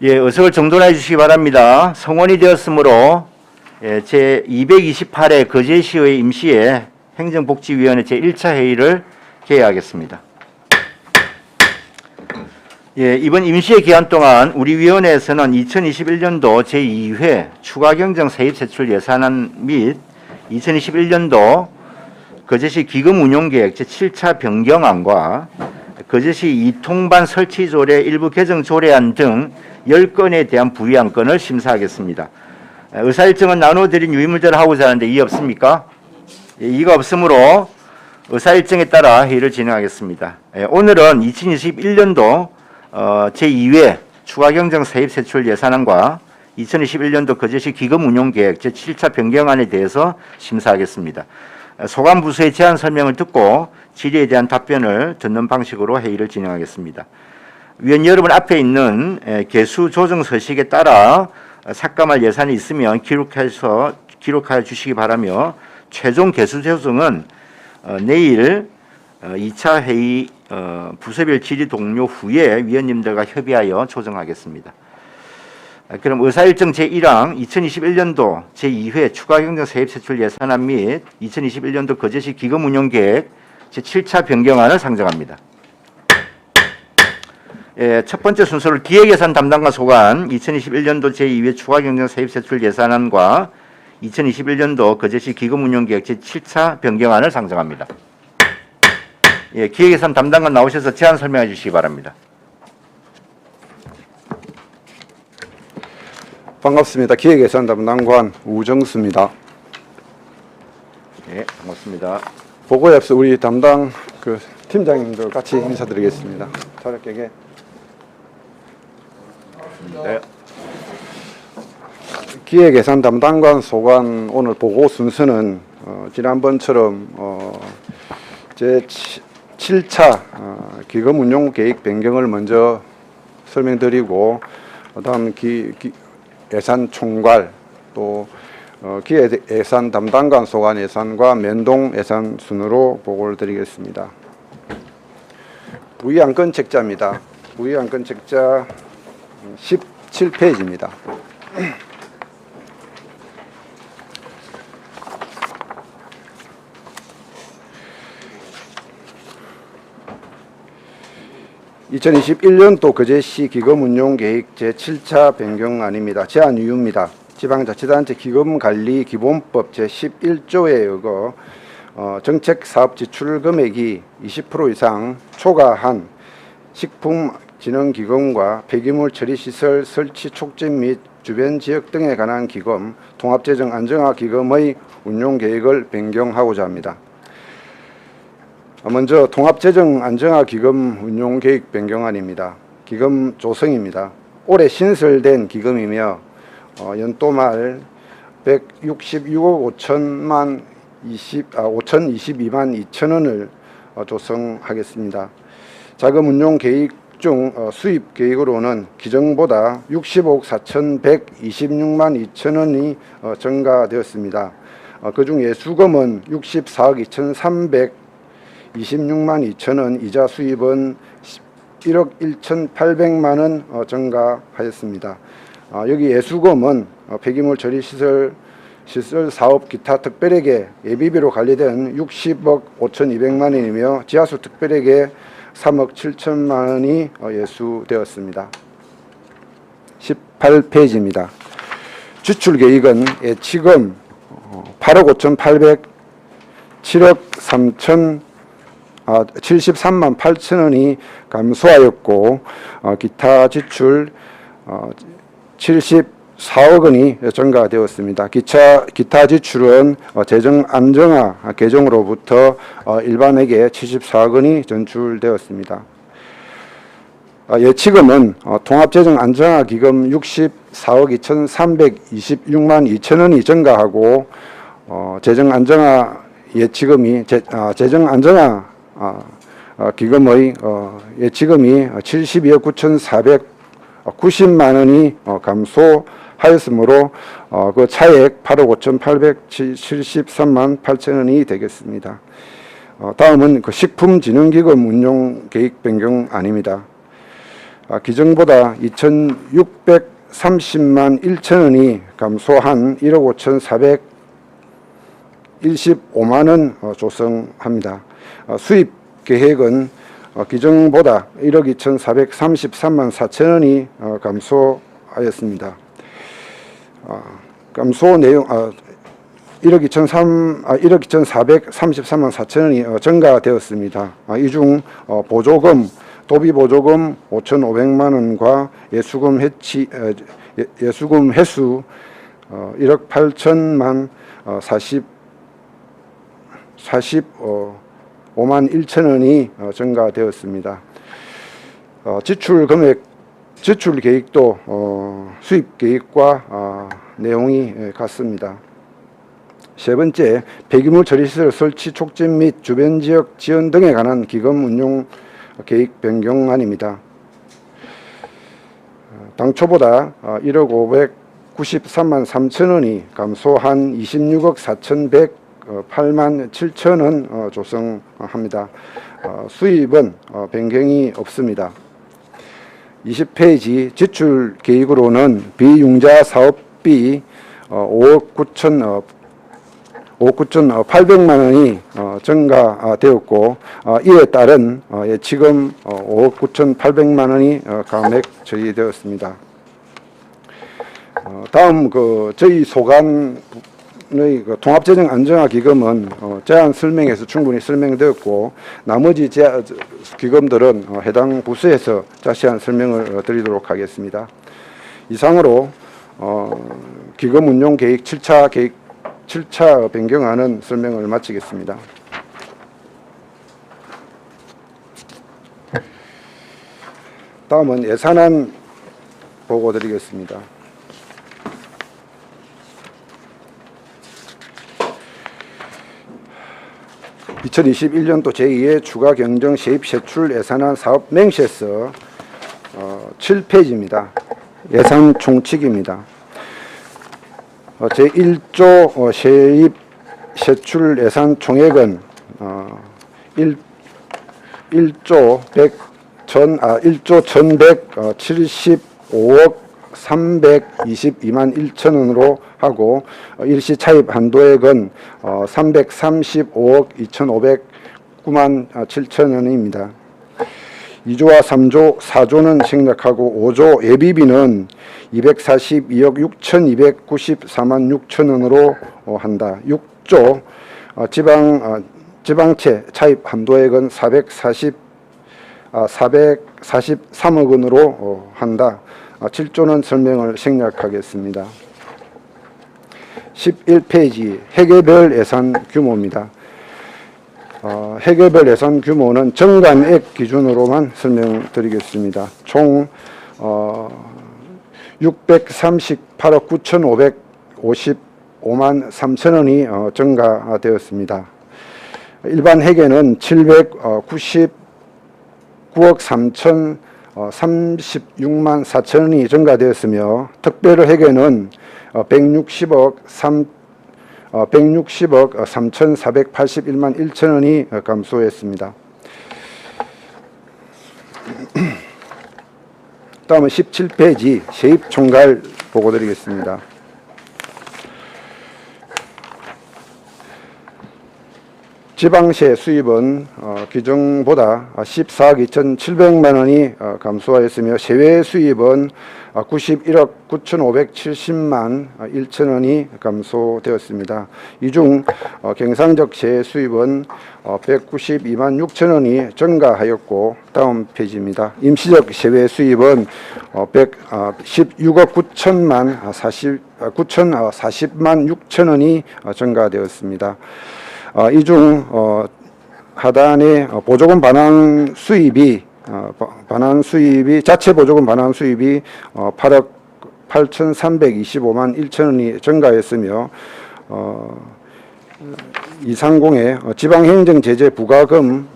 예, 의석을 정돈해 주시기 바랍니다. 성원이 되었으므로 제 228회 거제시의 임시회 행정복지위원회 제1차 회의를 개회하겠습니다. 예, 이번 임시회 기간 동안 우리 위원회에서는 2021년도 제2회 추가경정 세입세출 예산안 및 2021년도 거제시 기금운용계획 제7차 변경안과 거제시 이통반 설치조례 일부 개정 조례안 등 10건에 대한 부의안건을 심사하겠습니다. 의사일정은 나눠드린 유의물대로 하고자 하는데 이의 없습니까? 예, 이의가 없으므로 의사일정에 따라 회의를 진행하겠습니다. 오늘은 2021년도 제2회 추가경정 세입세출 예산안과 2021년도 거제시 기금운용계획 제7차 변경안에 대해서 심사하겠습니다. 소관부서의 제안 설명을 듣고 질의에 대한 답변을 듣는 방식으로 회의를 진행하겠습니다. 위원 여러분 앞에 있는 개수 조정 서식에 따라 삭감할 예산이 있으면 기록하여 주시기 바라며 최종 개수 조정은 내일 2차 회의 부서별 질의 종료 후에 위원님들과 협의하여 조정하겠습니다. 그럼 의사일정 제1항 2021년도 제2회 추가경정 세입세출 예산안 및 2021년도 거제시 기금운용계획 제7차 변경안을 상정합니다. 예, 첫 번째 순서를 기획예산 담당과 소관 2021년도 제2회 추가경정 세입세출 예산안과 2021년도 거제시 기금운용계획 제7차 변경안을 상정합니다. 예, 기획예산 담당관 나오셔서 제안 설명해 주시기 바랍니다. 반갑습니다. 기획예산 담당관 우정수입니다. 네, 반갑습니다. 보고에 앞서 우리 담당 팀장님들 같이 인사드리겠습니다. 자력객에. 네. 기획예산 담당관 소관 오늘 보고 순서는 지난번처럼 제7차 기금운용계획 변경을 먼저 설명드리고 그다음 예산 총괄 또 기획예산 담당관 소관 예산과 면동 예산 순으로 보고를 드리겠습니다. 부의안건 책자입니다. 부의안건 책자 17페이지입니다. (2021년도) 거제시 기금운용계획 제7차 변경안입니다. 제안 이유입니다. 지방자치단체 기금관리기본법 제11조에 의거 정책사업 지출금액이 20% 이상 초과한 식품진흥기금과 폐기물 처리시설 설치 촉진 및 주변 지역 등에 관한 기금, 통합재정 안정화기금의 운용계획을 변경하고자 합니다. 먼저 통합재정 안정화기금 운용계획 변경안입니다. 기금 조성입니다. 올해 신설된 기금이며 연도말 166억 5,022만 2천원을 조성하겠습니다. 자금 운용 계획 중 수입 계획으로는 기정보다 60억 4,126만 2천원이 증가되었습니다. 그중 예수금은 64억 2,326만 2천원, 이자 수입은 1억 1,800만원 증가하였습니다. 여기 예수금은 폐기물 처리 시설 사업 기타 특별액에 예비비로 관리된 60억 5,200만 원이며 지하수 특별액에 3억 7천만 원이 예수되었습니다. 18페이지입니다. 지출계획은 예치금 8억 5,800, 7억 73만 8천 원이 감소하였고 기타 지출 74억 원이 증가되었습니다. 기타 지출은 재정 안정화 계정으로부터 일반에게 74억 원이 전출되었습니다. 예치금은 통합재정 안정화 기금 64억 2,326만 2천 원이 증가하고 재정 안정화 예치금이 재정 안정화 기금의 예치금이 72억 9,490만 원이 감소하였으므로 그 차액 8억 5,873만 8천 원이 되겠습니다. 다음은 그 식품진흥기금 운용계획 변경안입니다. 기정보다 2,630만 1천원이 감소한 1억 5,415만 원 조성합니다. 수입 계획은 기정보다 1억 2,433만 4천원이 감소하였습니다. 감소 내용 1억 2,433만 4천원이 증가되었습니다. 이 중 보조금, 도비보조금 5,500만 원과 예수금 회수 1억 8천만 45만 1천원이 증가되었습니다. 지출 계획도 수입 계획과 내용이 같습니다. 세 번째, 폐기물 처리시설 설치 촉진 및 주변 지역 지원 등에 관한 기금 운용 계획 변경안입니다. 당초보다 1억 593만 3천원이 감소한 26억 4,108만 7천원 조성합니다. 수입은 변경이 없습니다. 20페이지 지출 계획으로는 비융자 사업비 5억 9,800만 원이 증가되었고 이에 따른 예치금 5억 9,800만 원이 감액 처리되었습니다. 다음 저희 소관의 통합재정 안정화 기금은 제안 설명에서 충분히 설명되었고 나머지 기금들은 해당 부서에서 자세한 설명을 드리도록 하겠습니다. 이상으로 기금 운용 계획 7차 변경안은 설명을 마치겠습니다. 다음은 예산안 보고 드리겠습니다. (2021년도) 제2회 추가 경정 세입 세출 예산안 사업 맹세서 7페이지입니다. 예산 총칙입니다. 제1조 세입 세출 예산 총액은 1조 1,175억 322만 1천원으로 하고 일시 차입 한도액은 335억 2,509만 7천원입니다. 2조와 3조, 4조는 생략하고 5조 예비비는 242억 6,294만 6천원으로 한다. 6조 지방채 차입 한도액은 443억 원으로 한다. 7조는 설명을 생략하겠습니다. 11페이지 회계별 예산 규모입니다. 회계별 예산 규모는 정관액 기준으로만 설명드리겠습니다. 총 638억 9,555만 3천원이 증가되었습니다. 일반 회계는 799억 3,036만 4천원이 증가되었으며 특별 회계는 160억 3,481만 1천원이 감소했습니다. 다음은 17페이지 세입 총괄 보고 드리겠습니다. 지방세 수입은 기정보다 14억 2,700만 원이 감소하였으며 세외 수입은 91억 9,570만 1천원이 감소되었습니다. 이 중 경상적 세외 수입은 192만 6천원이 증가하였고 다음 페이지입니다. 임시적 세외 수입은 116억 9,040만 6천원이 증가되었습니다. 이 중 하단에 보조금 반환 수입이 자체 보조금 반환 수입이 8억 8,325만 1천원이 증가했으며 230의 지방행정제재 부과금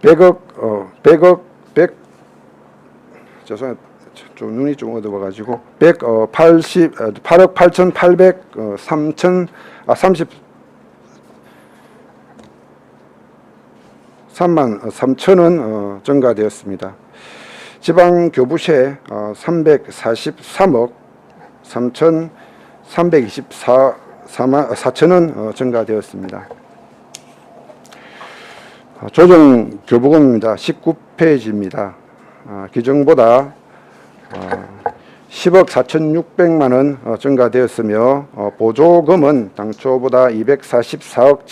100억 죄송합니다. 좀 눈이 좀 어두워가지고 8억 8,800 3,030 3만 3천 원 증가되었습니다. 지방교부세 343억 3,324만 원 증가되었습니다. 조정교부금입니다. 19페이지입니다. 기정보다 10억 4,600만 원 증가되었으며 보조금은 당초보다 244억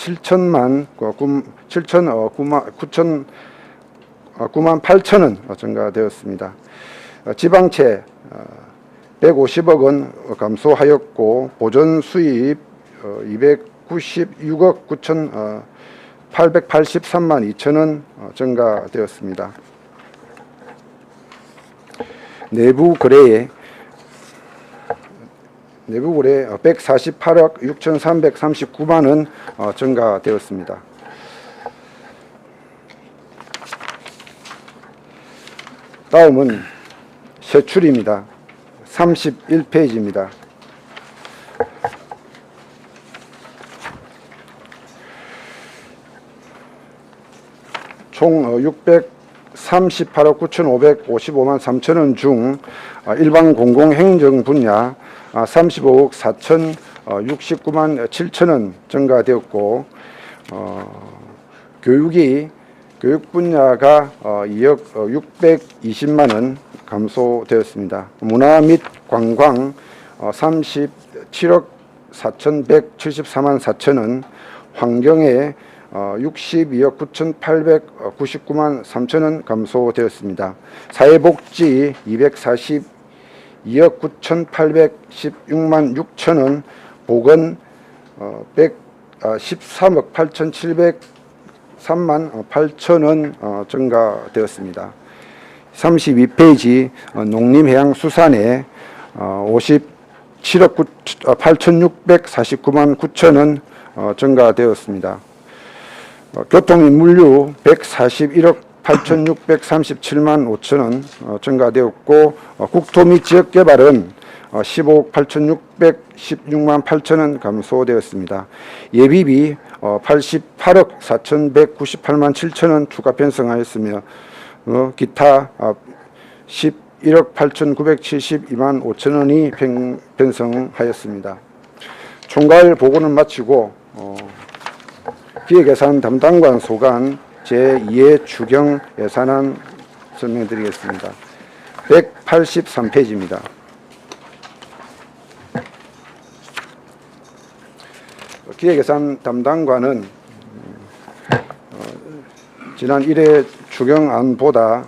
9만 8천 원 증가되었습니다. 지방채 150억 원 감소하였고 보전 수입 296억 883만 2천 원 증가되었습니다. 내부 거래 148억 6,339만 원 증가되었습니다. 다음은 세출입니다. 31페이지입니다. 총 638억 9,555만 3천 원 중 일반 공공행정 분야 35억 4,069만 7천 원 증가되었고 교육 분야가 2억 620만 원 감소되었습니다. 문화 및 관광 37억 4,174만 4천 원, 환경에 62억 9,899만 3천 원 감소되었습니다. 사회복지 242억 9,816만 6천 원, 보건 113억 8,703만 8천 원 증가되었습니다. 32페이지 농림해양수산에 57억 8,649만 9천 원 증가되었습니다. 교통인물류 141억 8,637만 5천 원 증가되었고 국토 및 지역개발은 15억 8,616만 8천 원 감소되었습니다. 예비비 88억 4,198만 7천 원 추가 편성하였으며 기타 11억 8,972만 5천 원이 편성하였습니다. 총괄 보고는 마치고 기획예산 담당관 소관 제2회 추경 예산안 설명드리겠습니다. 183페이지입니다. 기획예산 담당관은 지난 1회 추경안보다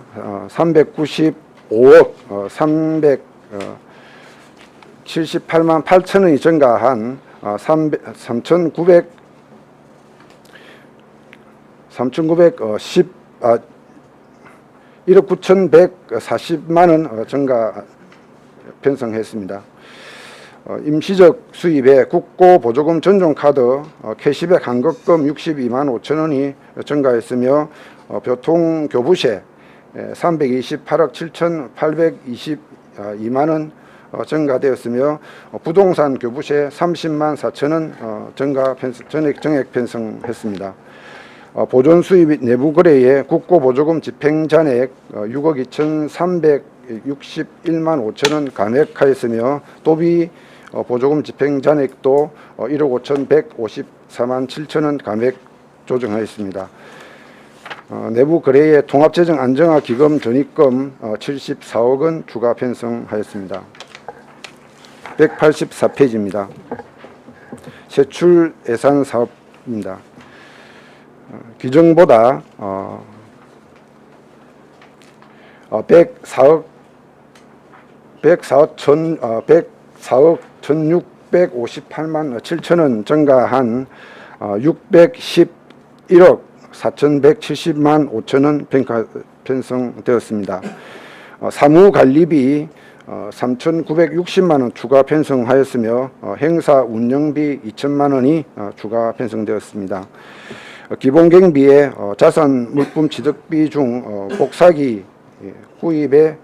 395억 378만 8천 원이 증가한 3,910억 9,140만 원 증가 편성했습니다. 임시적 수입에 국고 보조금 전용카드 캐시백 한급금 62만 5천 원이 증가했으며 교통교부세 328억 7,822만 원 증가되었으며 부동산 교부세 30만 4천 원 정액 편성했습니다. 보존 수입 내부 거래에 국고 보조금 집행 잔액 6억 2,361만 5천 원 감액하였으며 도비 보조금 집행 잔액도 1억 5,154만 7천 원 감액 조정하였습니다. 내부 거래에 통합재정 안정화 기금 전입금 74억 원 추가 편성하였습니다. 184페이지입니다. 세출 예산 사업입니다. 규정보다 104억 1,658만 7천 원 증가한 611억 4,170만 5천 원 편성되었습니다. 사무관리비 3,960만 원 추가 편성하였으며 행사 운영비 2천만 원이 추가 편성되었습니다. 기본경비에 자산 물품 취득비 중 복사기 구입에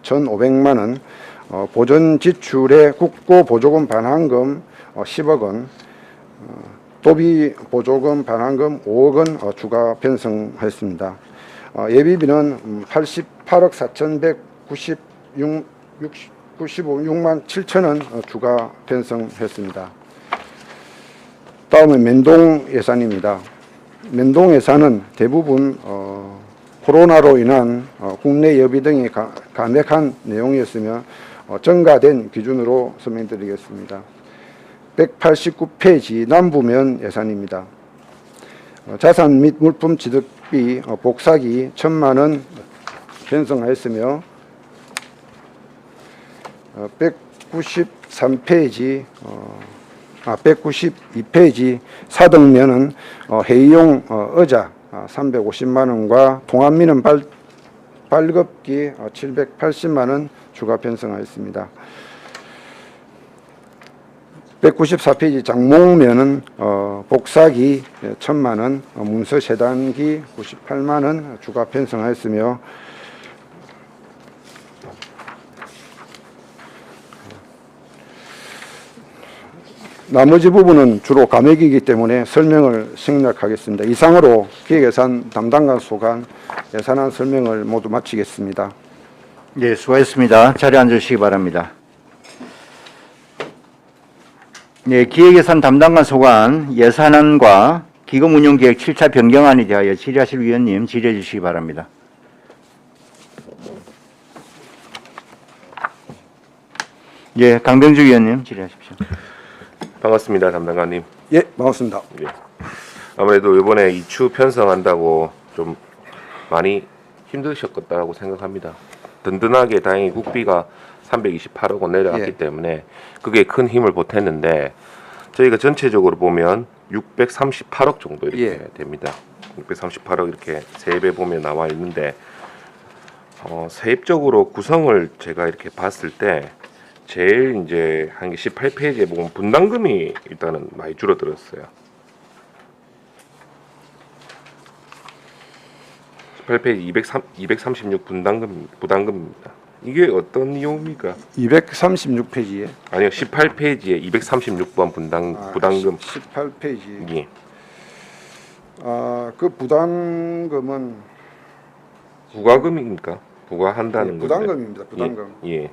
1,500만 원, 보존 지출에 국고 보조금 반환금 10억 원, 도비 보조금 반환금 5억 원 추가 편성했습니다. 예비비는 88억 4,195만 7천 원 추가 편성했습니다. 다음은 면동 예산입니다. 면동 예산은 대부분 코로나로 인한 국내 여비 등이 감액한 내용이었으며 증가된 기준으로 설명드리겠습니다. 189페이지 남부면 예산입니다. 자산 및 물품 취득비 복사기 1,000만 원 편성하였으며 192페이지 사등면은 회의용 의자 350만 원과 통합민원 발급기 780만 원 추가 편성하였습니다. 194페이지 장목면은 복사기 1,000만 원, 문서 세단기 98만 원 추가 편성하였으며 나머지 부분은 주로 감액이기 때문에 설명을 생략하겠습니다. 이상으로 기획예산 담당관 소관 예산안 설명을 모두 마치겠습니다. 네, 수고하셨습니다. 자리에 앉으시기 바랍니다. 네, 기획예산 담당관 소관 예산안과 기금운용계획 7차 변경안에 대하여 질의하실 위원님 질의해 주시기 바랍니다. 예, 강병주 위원님 질의하십시오. 반갑습니다, 담당관님. 예, 반갑습니다. 예. 아무래도 이번에 이추 편성한다고 좀 많이 힘드셨겠다고 생각합니다. 든든하게 다행히 국비가 328억 원 내려갔기 예. 때문에 그게 큰 힘을 보탰는데 저희가 전체적으로 보면 638억 정도 이렇게 예. 됩니다. 638억 이렇게 세배 보면 나와 있는데 세입적으로 구성을 제가 이렇게 봤을 때 제일 이제 한 18페이지에 보면 분담금이 일단은 많이 줄어들었어요. 18페이지 236 부담금입니다. 이게 어떤 내용입니까? 236페이지에 아니요, 18페이지에 236번 부담금. 18페이지. 예. 그 부담금은 부과금입니까? 부과한다는 건데. 부담금입니다. 부담금. 예.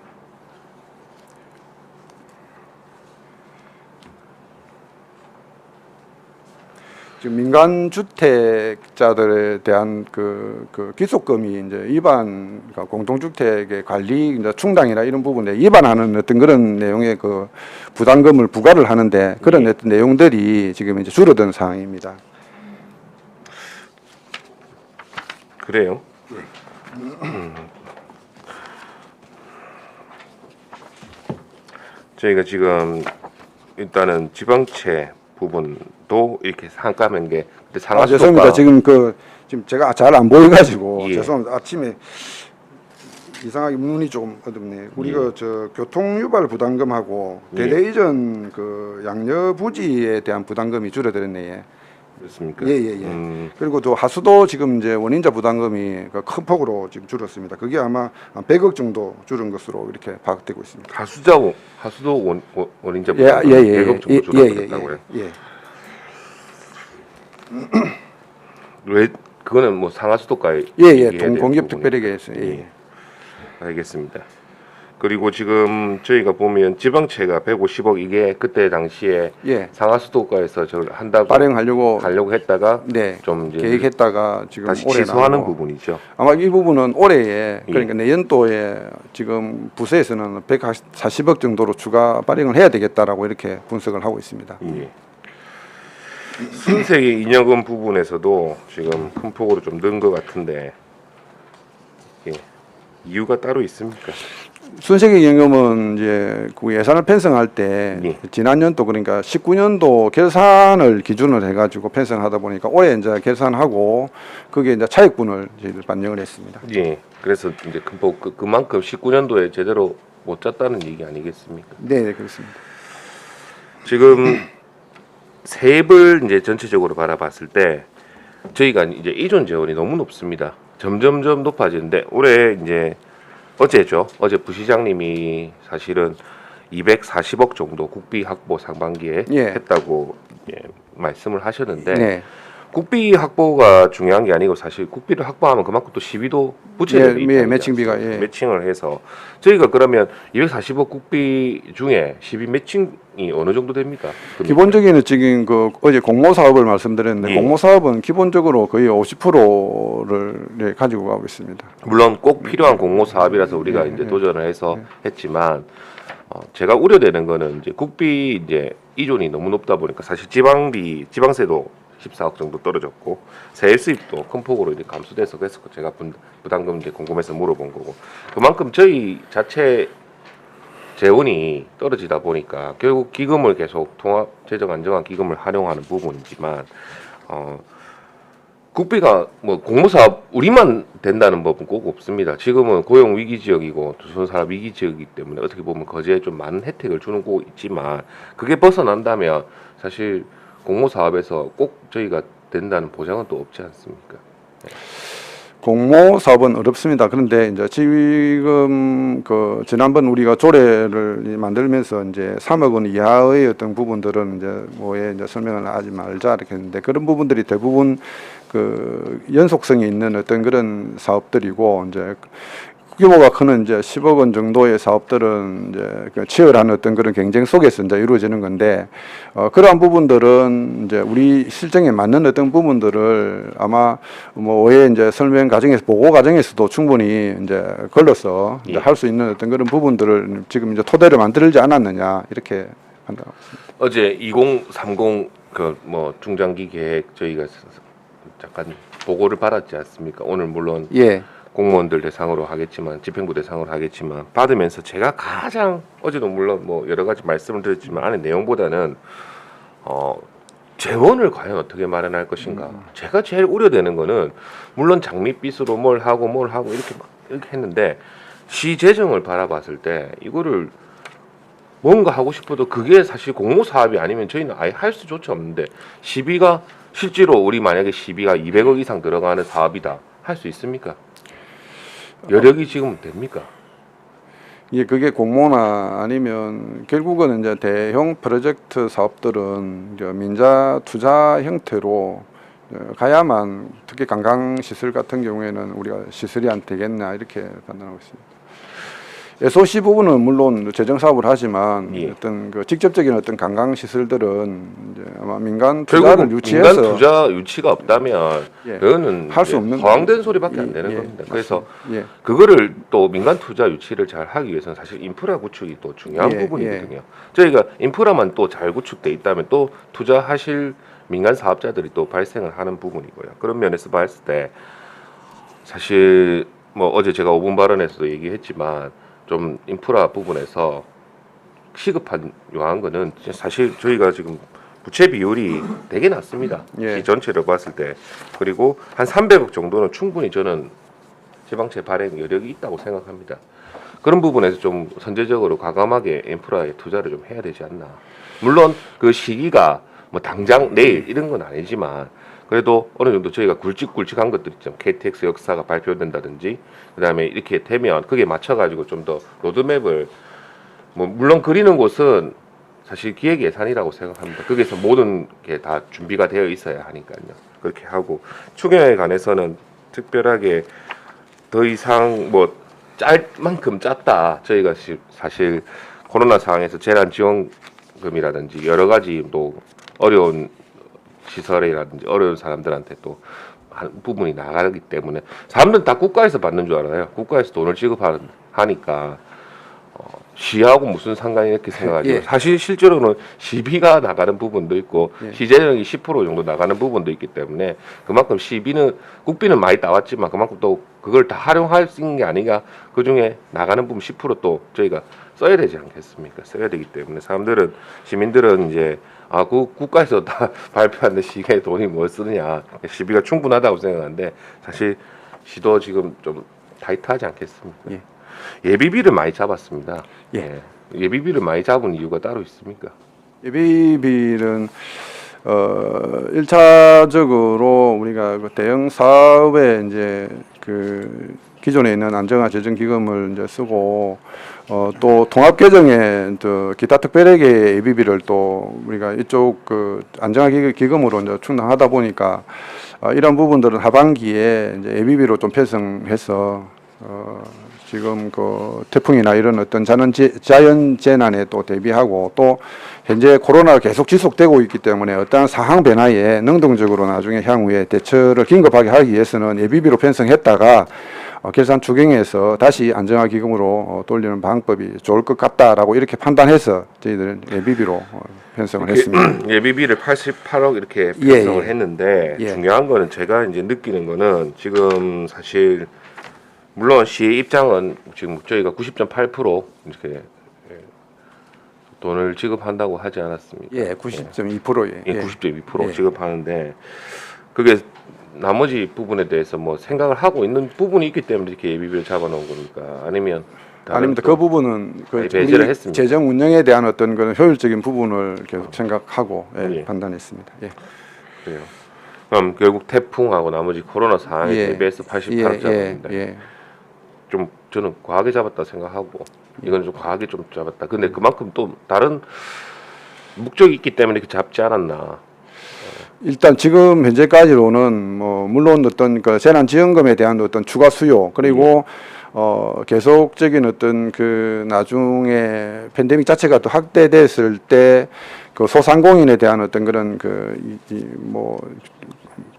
지금 민간 주택자들에 대한 그 기속금이 이제 위반, 그러니까 공동주택의 관리 이제 충당이나 이런 부분에 위반하는 어떤 그런 내용의 그 부담금을 부과를 하는데 그런 어떤 내용들이 지금 이제 줄어든 상황입니다. 그래요? 저희가 지금 일단은 지방채 부분도 이렇게 상감한 게 근데 죄송합니다. 지금 지금 제가 잘 안 보여가지고 예. 죄송합니다. 아침에 이상하게 눈이 좀 어둡네. 우리가 저 교통유발 부담금하고 예. 대대 이전 그 양녀 부지에 대한 부담금이 줄어들었네. 그렇습니까? 예. 그리고 또 하수도 지금 이제 원인자 부담금이 큰 폭으로 지금 줄었습니다. 그게 아마 한 100억 정도 줄은 것으로 이렇게 파악되고 있습니다. 하수도 원인자 부담금 100억 정도 줄어들었다고요? 예. 왜 그거는 뭐 상하수도가에 예. 공기업특별회계에서 예. 알겠습니다. 그리고 지금 저희가 보면 지방채가 150억 이게 그때 당시에 예. 상하수도가에서 저걸 한다고 발행하려고 했다가 네. 좀 이제 계획했다가 지금 다시 올해 취소하는 나오고. 부분이죠. 아마 이 부분은 올해에 그러니까 내년도에 지금 부서에서는 140억 정도로 추가 발행을 해야 되겠다라고 이렇게 분석을 하고 있습니다. 예. 순세계 인여금 부분에서도 지금 큰 폭으로 좀 는 것 같은데 예. 이유가 따로 있습니까? 순세계 연금은 이제 그 예산을 편성할 때 예. 지난 연도 그러니까 19년도 결산을 기준으로 해가지고 편성하다 보니까 올해 이제 결산하고 그게 이제 차익분을 저희들 반영을 했습니다. 예. 그래서 이제 큰 폭 그만큼 19년도에 제대로 못 짰다는 얘기 아니겠습니까? 네, 그렇습니다. 지금 세입을 이제 전체적으로 바라봤을 때 저희가 이제 이존 재원이 너무 높습니다. 점점점 높아지는데 올해 이제 어제죠. 어제 부시장님이 사실은 240억 정도 국비 확보 상반기에 예. 했다고 예, 말씀을 하셨는데 네. 국비 확보가 중요한 게 아니고 사실 국비를 확보하면 그만큼 또 시비도 붙여야 되는 입장이지 매칭비가 않습니까? 매칭을 해서 저희가 그러면 240억 국비 중에 시비 매칭이 어느 정도 됩니까? 기본적인 지금 그 어제 공모 사업을 말씀드렸는데 예. 공모 사업은 기본적으로 거의 50%를 가지고 가고 있습니다. 물론 꼭 필요한 공모 사업이라서 우리가 예, 이제 예. 도전을 해서 했지만 제가 우려되는 거는 이제 국비 이제 이존이 너무 높다 보니까 사실 지방세도 14억 정도 떨어졌고 세일 수입도 큰 폭으로 이제 감소돼서 그래서 제가 부담금 이제 궁금해서 물어본 거고 그만큼 저희 자체 재원이 떨어지다 보니까 결국 기금을 계속 통합재정안정화기금을 활용하는 부분이지만 국비가 뭐 공모사업 우리만 된다는 법은 꼭 없습니다. 지금은 고용 위기 지역이고 조선산업 위기 지역이기 때문에 어떻게 보면 거제에 좀 많은 혜택을 주는 곳 있지만 그게 벗어난다면 사실 공모사업에서 꼭 저희가 된다는 보장은 또 없지 않습니까? 공모 사업은 어렵습니다. 그런데 이제 지금 그 지난번 우리가 조례를 만들면서 이제 3억 원 이하의 어떤 부분들은 이제 뭐에 이제 설명을 하지 말자 이렇게 했는데 그런 부분들이 대부분 그 연속성이 있는 어떤 그런 사업들이고 이제 규모가 큰 이제 10억 원 정도의 사업들은 이제 그 치열한 어떤 그런 경쟁 속에서 이제 이루어지는 건데 그러한 부분들은 이제 우리 실정에 맞는 어떤 부분들을 아마 뭐 왜 이제 설명 과정에서 보고 과정에서도 충분히 이제 걸러서 예. 할 수 있는 어떤 그런 부분들을 지금 이제 토대를 만들지 않았느냐 이렇게 판단합니다. 어제 2030 그 뭐 중장기 계획 저희가 잠깐 보고를 받았지 않습니까? 오늘 물론 예. 공무원들 대상으로 하겠지만 집행부 대상으로 하겠지만 받으면서 제가 가장 어제도 물론 뭐 여러 가지 말씀을 드렸지만 안에 내용보다는 재원을 과연 어떻게 마련할 것인가. 제가 제일 우려되는 거는 물론 장밋빛으로 뭘 하고 이렇게 했는데 시 재정을 바라봤을 때 이거를 뭔가 하고 싶어도 그게 사실 공모 사업이 아니면 저희는 아예 할 수조차 없는데 시비가 실제로 우리 만약에 시비가 200억 이상 들어가는 사업이다 할 수 있습니까? 여력이 지금 됩니까? 예, 그게 공모나 아니면 결국은 이제 대형 프로젝트 사업들은 이제 민자 투자 형태로 가야만 특히 관광 시설 같은 경우에는 우리가 시설이 안 되겠나 이렇게 판단하고 있습니다. SOC 부분은 물론 재정 사업을 하지만 예. 어떤 그 직접적인 어떤 관광 시설들은 이제 아마 민간 투자를 결국 유치해서 민간 투자 유치가 없다면 예. 그거는 할수 이제 없는 허황된 소리밖에 안 예, 되는 예, 겁니다. 그래서 예. 그거를 또 민간 투자 유치를 잘 하기 위해서는 사실 인프라 구축이 또 중요한 예, 부분이거든요. 저희가 인프라만 또 잘 구축돼 있다면 또 투자하실 민간 사업자들이 또 발생을 하는 부분이고요. 그런 면에서 봤을 때 사실 뭐 어제 제가 5분 발언에서도 얘기했지만 좀 인프라 부분에서 시급한 요한 거는 사실 저희가 지금 부채 비율이 되게 낮습니다. 예. 이 전체를 봤을 때 그리고 한 300억 정도는 충분히 저는 지방채 발행 여력이 있다고 생각합니다. 그런 부분에서 좀 선제적으로 과감하게 인프라에 투자를 좀 해야 되지 않나. 물론 그 시기가 뭐 당장 내일 이런 건 아니지만 그래도 어느 정도 저희가 굵직굵직한 것들 있죠. KTX 역사가 발표된다든지 그다음에 이렇게 되면 그게 맞춰가지고 좀 더 로드맵을 뭐 물론 그리는 곳은 사실 기획 예산이라고 생각합니다. 거기서 모든 게 다 준비가 되어 있어야 하니까요. 그렇게 하고 추경에 관해서는 특별하게 더 이상 뭐 짤 만큼 짰다. 저희가 사실 코로나 상황에서 재난지원금이라든지 여러 가지 또 어려운 시설이라든지 어려운 사람들한테 또 한 부분이 나가기 때문에 사람들은 다 국가에서 받는 줄 알아요. 국가에서 돈을 지급하니까 시하고 무슨 상관이 이렇게 생각하죠. 예. 사실 실제로는 시비가 나가는 부분도 있고 예. 시재정이 10% 정도 나가는 부분도 있기 때문에 그만큼 국비는 많이 나왔지만 그만큼 또 그걸 다 활용할 수 있는 게 아니라 그 중에 나가는 부분 10% 또 저희가 써야 되지 않겠습니까? 써야 되기 때문에 시민들은 이제 그 국가에서 다 발표하는 시기에 돈이 뭘 쓰느냐 시비가 충분하다고 생각하는데 사실 시도 지금 좀 타이트하지 않겠습니까? 예. 예비비를 많이 잡았습니다. 예. 예비비를 많이 잡은 이유가 따로 있습니까? 예비비는 1차적으로 우리가 그 대형 사업에 이제 그 기존에 있는 안정화 재정기금을 이제 쓰고 또 통합개정에 기타 특별회계 예비비를 또 우리가 이쪽 그 안정화 기금으로 이제 충당하다 보니까 이런 부분들은 하반기에 이제 예비비로 좀 편성해서 지금 그 태풍이나 이런 어떤 자연 재난에 또 대비하고 또 현재 코로나가 계속 지속되고 있기 때문에 어떠한 상황 변화에 능동적으로 나중에 향후에 대처를 긴급하게 하기 위해서는 예비비로 편성했다가 결산 추경에서 다시 안정화 기금으로 돌리는 방법이 좋을 것 같다라고 이렇게 판단해서 저희들은 예비비로 편성을 했습니다. 예비비를 88억 이렇게 예, 편성을 예. 했는데 예. 중요한 거는 제가 이제 느끼는 거는 지금 사실 물론 시의 입장은 지금 저희가 90.8% 이렇게 돈을 지급한다고 하지 않았습니까? 예, 90.2%예. 예, 90.2% 예. 지급하는데 그게 나머지 부분에 대해서 뭐 생각을 하고 있는 부분이 있기 때문에 이렇게 예비비를 잡아놓은 겁니까? 아니면 다른 아닙니다. 또 그 부분은 그 아니, 배제를 우리 했습니다. 재정 운영에 대한 어떤 그런 효율적인 부분을 계속 생각하고 예. 판단했습니다. 예. 그래요. 그럼 결국 태풍하고 나머지 코로나 상황에 예. 대비해서 88억 잡았는데 예. 좀 저는 과하게 잡았다 생각하고 이건 좀 과하게 좀 잡았다. 근데 그만큼 또 다른 목적이 있기 때문에 이렇게 잡지 않았나. 일단 지금 현재까지로는 뭐 물론 어떤 그 재난지원금에 대한 어떤 추가 수요 그리고 계속적인 어떤 그 나중에 팬데믹 자체가 또 확대됐을 때 그 소상공인에 대한 어떤 그런 뭐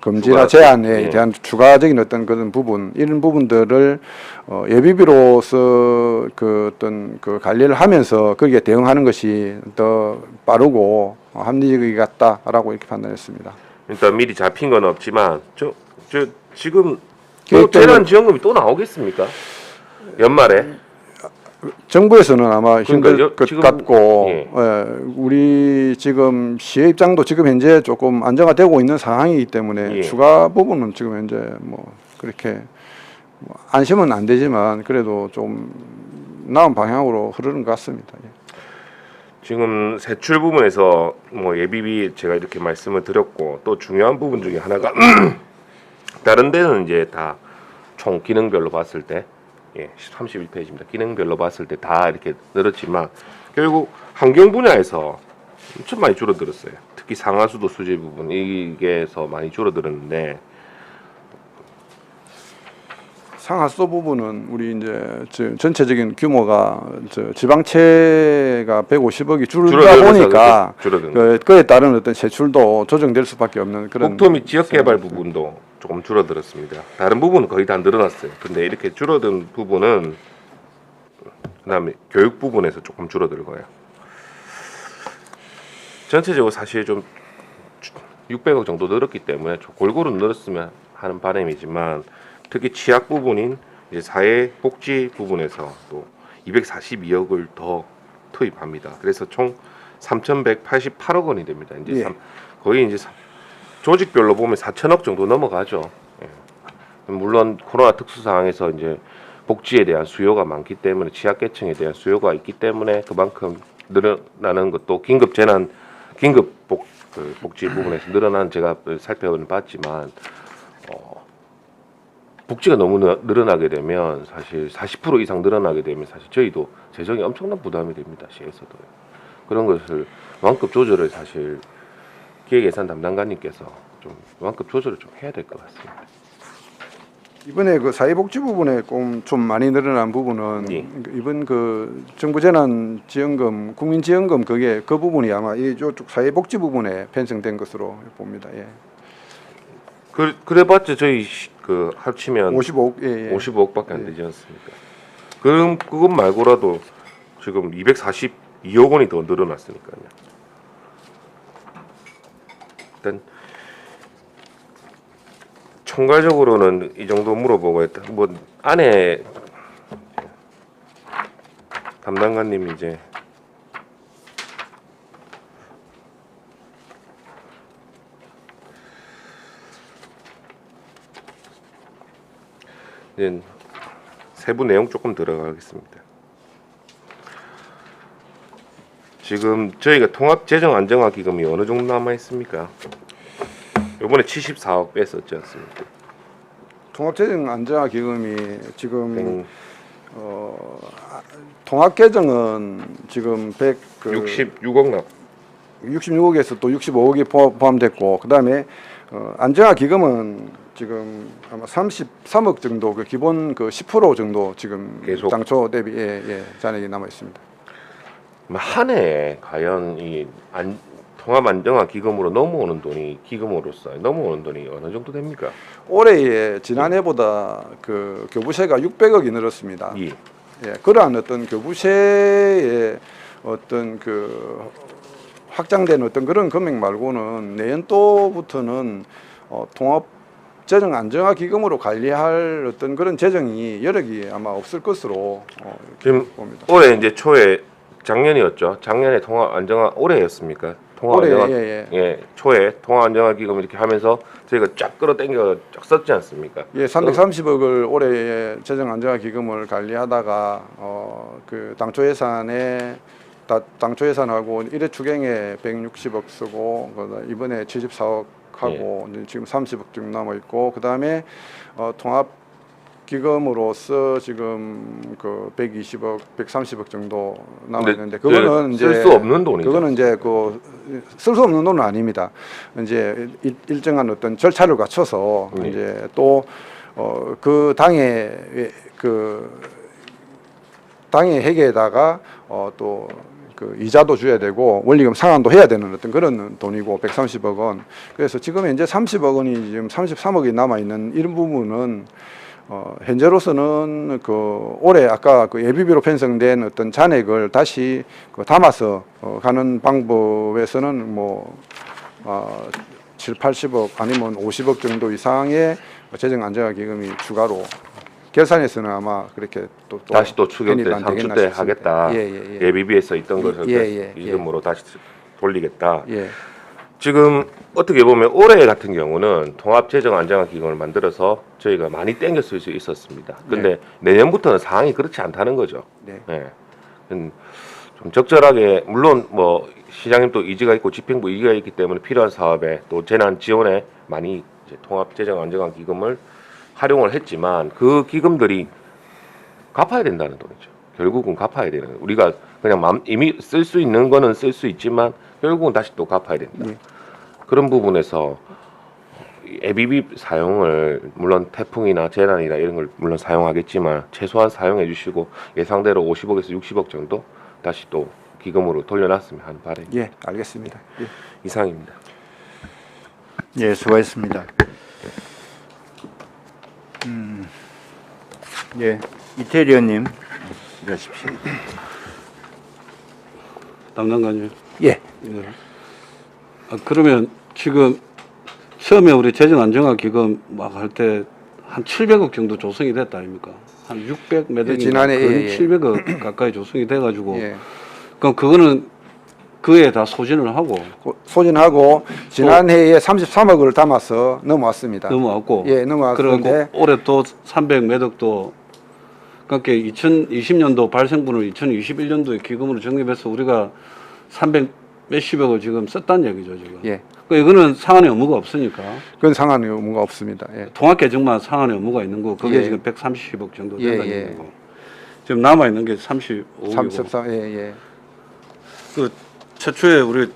금지나 제한에 예. 대한 추가적인 어떤 그런 부분 이런 부분들을 예비비로서 그 어떤 그 관리를 하면서 거기에 대응하는 것이 더 빠르고 합리적이 같다라고 이렇게 판단했습니다. 일단 미리 잡힌 건 없지만 저 지금 또 계획대로- 재난지원금이 또 나오겠습니까? 연말에 정부에서는 아마 힘들 그러니까 것 지금- 같고 예. 우리 지금 시의 입장도 지금 현재 조금 안정화되고 있는 상황이기 때문에 예. 추가 부분은 지금 현재 뭐 그렇게 뭐 안심은 안 되지만 그래도 좀 나은 방향으로 흐르는 것 같습니다. 예. 지금 세출 부분에서 뭐 예비비 제가 이렇게 말씀을 드렸고 또 중요한 부분 중에 하나가 다른 데는 이제 다 총 기능별로 봤을 때 예, 31페이지입니다. 기능별로 봤을 때 다 이렇게 늘었지만 결국 환경 분야에서 엄청 많이 줄어들었어요. 특히 상하수도 수질 부분 이게서 많이 줄어들었는데 상하수도 부분은 우리 이제 전체적인 규모가 지방채가 150억이 줄다 줄어들면서 보니까 그렇게 줄어든 그에 따른 어떤 세출도 조정될 수밖에 없는 그런 국토 및 지역개발 부분도 조금 줄어들었습니다. 다른 부분은 거의 다 늘어났어요. 근데 이렇게 줄어든 부분은 그다음에 교육 부분에서 조금 줄어들 거예요. 전체적으로 사실 좀 600억 정도 늘었기 때문에 좀 골고루 늘었으면 하는 바람이지만 특히 취약 부분인 이제 사회복지 부분에서 또 242억을 더 투입합니다. 그래서 총 3,188억 원이 됩니다. 이제 예. 거의 이제 조직별로 보면 4천억 정도 넘어가죠. 예. 물론 코로나 특수 상황에서 이제 복지에 대한 수요가 많기 때문에 취약계층에 대한 수요가 있기 때문에 그만큼 늘어나는 것도 긴급 복지 부분에서 늘어난 제가 살펴는 봤지만 복지가 너무 늘어나게 되면 사실 40% 이상 늘어나게 되면 사실 저희도 재정이 엄청난 부담이 됩니다. 시에서도 그런 것을 완급 조절을 사실 기획예산 담당관님께서 좀 완급 조절을 좀 해야 될 것 같습니다. 이번에 그 사회복지 부분에 좀 많이 늘어난 부분은 예. 이번 그 정부재난지원금, 국민지원금 그게 그 부분이 아마 이쪽 사회복지 부분에 편성된 것으로 봅니다. 예. 그래봤자 저희 그 합치면 55억, 예, 예. 55억밖에 안 되지 않습니까? 그럼 그것 말고라도 지금 242억 원이 더 늘어났으니까요. 일단 총괄적으로는 이 정도 물어보고 했다. 뭐 안에 담당관님이 이제 세부 내용 조금 들어가겠습니다. 지금 저희가 통합재정안정화기금이 어느 정도 남아 있습니까? 요번에 74억 뺐었지 않습니까? 통합재정 안정화 기금이 지금 네. 통합 계정은 지금 66억 납. 66억에서 또 65억이 포함됐고 그다음에 안정화 기금은 지금 아마 33억 정도 그 기본 그 10% 정도 지금 계속. 당초 대비 잔액이 남아 있습니다. 한 해에 과연 이 통합 안정화 기금으로 넘어오는 돈이 기금으로서 넘어오는 돈이 어느 정도 됩니까? 올해에 지난해보다 그 교부세가 600억이 늘었습니다. 예. 예, 그러한 어떤 교부세의 어떤 그 확장된 어떤 그런 금액 말고는 내년도부터는 통합 재정 안정화 기금으로 관리할 어떤 그런 재정이 여력이 아마 없을 것으로 지금 봅니다. 올해 이제 초에 작년이었죠. 작년에 통합 안정화 올해였습니까? 통합 올해 안정화 예. 초에 통합 안정화 기금 이렇게 하면서 저희가 쫙 끌어당겨 쫙 썼지 않습니까? 예, 330억을 올해 재정 안정화 기금을 관리하다가 그 당초 예산하고 1회 추경에 160억 쓰고 이번에 74억 하고 지금 30억 좀 남아 있고 그다음에 통합 기금으로서 지금 그 120억, 130억 정도 남아 있는데 그거는 이제 쓸 수 없는 돈이죠. 그거는 이제 그 쓸 수 없는 돈은 아닙니다. 이제 일정한 어떤 절차를 갖춰서 이제 또 그 당의 회계에다가 또 그 이자도 줘야 되고 원리금 상환도 해야 되는 어떤 그런 돈이고 130억 원. 그래서 지금 현재 30억 원이 지금 33억이 남아 있는 이런 부분은 현재로서는 그 올해 아까 그 예비비로 편성된 어떤 잔액을 다시 그 담아서 가는 방법에서는 뭐 7, 80억 아니면 50억 정도 이상의 재정 안정화 기금이 추가로 결산에서는 아마 그렇게 또 다시 또 추경 때 편입이 안 상추 되겠나 때 싶습니다. 하겠다. 예비비에 써 있던 것을 이름으로 다시 돌리겠다. 예. 지금 어떻게 보면 올해 같은 경우는 통합재정 안정화 기금을 만들어서 저희가 많이 땡겨 쓸 수 있었습니다. 근데 내년부터는 상황이 그렇지 않다는 거죠. 네. 예. 좀 적절하게 물론 뭐 시장님 또 의지가 있고 집행부 의지가 있기 때문에 필요한 사업에 또 재난 지원에 많이 이제 통합재정 안정화 기금을 활용을 했지만 그 기금들이 갚아야 된다는 돈이죠. 결국은 갚아야 되는 거예요. 우리가 그냥 이미 쓸 수 있는 거는 쓸 수 있지만 결국은 다시 또 갚아야 된다. 그런 부분에서 예비비 사용을 물론 태풍이나 재난이나 이런 걸 물론 사용하겠지만 최소한 사용해 주시고 예상대로 50억에서 60억 정도 다시 또 기금으로 돌려놨으면 하는 바람입니다. 예, 알겠습니다. 예. 이상입니다. 예, 수고했습니다. 예, 이태리 의원님, 하십시오. 담당관님. 예. 예. 그러면 지금 처음에 우리 재정 안정화 기금 막 할 때 한 700억 정도 조성이 됐다 아닙니까? 한 600 몇 억이 지난해, 거의 예. 700억 가까이 조성이 돼가지고 예. 그럼 그거는 그에 다 소진을 하고 소진하고 지난해에 33억을 담아서 넘어왔습니다. 넘어왔고 예, 넘어왔는데 그리고 올해 또 300 몇 억도 그러니까 2020년도 발생분을 2021년도에 기금으로 적립해서 우리가 300 몇십억을 지금 썼다는 얘기죠 지금. 예. 그러니까 이거는 상한의 의무가 없으니까 그건 상한의 의무가 없습니다. 예. 통합 계정만 상한의 의무가 있는 거고 그게 예. 지금 130억 정도 예, 된다는 예. 거고 지금 남아 있는 게 35억이고 33, 예. 그 최초에 우리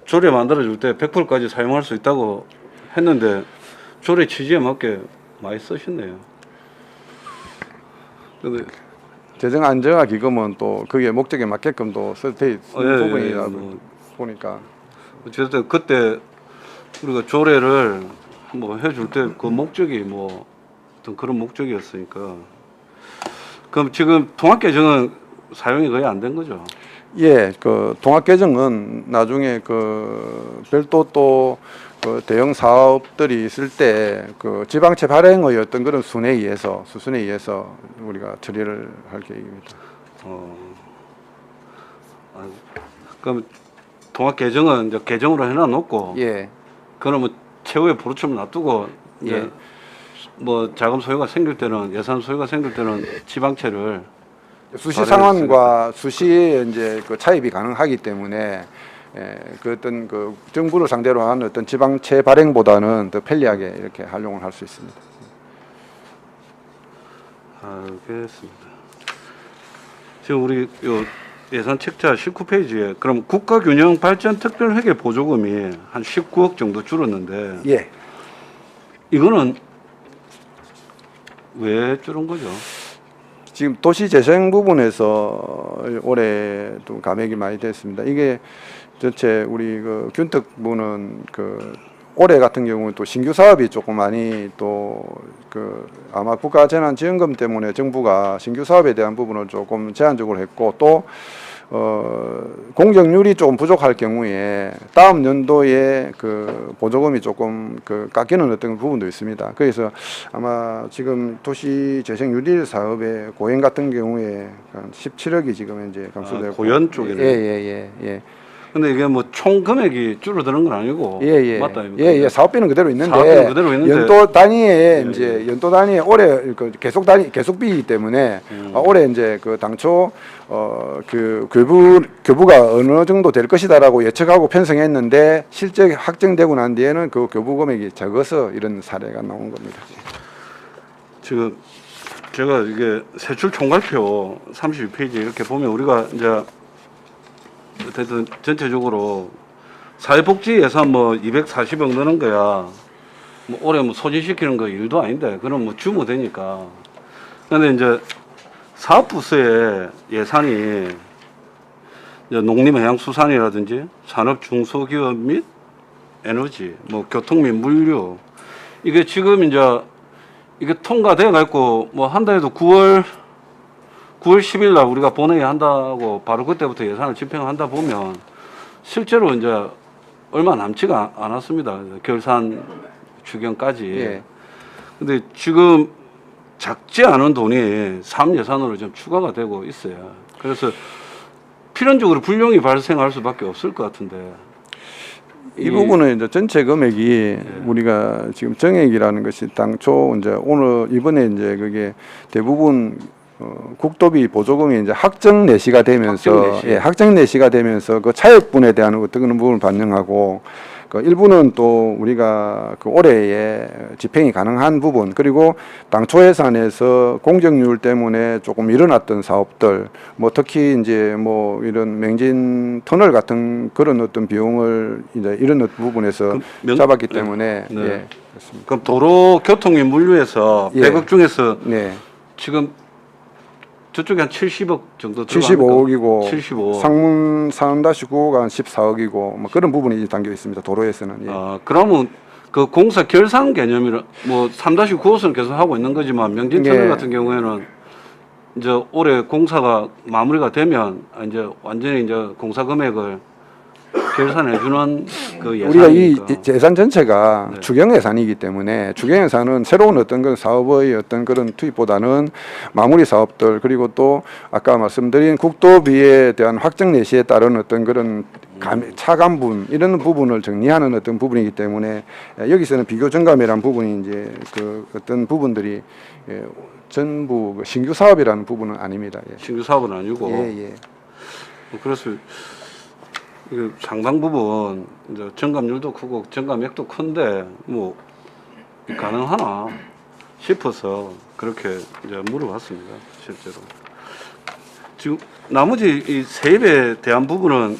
조례 만들어 줄 때 100%까지 사용할 수 있다고 했는데 조례 취지에 맞게 많이 쓰셨네요. 근데 재정 안정화 기금은 또 그게 목적에 맞게끔 또 설득 예, 부분이다 예, 뭐. 보니까 어쨌든 그때 우리가 조례를 뭐 해줄 때 그 목적이 뭐 어떤 그런 목적이었으니까 그럼 지금 통합 계정은 사용이 거의 안 된 거죠. 예, 그 통합 계정은 나중에 그 별도 또 그 대형 사업들이 있을 때 그 지방채 발행의 어떤 그런 수순에 의해서 우리가 처리를 할 계획입니다. 그럼 통합 계정은 이제 계정으로 해놔놓고 예, 그러면 최후의 보루처럼 놔두고 이제 예. 뭐 자금 소요가 생길 때는 예산 소요가 생길 때는 지방채를 수시 상환과 수시에 이제 그 차입이 가능하기 때문에 그 어떤 그 정부를 상대로 한 어떤 지방채 발행보다는 더 편리하게 이렇게 활용을 할 수 있습니다. 알겠습니다. 지금 우리 요 예산 책자 19페이지에 그럼 국가균형발전특별회계 보조금이 한 19억 정도 줄었는데 예. 이거는 왜 줄은 거죠? 지금 도시재생 부분에서 올해 좀 감액이 많이 됐습니다. 이게 전체 우리 그 균특부는 그 올해 같은 경우는 또 신규 사업이 조금 많이 또 그 아마 국가재난지원금 때문에 정부가 신규 사업에 대한 부분을 조금 제한적으로 했고 또 공정률이 조금 부족할 경우에 다음 연도에 그 보조금이 조금 그 깎이는 어떤 부분도 있습니다. 그래서 아마 지금 도시재생유릴 사업의 고연 같은 경우에 한 17억이 지금 이제 감소되고 고연 쪽이네. 예. 근데 이게 뭐 총 금액이 줄어드는 건 아니고 맞다 아닙니까? 예, 사업비는 그대로 있는데, 사업비는 그대로 있는데. 연도 단위에 예, 이제 연도 단위에 올해 그 계속비이기 때문에 올해 이제 그 당초 그 교부가 어느 정도 될 것이다라고 예측하고 편성했는데 실제 확정되고 난 뒤에는 그 교부 금액이 적어서 이런 사례가 나온 겁니다. 지금 제가 이게 세출 총괄표 32페이지 이렇게 보면 우리가 이제 어쨌든 전체적으로 사회복지 예산 뭐 240억 넣는 거야. 뭐 올해 뭐 소진시키는 거 일도 아닌데 그럼 뭐 주면 되니까. 근데 이제 사업부서의 예산이 이제 농림해양수산이라든지 산업중소기업 및 에너지, 뭐 교통 및 물류 이게 지금 이제 이게 통과돼 갖고 뭐 한 달에도 9월 10일 날 우리가 본회의 한다고 바로 그때부터 예산을 집행한다 보면 실제로 이제 얼마 남지가 않았습니다. 결산 추경까지. 예. 근데 지금 작지 않은 돈이 3예산으로 좀 추가가 되고 있어요. 그래서 필연적으로 불용이 발생할 수밖에 없을 것 같은데. 이 부분은 이제 전체 금액이 우리가 지금 정액이라는 것이 당초 이제 오늘 이번에 이제 그게 대부분 국도비 보조금이 이제 확정 내시가 되면서 확정 내시가 되면서 그 차액분에 대한 어떤 부분을 반영하고 그 일부는 또 우리가 그 올해에 집행이 가능한 부분 그리고 당초 예산에서 공정률 때문에 조금 일어났던 사업들 뭐 특히 이제 뭐 이런 맹진 터널 같은 그런 어떤 비용을 이제 이런 부분에서 잡았기 때문에 네. 예, 그렇습니다. 그럼 도로 교통 및 물류에서 예. 100억 중에서 네. 지금 저쪽에 한 70억 정도 들어갑니까? 75억이고 75. 상문 3-9호가 한 14억이고 뭐 그런 부분이 담겨 있습니다. 도로에서는. 예. 그러면 그 공사 결산 개념이라 뭐 3-9호선은 계속 하고 있는 거지만 명진터널 예. 같은 경우에는 이제 올해 공사가 마무리가 되면 이제 완전히 이제 공사 금액을 결산해 주는 그 예산이니까. 우리가 이 예산 전체가 네. 추경 예산이기 때문에 추경 예산은 새로운 어떤 그런 사업의 어떤 그런 투입보다는 마무리 사업들 그리고 또 아까 말씀드린 국도비에 대한 확정 내시에 따른 어떤 그런 차감분 이런 부분을 정리하는 어떤 부분이기 때문에 여기서는 비교 정감이라는 부분이 이제 그 어떤 부분들이 전부 그 신규 사업이라는 부분은 아닙니다. 예. 신규 사업은 아니고. 예. 그래서 그 상당 부분 이제 정감률도 크고 정감액도 큰데 뭐 가능하나 싶어서 그렇게 이제 물어봤습니다. 실제로 지금 나머지 이 세입에 대한 부분은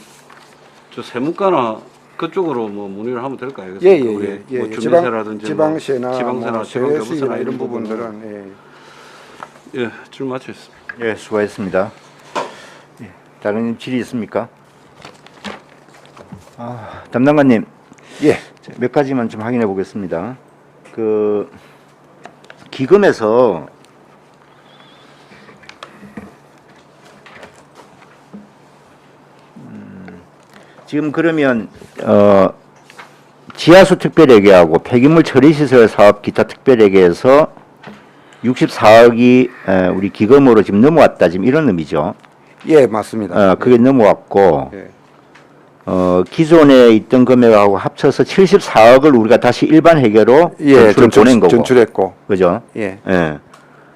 저 세무과나 그쪽으로 뭐 문의를 하면 될까요? 예. 뭐 주민세라든지 지방세나 지방세나 뭐 지방교부세나 이런 부분들은 예, 질문 마치겠습니다. 예, 수고하셨습니다. 예, 다른 질의 있습니까? 담당관님, 예. 몇 가지만 좀 확인해 보겠습니다. 그 기금에서 지금 그러면 지하수 특별회계하고 폐기물 처리시설 사업 기타 특별회계에서 64억이 우리 기금으로 지금 넘어왔다 지금 이런 의미죠. 예, 맞습니다. 그게 넘어왔고 예. 기존에 있던 금액하고 합쳐서 74억을 우리가 다시 일반 회계로 예, 전출을 보낸 거고. 전출했고. 그죠? 예. 예.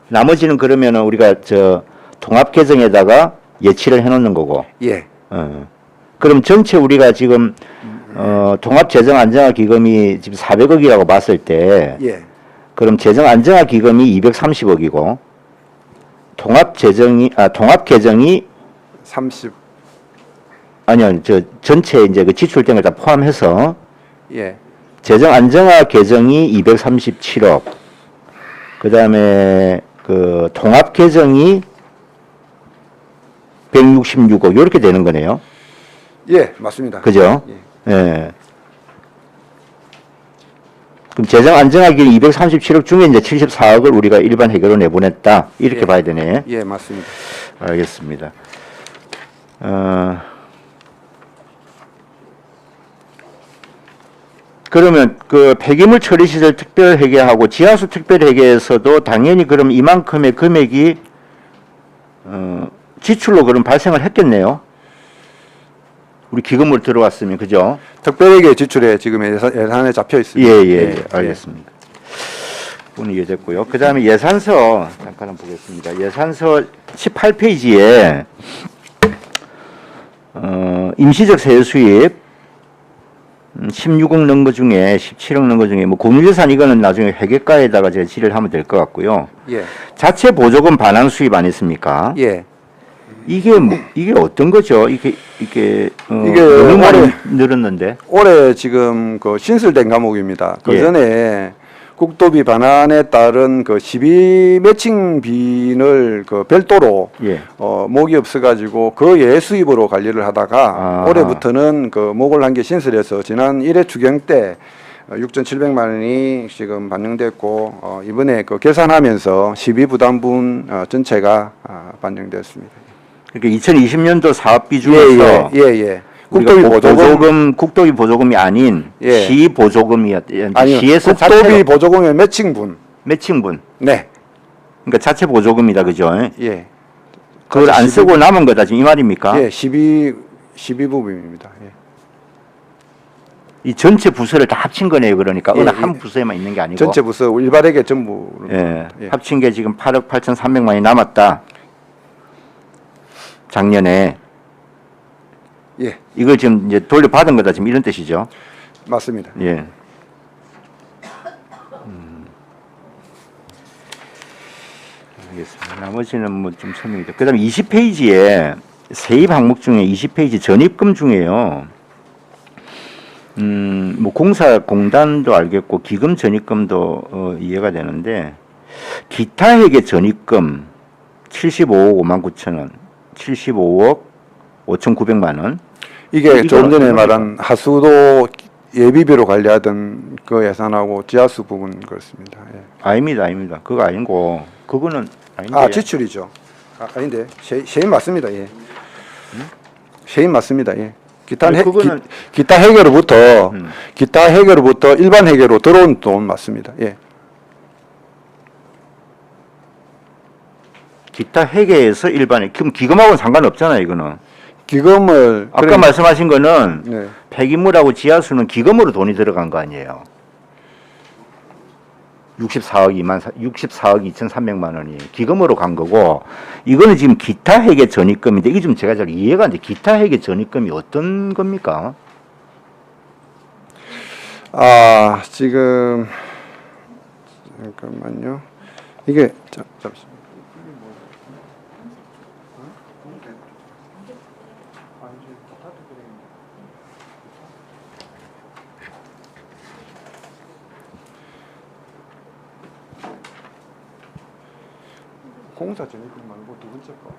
나머지는 그러면은 우리가 저 통합 계정에다가 예치를 해 놓는 거고. 예. 그럼 전체 우리가 지금 통합 재정 안정화 기금이 지금 400억이라고 봤을 때 예. 그럼 재정 안정화 기금이 230억이고 통합 개정이 30. 아니요, 저 전체 이제 그 지출된 걸 다 포함해서 예. 재정 안정화 개정이 237억. 그다음에 그 통합 개정이 166억 이렇게 되는 거네요. 예, 맞습니다. 그죠? 예. 예. 그럼 재정 안정화기 237억 중에 이제 74억을 우리가 일반 회계로 내보냈다. 이렇게 예. 봐야 되네. 예, 맞습니다. 알겠습니다. 그러면 그 폐기물 처리 시설 특별 회계하고 지하수 특별 회계에서도 당연히 그럼 이만큼의 금액이 지출로 그럼 발생을 했겠네요. 우리 기금으로 들어왔으면 그죠? 특별회계 지출에 지금 예산에 잡혀 있습니다. 예, 알겠습니다. 오늘 이해됐고요. 그 다음에 예산서 잠깐 한번 보겠습니다. 예산서 18페이지에 임시적 세후 수입 16억 넣은 거 중에 17억 넣은 거 중에 뭐 공유재산 이거는 나중에 회계과에다가 제가 질의를 하면 될 것 같고요. 예. 자체 보조금 반환 수입 아니습니까? 예. 이게 어떤 거죠? 이게 너무 많이 늘었는데. 올해 지금 그 신설된 과목입니다. 그 예. 전에 국도비 반환에 따른 그 시비 매칭비를 그 별도로 예. 목이 없어가지고 그 예수입으로 관리를 하다가 아. 올해부터는 그 목을 한 개 신설해서 지난 1회 추경 때 6,700만 원이 지금 반영됐고 이번에 그 계산하면서 시비 부담분 전체가 반영되었습니다. 그러니까 2020년도 사업비 중에서 예. 국도비 국도비 국도비 보조금이 아닌 예. 시 보조금이었. 아니요. 시에서 국도비 보조금의 매칭분. 매칭분. 네. 그러니까 자체 보조금이다, 그죠? 예. 그걸 안 시비- 쓰고 남은 거다 지금 이 말입니까? 예, 12 부분입니다. 예. 이 전체 부서를 다 합친 거네요, 그러니까 예, 어느 예. 한 부서에만 있는 게 아니고. 전체 부서 일발에게 전부. 예. 예. 합친 게 지금 8억 8,300만이 남았다. 작년에 예, 이걸 지금 이제 돌려받은 거다 지금 이런 뜻이죠. 맞습니다. 예. 알겠습니다. 나머지는 뭐 좀 설명이 돼. 그다음에 20페이지에 세입 항목 중에 20페이지 전입금 중에요. 뭐 공사 공단도 알겠고 기금 전입금도 이해가 되는데 기타 회계 전입금 75억 5만 9천 원, 75억 5,900만 원. 이게 조금 전에 이거는 말한 하수도 예비비로 관리하던 그 예산하고 지하수 부분 그렇습니다. 예. 아닙니다. 그거 아니고 그거는 아닌데. 아, 지출이죠. 아닌데 세입 맞습니다. 예. 세입 맞습니다. 예. 아니, 그거는- 기타 회계로부터 기타 회계로부터 일반 회계로 들어온 돈 맞습니다. 예. 기타 회계에서 일반에 그럼 기금하고는 상관없잖아요, 이거는. 기금을 아까 말씀하신 거는 네. 폐기물하고 지하수는 기금으로 돈이 들어간 거 아니에요. 64억 2,300만 원이 기금으로 간 거고 이거는 지금 기타 회계 전입금인데 이게 좀 제가 잘 이해가 안 돼. 기타 회계 전입금이 어떤 겁니까? 아, 지금 잠깐만요. 이게 잠시만. 공사 전입금 말고 두 번째 거.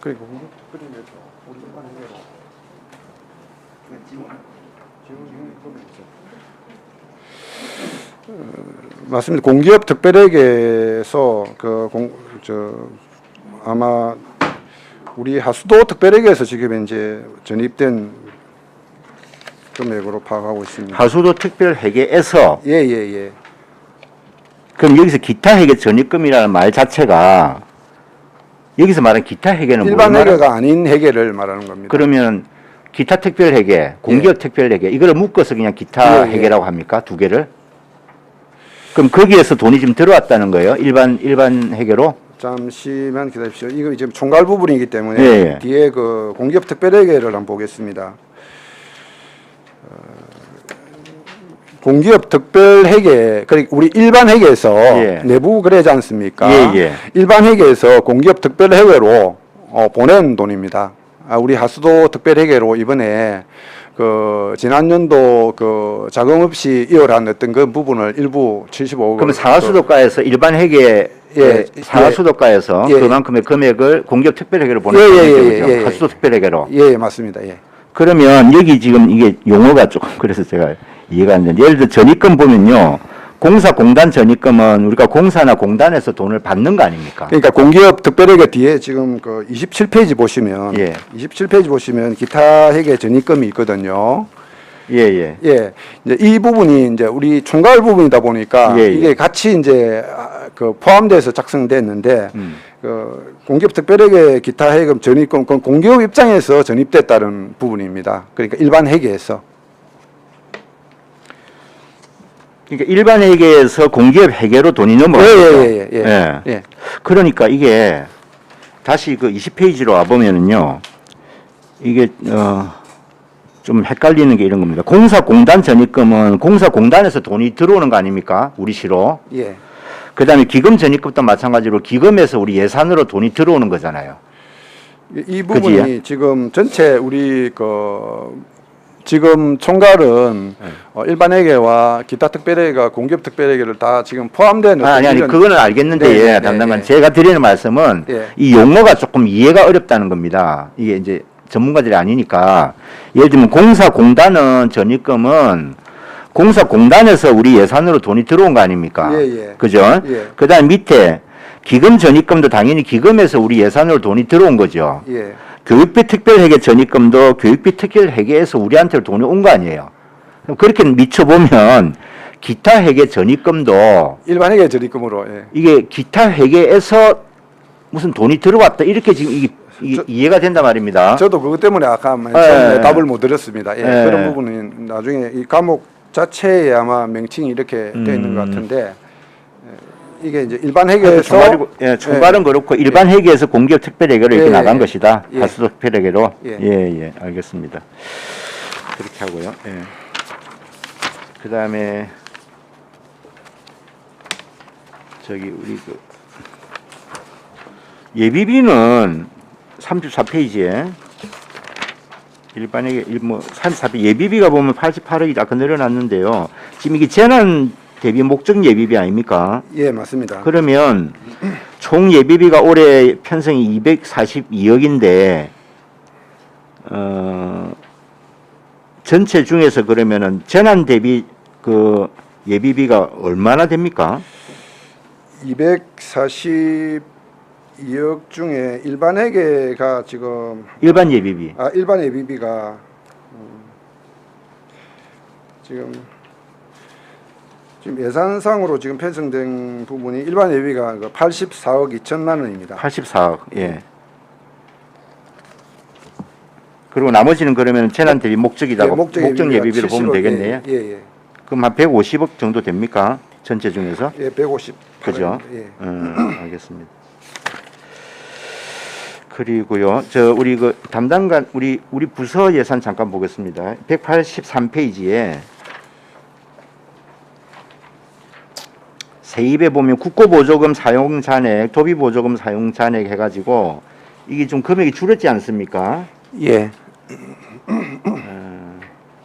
그리고 공급 특별히에서 우리 일반 회계로 맞습니다. 공기업 특별회계에서 아마 우리 하수도 특별회계에서 지금 이제 전입된 금액으로 파악하고 있습니다. 하수도 특별 회계에서 예. 그럼 여기서 기타 회계 전입금이라는 말 자체가 여기서 말하는 기타 회계는 일반 뭘 말하- 회계가 아닌 회계를 말하는 겁니다. 그러면 기타 특별 회계, 공기업 특별 회계 이거를 묶어서 그냥 기타 예. 회계라고 합니까? 두 개를? 그럼 거기에서 돈이 지금 들어왔다는 거예요? 일반 회계로? 잠시만 기다리십시오. 이거 지금 총괄 부분이기 때문에 예. 뒤에 그 공기업 특별회계를 한번 보겠습니다. 공기업 특별 회계, 그러니까 우리 일반 회계에서 예. 내부 그래지 않습니까? 예, 예. 일반 회계에서 공기업 특별 회계로 보낸 돈입니다. 우리 하수도 특별 회계로 이번에 그 지난년도 그 자금 없이 이월한 어떤 그 부분을 일부 75억. 그러면 상하수도가에서 일반 회계 예, 상하수도가에서 예. 그만큼의 금액을 공기업 특별회계로 예, 보내는 예, 거죠. 예, 예. 하수도 특별회계로. 예, 맞습니다. 예. 그러면 여기 지금 이게 용어가 조금 그래서 제가 이해가 안 되는데 예를 들어 전입금 보면요. 공사공단 전입금은 우리가 공사나 공단에서 돈을 받는 거 아닙니까? 그러니까 공기업 특별회계 뒤에 지금 그 27페이지 보시면 예. 27페이지 보시면 기타 회계 전입금이 있거든요. 예, 예. 예, 이제 이 부분이 이제 우리 총괄 부분이다 보니까 예, 예. 이게 같이 이제 그 포함돼서 작성됐는데 그 공기업 특별회계 기타 회금 전입금 그건 공기업 입장에서 전입됐다는 부분입니다. 그러니까 일반 회계에서 그러니까 일반 회계에서 공기업 회계로 돈이 넘어가는 거죠. 예. 그러니까 이게 다시 그 20페이지로 와 보면은요. 이게 좀 헷갈리는 게 이런 겁니다. 공사공단 전입금은 공사공단에서 돈이 들어오는 거 아닙니까? 우리 시로. 예. 그다음에 기금 전입금도 마찬가지로 기금에서 우리 예산으로 돈이 들어오는 거잖아요. 이 부분이 그지요? 지금 전체 우리 그 지금 총괄은 일반 회계와 기타 특별회계가 공기업 특별회계를 다 지금 포함되는 아니 이런- 그거는 알겠는데 네, 예, 네, 담당관 네. 제가 드리는 말씀은 예. 이 용어가 조금 이해가 어렵다는 겁니다. 이게 이제 전문가들이 아니니까 예를 들면 공사공단은 전입금은 공사공단에서 우리 예산으로 돈이 들어온 거 아닙니까? 예, 예. 그죠? 예. 그다음 밑에 기금 전입금도 당연히 기금에서 우리 예산으로 돈이 들어온 거죠. 예. 교육비 특별회계 전입금도 교육비 특별회계에서 우리한테 돈이 온 거 아니에요. 그럼 그렇게 미쳐보면 기타 회계 전입금도 일반 회계 전입금으로 예. 이게 기타 회계에서 무슨 돈이 들어왔다 이렇게 지금 이게 이해가 된단 말입니다. 저도 그것 때문에 아까 맨 예, 처음에 예. 답을 못 드렸습니다. 예. 예. 그런 부분은 나중에 이 과목 자체에 아마 명칭이 이렇게 되어 있는 것 같은데 이게 이제 일반 회계에서 총괄은 그렇고 일반 회계에서 공기업 특별회계로 이렇게 예, 나간 예. 것이다. 예. 하수도 특별회계로. 예. 예, 알겠습니다. 그렇게 하고요. 예. 그다음에 저기 우리 그 예비비는 34페이지에 일반회계 뭐 34페이지 예비비가 보면 88억이 아까 늘어났는데요. 지금 이게 재난 대비 목적 예비비 아닙니까? 예, 맞습니다. 그러면 총 예비비가 올해 편성이 242억인데 전체 중에서 그러면은 재난 대비 그 예비비가 얼마나 됩니까? 242억 중에 일반 회계가 지금 일반 예비비. 일반 예비비가 지금 예산상으로 지금 편성된 부분이 일반 예비가 84억 2천만 원입니다. 84억. 예. 그리고 나머지는 그러면 재난 대비 목적이다. 예, 목적 예비비로 보면 70억, 되겠네요. 예. 그럼 한 150억 정도 됩니까? 전체 중에서? 예, 150. 그죠? 예. 알겠습니다. 그리고요, 우리 그 담당관, 우리 부서 예산 잠깐 보겠습니다. 183페이지에 세입에 보면 국고보조금 사용 잔액, 도비보조금 사용 잔액 해가지고 이게 좀 금액이 줄었지 않습니까? 예.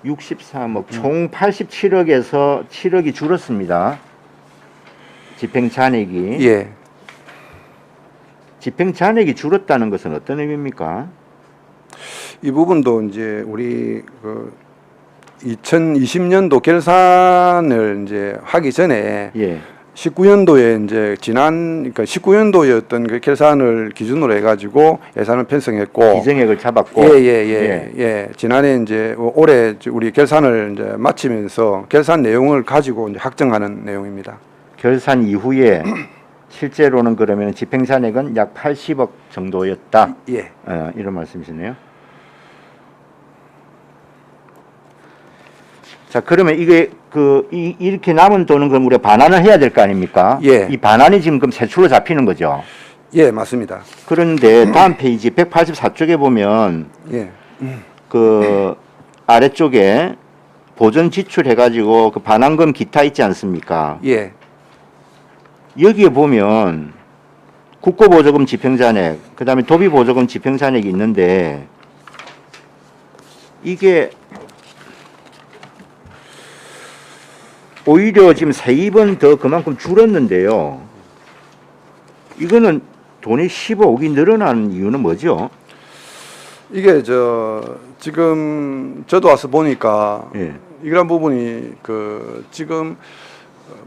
63억, 총 87억에서 7억이 줄었습니다. 집행 잔액이. 예. 집행 잔액이 줄었다는 것은 어떤 의미입니까? 이 부분도 이제 우리 그 2020년도 결산을 이제 하기 전에 예. 19년도에 이제 그러니까 19년도였던 그 결산을 기준으로 해가지고 예산을 편성했고 기정액을 잡았고. 예. 지난해 이제 올해 우리 결산을 이제 마치면서 결산 내용을 가지고 이제 확정하는 내용입니다. 결산 이후에 실제로는 그러면 집행 잔액은 약 80억 정도였다. 예. 이런 말씀이시네요. 자, 그러면 이게 이렇게 남은 돈은 그럼 우리가 반환을 해야 될 거 아닙니까? 예. 이 반환이 지금 그럼 세출로 잡히는 거죠. 예, 맞습니다. 그런데 다음 페이지 184쪽에 보면 예. 그 아래쪽에 보전 지출해가지고 그 반환금 기타 있지 않습니까? 예. 여기에 보면 국고보조금 집행잔액, 그다음에 도비보조금 집행잔액이 있는데 이게 오히려 지금 세입은 더 그만큼 줄었는데요. 이거는 돈이 15억이 늘어난 이유는 뭐죠? 이게 지금 저도 와서 보니까 예. 이런 부분이 지금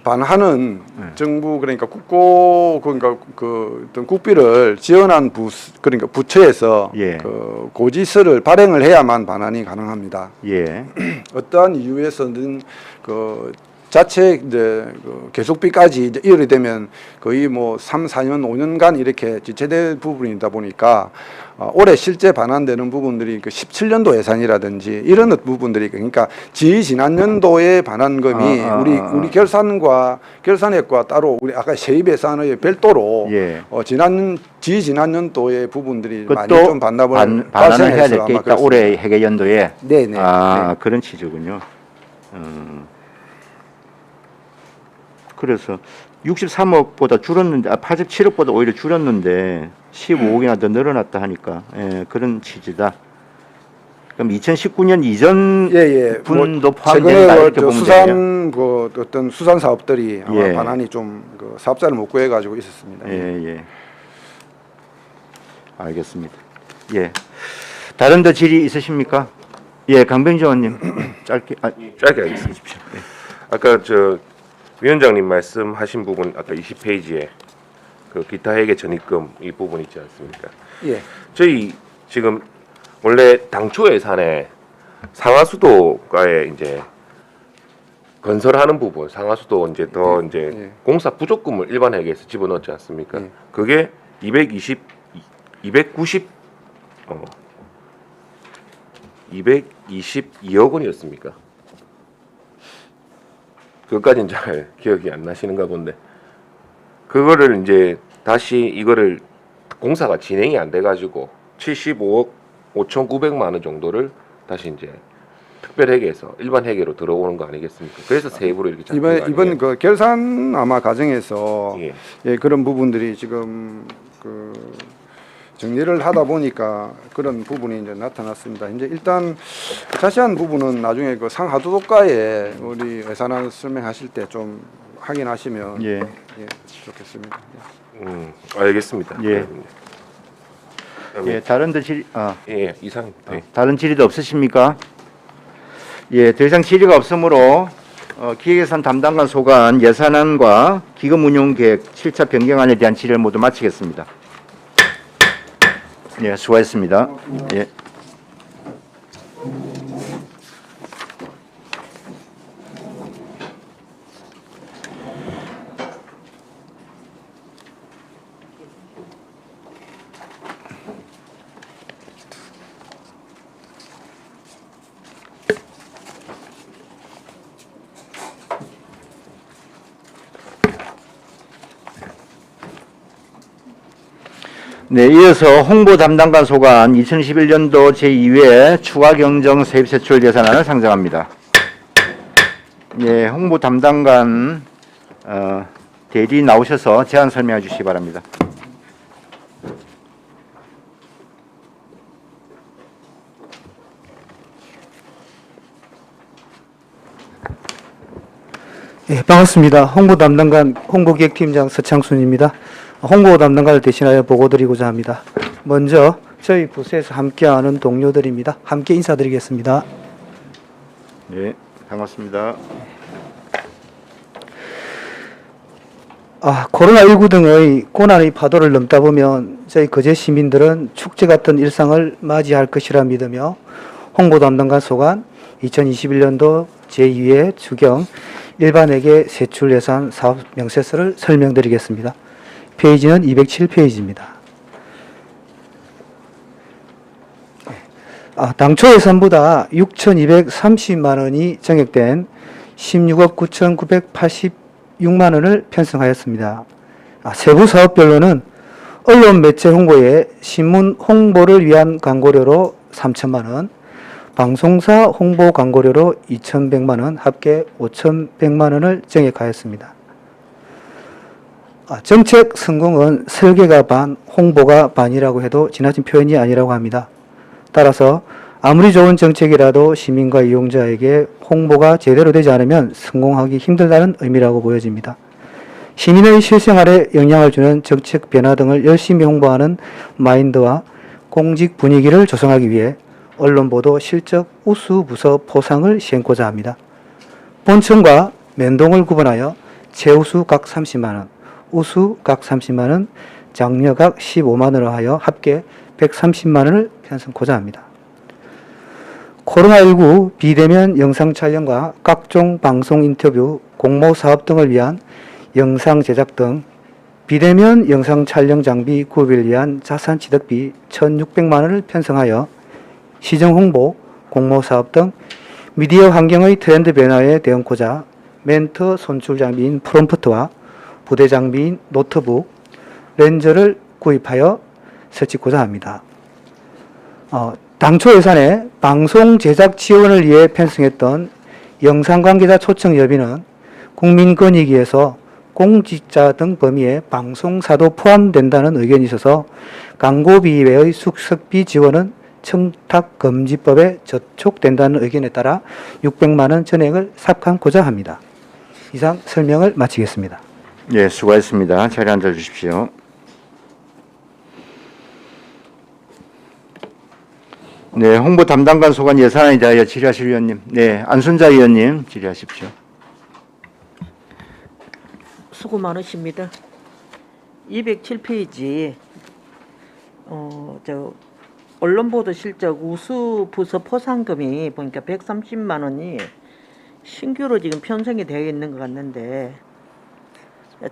반하는 네. 정부 그러니까 그러니까 어떤 국비를 지원한 그러니까 부처에서 예. 고지서를 발행을 해야만 반환이 가능합니다. 예. 어떠한 이유에서는 자체 이제 계속비까지 이제 이르게 되면 거의 뭐 3, 4년, 5년간 이렇게 지체될 부분이다 보니까 올해 실제 반환되는 부분들이 17년도 예산이라든지 이런 부분들이 그러니까 지지난년도의 반환금이 우리 결산액과 따로 우리 아까 세입 예산의 별도로 예. 지지난년도의 부분들이 많이 그것도 좀 반납을 반환을 해야 될 발생해서 게 아마 있다. 그렇습니다. 올해 회계연도에. 네네. 그런 취지군요. 그래서 63억보다 줄었는데 87억보다 오히려 줄었는데 15억이나 더 늘어났다 하니까 그런 취지다. 그럼 2019년 이전 분도 포함된다 이렇게 보면 수산 어떤 수산 사업들이 아마 예. 반환이 좀 사업자를 못 구해가지고 있었습니다. 예. 알겠습니다. 예. 다른 더 질의 있으십니까? 예, 강병재 의원님 짧게 짧게 하겠습니다. 아까 위원장님 말씀하신 부분 아까 20페이지에 그 기타 회계 전입금 이 부분 있지 않습니까? 예. 저희 지금 원래 당초 예산에 상하수도가에 이제 건설하는 부분 상하수도 이제 더 이제 예. 공사 부족금을 일반 회계에서 집어넣지 않습니까? 예. 그게 222억 원이었습니까? 그것까지는 잘 기억이 안 나시는가 본데 그거를 이제 다시 이거를 공사가 진행이 안 돼가지고 75억 5,900만 원 정도를 다시 이제 특별회계에서 일반 회계로 들어오는 거 아니겠습니까? 그래서 세입으로 이렇게 잡힌 거 아니에요? 이번 결산 아마 과정에서 예. 그런 부분들이 지금 정리를 하다 보니까 그런 부분이 이제 나타났습니다. 이제 일단 자세한 부분은 나중에 상하도덕가에 우리 예산안 설명하실 때 좀 확인하시면 예. 좋겠습니다. 알겠습니다. 예. 예, 다른 더 질의 이상. 네. 다른 질의도 없으십니까? 예, 더 이상 질의가 없으므로 기획예산 담당관 소관 예산안과 기금운용계획 7차 변경안에 대한 질의를 모두 마치겠습니다. 예, 수고하셨습니다. 예. 네, 이어서 홍보 담당관 소관 2021년도 제2회 추가 경정 세입 세출 예산안을 상정합니다. 예, 홍보 담당관 대리 나오셔서 제안 설명해 주시기 바랍니다. 예, 반갑습니다. 홍보 담당관 홍보기획팀장 서창순입니다. 홍보 담당관을 대신하여 보고드리고자 합니다. 먼저 저희 부서에서 함께하는 동료들입니다. 함께 인사드리겠습니다. 네, 반갑습니다. 코로나19 등의 고난의 파도를 넘다 보면 저희 거제 시민들은 축제 같은 일상을 맞이할 것이라 믿으며 홍보 담당관 소관 2021년도 제2회 추경 일반회계 세출 예산 사업 명세서를 설명드리겠습니다. 페이지는 207페이지입니다. 당초 예산보다 6,230만 원이 증액된 16억 9,986만 원을 편성하였습니다. 세부 사업별로는 언론 매체 홍보에 신문 홍보를 위한 광고료로 3천만 원, 방송사 홍보 광고료로 2,100만 원, 합계 5,100만 원을 증액하였습니다. 정책 성공은 설계가 반, 홍보가 반이라고 해도 지나친 표현이 아니라고 합니다. 따라서 아무리 좋은 정책이라도 시민과 이용자에게 홍보가 제대로 되지 않으면 성공하기 힘들다는 의미라고 보여집니다. 시민의 실생활에 영향을 주는 정책 변화 등을 열심히 홍보하는 마인드와 공직 분위기를 조성하기 위해 언론보도 실적 우수 부서 포상을 시행고자 합니다. 본청과 면동을 구분하여 최우수 각 30만 원, 우수 각 30만 원, 장려 각 15만 원으로 하여 합계 130만 원을 편성고자 합니다. 코로나19 비대면 영상 촬영과 각종 방송 인터뷰, 공모 사업 등을 위한 영상 제작 등 비대면 영상 촬영 장비 구입을 위한 자산 취득비 1,600만 원을 편성하여 시정 홍보, 공모 사업 등 미디어 환경의 트렌드 변화에 대응하고자 멘터 손출 장비인 프롬프트와 부대 장비인 노트북, 렌즈를 구입하여 설치고자 합니다. 당초 예산에 방송 제작 지원을 위해 편성했던 영상 관계자 초청 여비는 국민권익위에서 공직자 등 범위에 방송사도 포함된다는 의견이 있어서 광고비 외의 숙석비 지원은 청탁금지법에 저촉된다는 의견에 따라 600만 원 전액을 삭감하고자 합니다. 이상 설명을 마치겠습니다. 예, 수고하셨습니다. 자리에 앉아 주십시오. 네, 홍보 담당관 소관 예산안에 대하여 질의하실 위원님. 네, 안순자 의원님 질의하십시오. 수고 많으십니다. 207페이지 언론보도 실적 우수 부서 포상금이 보니까 130만 원이 신규로 지금 편성이 되어 있는 것 같는데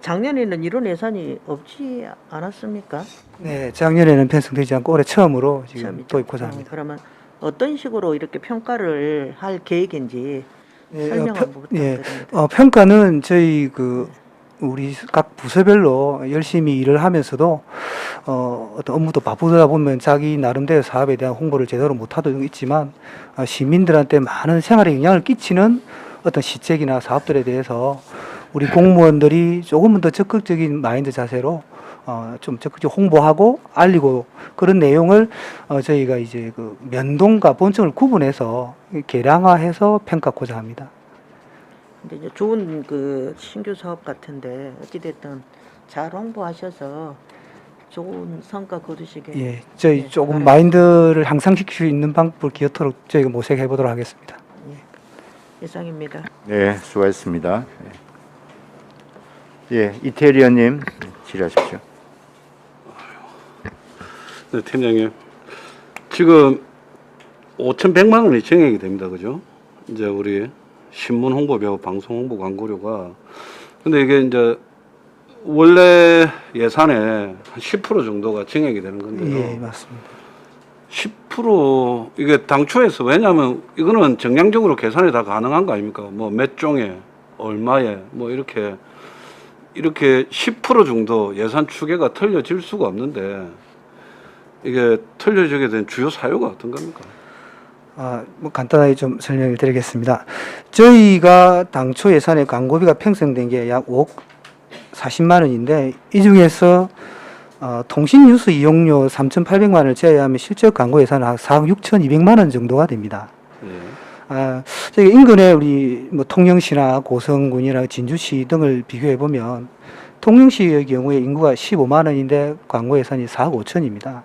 작년에는 이런 예산이 없지 않았습니까? 네, 작년에는 편성되지 않고 올해 처음으로 지금 처음이죠. 도입고자 합니다. 그러면 어떤 식으로 이렇게 평가를 할 계획인지 예, 설명 한번 예, 부탁드립니다. 평가는 저희 우리 각 부서별로 열심히 일을 하면서도 어떤 업무도 바쁘다 보면 자기 나름대로 사업에 대한 홍보를 제대로 못하도 있지만 시민들한테 많은 생활에 영향을 끼치는 어떤 시책이나 사업들에 대해서 우리 공무원들이 조금은 더 적극적인 마인드 자세로 좀 적극적으로 홍보하고 알리고 그런 내용을 저희가 이제 그 면동과 본청을 구분해서 계량화해서 평가하고자 합니다. 근데 이제 좋은 그 신규 사업 같은데 어찌됐든 잘 홍보하셔서 좋은 성과 거두시게. 예, 저희 네, 조금 바랍니다. 마인드를 향상시킬 수 있는 방법을 기어토록 저희가 모색해 보도록 하겠습니다. 이상입니다. 네, 수고하셨습니다. 예, 이태일 의원님 질의하십시오. 네, 팀장님. 지금 5,100만 원이 증액이 됩니다. 그죠? 이제 우리 신문 홍보비하고 방송 홍보 광고료가. 근데 이게 이제 원래 예산의 한 10% 정도가 증액이 되는 건데요. 예, 맞습니다. 10% 이게 당초에서 왜냐하면 이거는 정량적으로 계산이 다 가능한 거 아닙니까? 뭐 몇 종에 얼마에 뭐 이렇게 10% 정도 예산 추계가 틀려질 수가 없는데 이게 틀려지게 된 주요 사유가 어떤 겁니까? 뭐 간단하게 좀 설명을 드리겠습니다. 저희가 당초 예산에 광고비가 편성된 게 약 5억 40만 원인데 이 중에서 통신 뉴스 이용료 3,800만 원을 제외하면 실적 광고 예산은 한 4억 6,200만 원 정도가 됩니다. 예. 저희 인근에 우리 뭐 통영시나 고성군이나 진주시 등을 비교해 보면 통영시의 경우에 인구가 15만 원인데 광고 예산이 4억 5천입니다.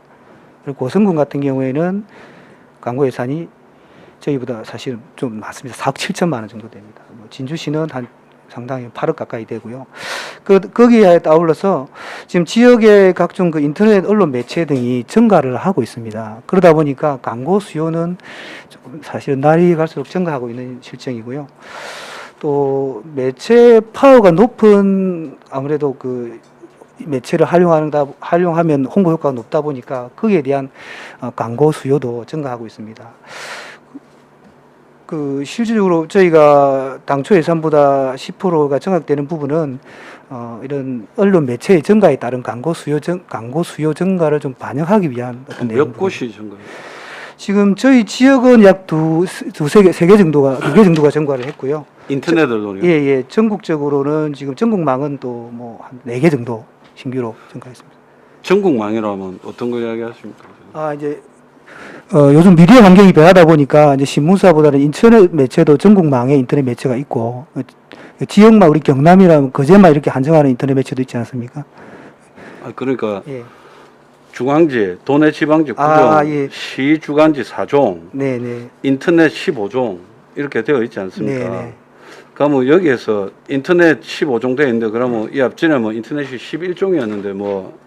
그리고 고성군 같은 경우에는 광고 예산이 저희보다 사실 좀 많습니다. 4억 7천만 원 정도 됩니다. 뭐 진주시는 한 상당히 8억 가까이 되고요. 거기에 아울러서 지금 지역의 각종 그 인터넷 언론 매체 등이 증가를 하고 있습니다. 그러다 보니까 광고 수요는 조금 사실은 날이 갈수록 증가하고 있는 실정이고요. 또 매체 파워가 높은 아무래도 그 매체를 활용하면 홍보 효과가 높다 보니까 거기에 대한 광고 수요도 증가하고 있습니다. 실질적으로 저희가 당초 예산보다 10%가 증액되는 부분은 이런 언론 매체의 증가에 따른 광고 수요 증가를 좀 반영하기 위한 어떤 몇 내용들. 곳이 증가? 지금 저희 지역은 약 세 개 정도가 2개 정도가 전과를 했고요. 인터넷 언론이요. 예, 예. 전국적으로는 지금 전국망은 또 뭐 한 4개 정도 신규로 전과했습니다. 전국망이라면 어떤 걸 이야기하십니까? 아, 이제 요즘 미디어 환경이 변하다 보니까 이제 신문사보다는 인터넷 매체도 전국망에 인터넷 매체가 있고 지역만 우리 경남이라면 거제만 이렇게 한정하는 인터넷 매체도 있지 않습니까? 아, 그러니까 예. 중앙지, 도내 지방지 9종, 아, 예. 시 주간지 4종, 네, 네. 인터넷 15종 이렇게 되어 있지 않습니까? 네, 네. 그러면 여기에서 인터넷 15종 되어 있는데 그러면 이 앞전에 뭐 인터넷이 11종이었는데 뭐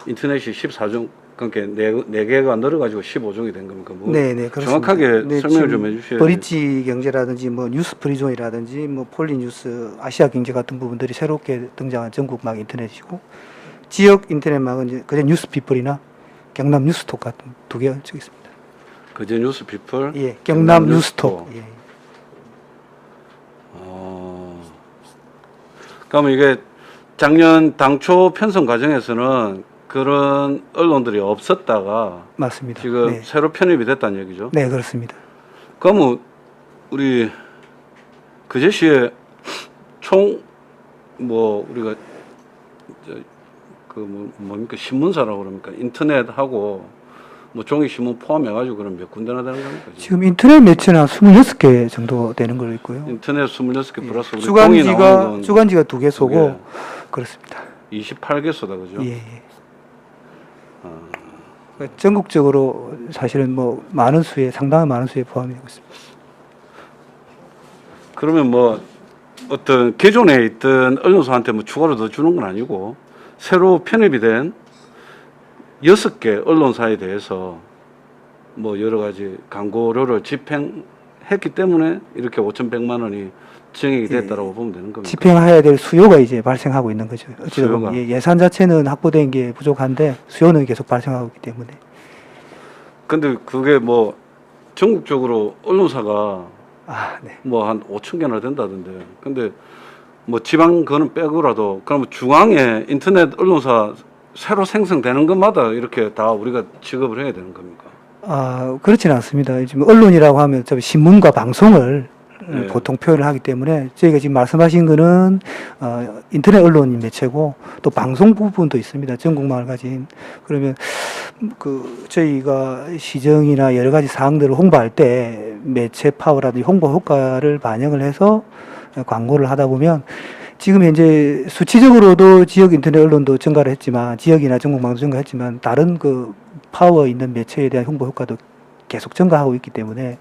인터넷이 14종 그러니까 네 개가 늘어가지고 15종이 된 겁니까? 뭐 네, 네, 그렇습니다. 정확하게 네, 설명을 지금 좀 해주셔야 돼요. 브릿지 경제라든지 뭐 뉴스 프리존이라든지 뭐 폴리뉴스, 아시아 경제 같은 부분들이 새롭게 등장한 전국망 인터넷이고 지역 인터넷망은 이제 그냥 뉴스피플이나 경남 뉴스톡 같은 2개 얹혀 있습니다. 그제 뉴스 피플, 예, 경남 뉴스톡. 예. 그러면 이게 작년 당초 편성 과정에서는 그런 언론들이 없었다가 맞습니다. 지금 네. 새로 편입이 됐다는 얘기죠. 네, 그렇습니다. 그러면 우리 그제시에 총 뭐 우리가 뭡니까 신문사라고 그럽니까 인터넷하고 뭐 종이 신문 포함해가지고 그럼 몇 군데나 되는 겁니까? 지금 인터넷 매체는 한 26개 정도 되는 걸로 있고요. 인터넷 26개 플러스 우리 종이 나오는 건 주간지가 2개소고 개. 그렇습니다. 28개소다 그죠? 예, 예. 그러니까 전국적으로 사실은 뭐 상당한 많은 수에 포함되고 있습니다. 그러면 뭐 어떤 기존에 있던 언론사한테 뭐 추가로 더 주는 건 아니고 새로 편입이 된 6개 언론사에 대해서 뭐 여러 가지 광고료를 집행했기 때문에 이렇게 5,100만 원이 증액이 됐다라고 보면 되는 겁니다. 집행해야 될 수요가 이제 발생하고 있는 거죠. 어찌 수요가. 보면 예산 자체는 확보된 게 부족한데 수요는 계속 발생하고 있기 때문에. 근데 그게 뭐 전국적으로 언론사가 아, 네. 뭐 한 5,000개나 된다던데. 근데 뭐 지방 거는 빼고라도 그러면 중앙에 인터넷 언론사 새로 생성되는 것마다 이렇게 다 우리가 취급을 해야 되는 겁니까? 아, 그렇지는 않습니다. 지금 언론이라고 하면 어차피 신문과 방송을 네. 보통 표현을 하기 때문에 저희가 지금 말씀하신 거는 인터넷 언론인 매체고 또 방송 부분도 있습니다. 전국망을 가진. 그러면 그 저희가 시정이나 여러 가지 사항들을 홍보할 때 매체 파워라든지 홍보 효과를 반영을 해서 광고를 하다 보면 지금 현재 수치적으로도 지역 인터넷 언론도 증가를 했지만 지역이나 전국망도 증가했지만 다른 그 파워 있는 매체에 대한 홍보 효과도 계속 증가하고 있기 때문에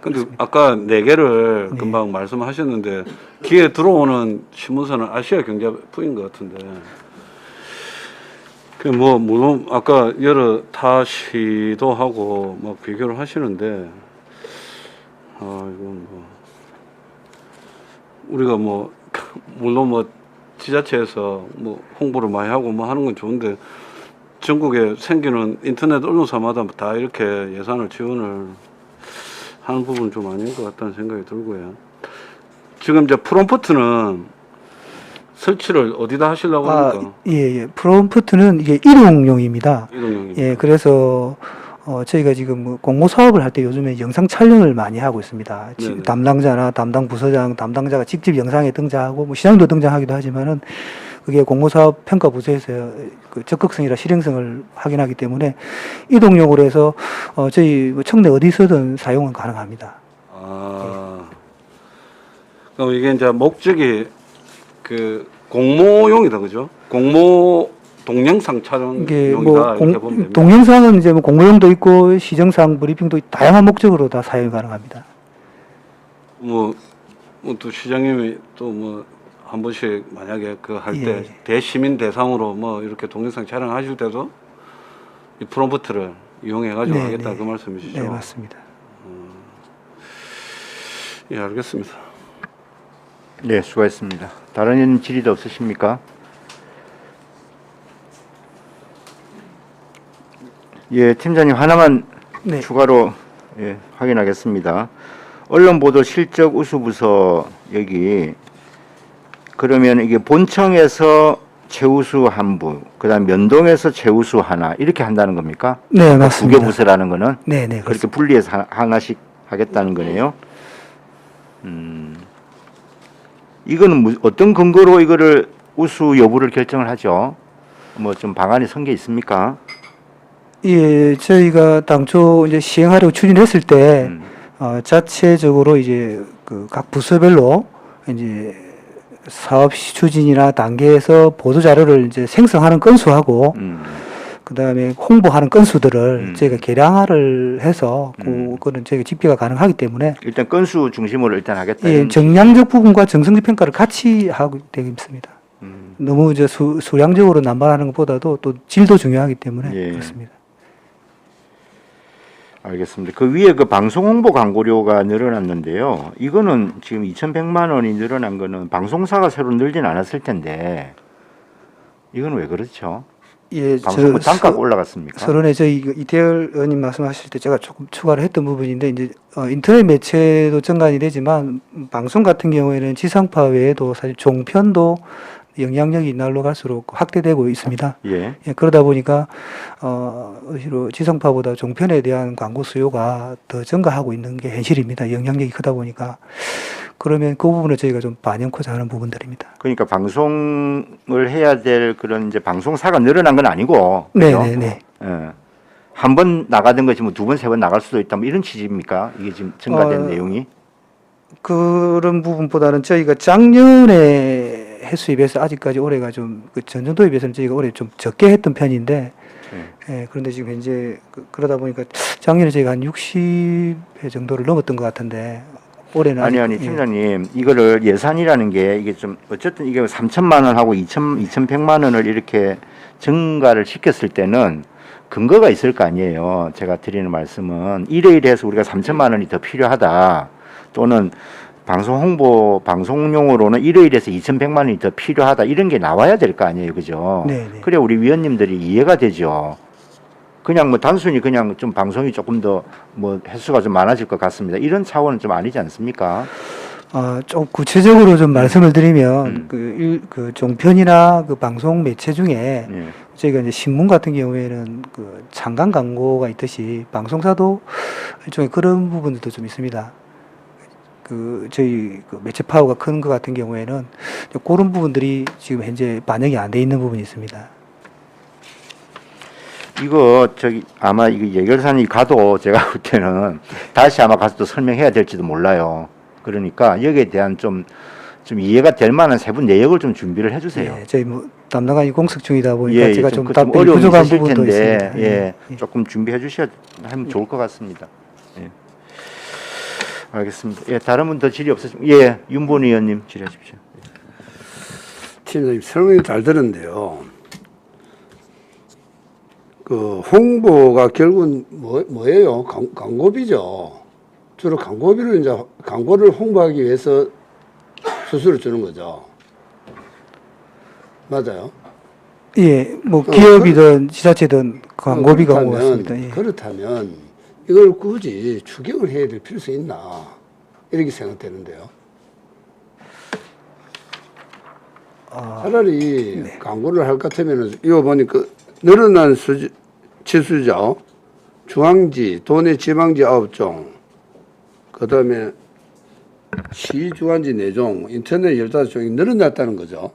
근데 아까 4개를 네. 금방 말씀하셨는데 귀에 들어오는 신문사는 아시아 경제부인 것 같은데 그 뭐 물론 아까 여러 타 시도 하고 막 비교를 하시는데 이건 뭐 우리가 뭐 물론 뭐 지자체에서 뭐 홍보를 많이 하고 뭐 하는 건 좋은데 전국에 생기는 인터넷 언론사마다 다 이렇게 예산을 지원을 하는 부분은 좀 아닌 것 같다는 생각이 들고요. 지금 이제 프롬프트는 설치를 어디다 하시려고 합니까? 예, 예. 프롬프트는 이게 일용용입니다. 이동형이. 예, 그래서 저희가 지금 뭐 공모 사업을 할 때 요즘에 영상 촬영을 많이 하고 있습니다. 네네. 담당자나 담당 부서장, 담당자가 직접 영상에 등장하고 뭐 시장도 등장하기도 하지만은 그게 공모 사업 평가 부서에서 그 적극성이나 실행성을 확인하기 때문에 이동용으로 해서 저희 뭐 청내 어디서든 사용은 가능합니다. 그럼 이게 이제 목적이 그 공모용이다, 그죠? 공모 동영상 촬영용이다 이게 뭐 이렇게 보면 됩니다. 동영상은 이제 뭐 공모용도 있고 시정상 브리핑도 다양한 목적으로 다 사용이 가능합니다. 또 시장님이 또 뭐 한 번씩 만약에 그 할 때 예. 대시민 대상으로 뭐 이렇게 동영상 촬영하실 때도 이 프롬프트를 이용해가지고 네, 하겠다 네. 그 말씀이시죠? 네, 맞습니다. 예, 알겠습니다. 네, 수고했습니다. 다른 질의도 없으십니까? 예, 팀장님 하나만 네. 추가로 예, 확인하겠습니다. 언론보도 실적 우수부서 여기 그러면 이게 본청에서 최우수 한 부, 그다음 면동에서 최우수 하나 이렇게 한다는 겁니까? 네, 맞습니다. 부교부서라는 거는 네, 네. 그렇게 분리해서 하나씩 하겠다는 거네요. 이거는 어떤 근거로 이거를 우수 여부를 결정을 하죠? 뭐 좀 방안이 선 게 있습니까? 예, 저희가 당초 이제 시행하려고 추진했을 때 음. 자체적으로 이제 그 각 부서별로 이제 사업 추진이나 단계에서 보도 자료를 이제 생성하는 건수하고 그다음에 홍보하는 건수들을 저희가 계량화를 해서 그거는 저희가 집계가 가능하기 때문에 일단 건수 중심으로 일단 하겠다. 예, 정량적 부분과 정성적 평가를 같이 하고 되겠습니다. 너무 이제 수량적으로 남발하는 것보다도 또 질도 중요하기 때문에 예. 그렇습니다. 알겠습니다. 그 위에 그 방송 홍보 광고료가 늘어났는데요. 이거는 지금 2,100만 원이 늘어난 거는 방송사가 새로 늘진 않았을 텐데 이건 왜 그렇죠? 예, 방송국 단가가 올라갔습니까? 서론에 저희 이태열 의원님 말씀하실 때 제가 조금 추가를 했던 부분인데 이제 인터넷 매체도 증가이 되지만 방송 같은 경우에는 지상파 외에도 사실 종편도 영향력이 날로 갈수록 확대되고 있습니다. 예. 예, 그러다 보니까 의외로 지상파보다 종편에 대한 광고 수요가 더 증가하고 있는 게 현실입니다. 영향력이 크다 보니까 그러면 그 부분을 저희가 좀 반영코자 하는 부분들입니다. 그러니까 방송을 해야 될 그런 이제 방송사가 늘어난 건 아니고, 네, 그죠? 네, 네. 예. 한 번 나가던 것이 뭐 두 번, 세 번 나갈 수도 있다. 뭐 이런 취지입니까? 이게 지금 증가된 내용이? 그런 부분보다는 저희가 작년에 횟수에 비해서 아직까지 올해가 좀 그 전년도에 비해서는 저희가 올해 좀 적게 했던 편인데 예, 그런데 지금 현재 그러다 보니까 작년에 저희가 한 60회 정도를 넘었던 것 같은데 올해는 아니, 아직, 팀장님, 이거를 예산이라는 게 이게 좀 어쨌든 이게 3천만 원하고 2,100만 원을 이렇게 증가를 시켰을 때는 근거가 있을 거 아니에요. 제가 드리는 말씀은 이래서 우리가 3천만 원이 더 필요하다. 또는 방송 홍보 방송용으로는 1회일에서 2,100만 원이 더 필요하다 이런 게 나와야 될 거 아니에요, 그죠? 네네. 그래 우리 위원님들이 이해가 되죠. 그냥 뭐 단순히 그냥 좀 방송이 조금 더 뭐 횟수가 좀 많아질 것 같습니다. 이런 차원은 좀 아니지 않습니까? 좀 구체적으로 좀 말씀을 드리면 그 종편이나 그 방송 매체 중에 예. 저희가 이제 신문 같은 경우에는 그 창간 광고가 있듯이 방송사도 일종의 그런 부분들도 좀 있습니다. 그 저희 그 매체 파워가 큰 것 같은 경우에는 그런 부분들이 지금 현재 반영이 안 돼 있는 부분이 있습니다. 이거 저기 아마 이거 예결산이 가도 제가 볼 때는 다시 아마 가서 또 설명해야 될지도 몰라요. 그러니까 여기에 대한 좀 이해가 될 만한 세부 내역을 좀 준비를 해주세요. 예, 저희 뭐 담당관이 공석 중이다 보니까 제가 좀 좀 답변이 어려움이 부족한 있으실 부분도 텐데, 있습니다. 예, 조금 준비해 주셔야 하면 좋을 것 같습니다. 예. 알겠습니다. 예, 다른 분 더 질의 없으시면 예, 윤본 의원님 질의하십시오. 팀장님 설명이 잘 들었는데요. 그 홍보가 결국은 뭐예요? 광고비죠. 주로 광고비를 이제 광고를 홍보하기 위해서 수수료를 주는 거죠. 맞아요. 예, 뭐 기업이든 지자체든 광고비가 오고 있습니다. 예. 그렇다면 이걸 굳이 추경을 해야 될 필요성이 있나 이렇게 생각되는데요. 차라리 광고를 할 것 같으면 이거 보니까 늘어난 치수죠. 중앙지, 도내 지방지 9종, 그 다음에 시주간지 4종, 인터넷 15종이 늘어났다는 거죠.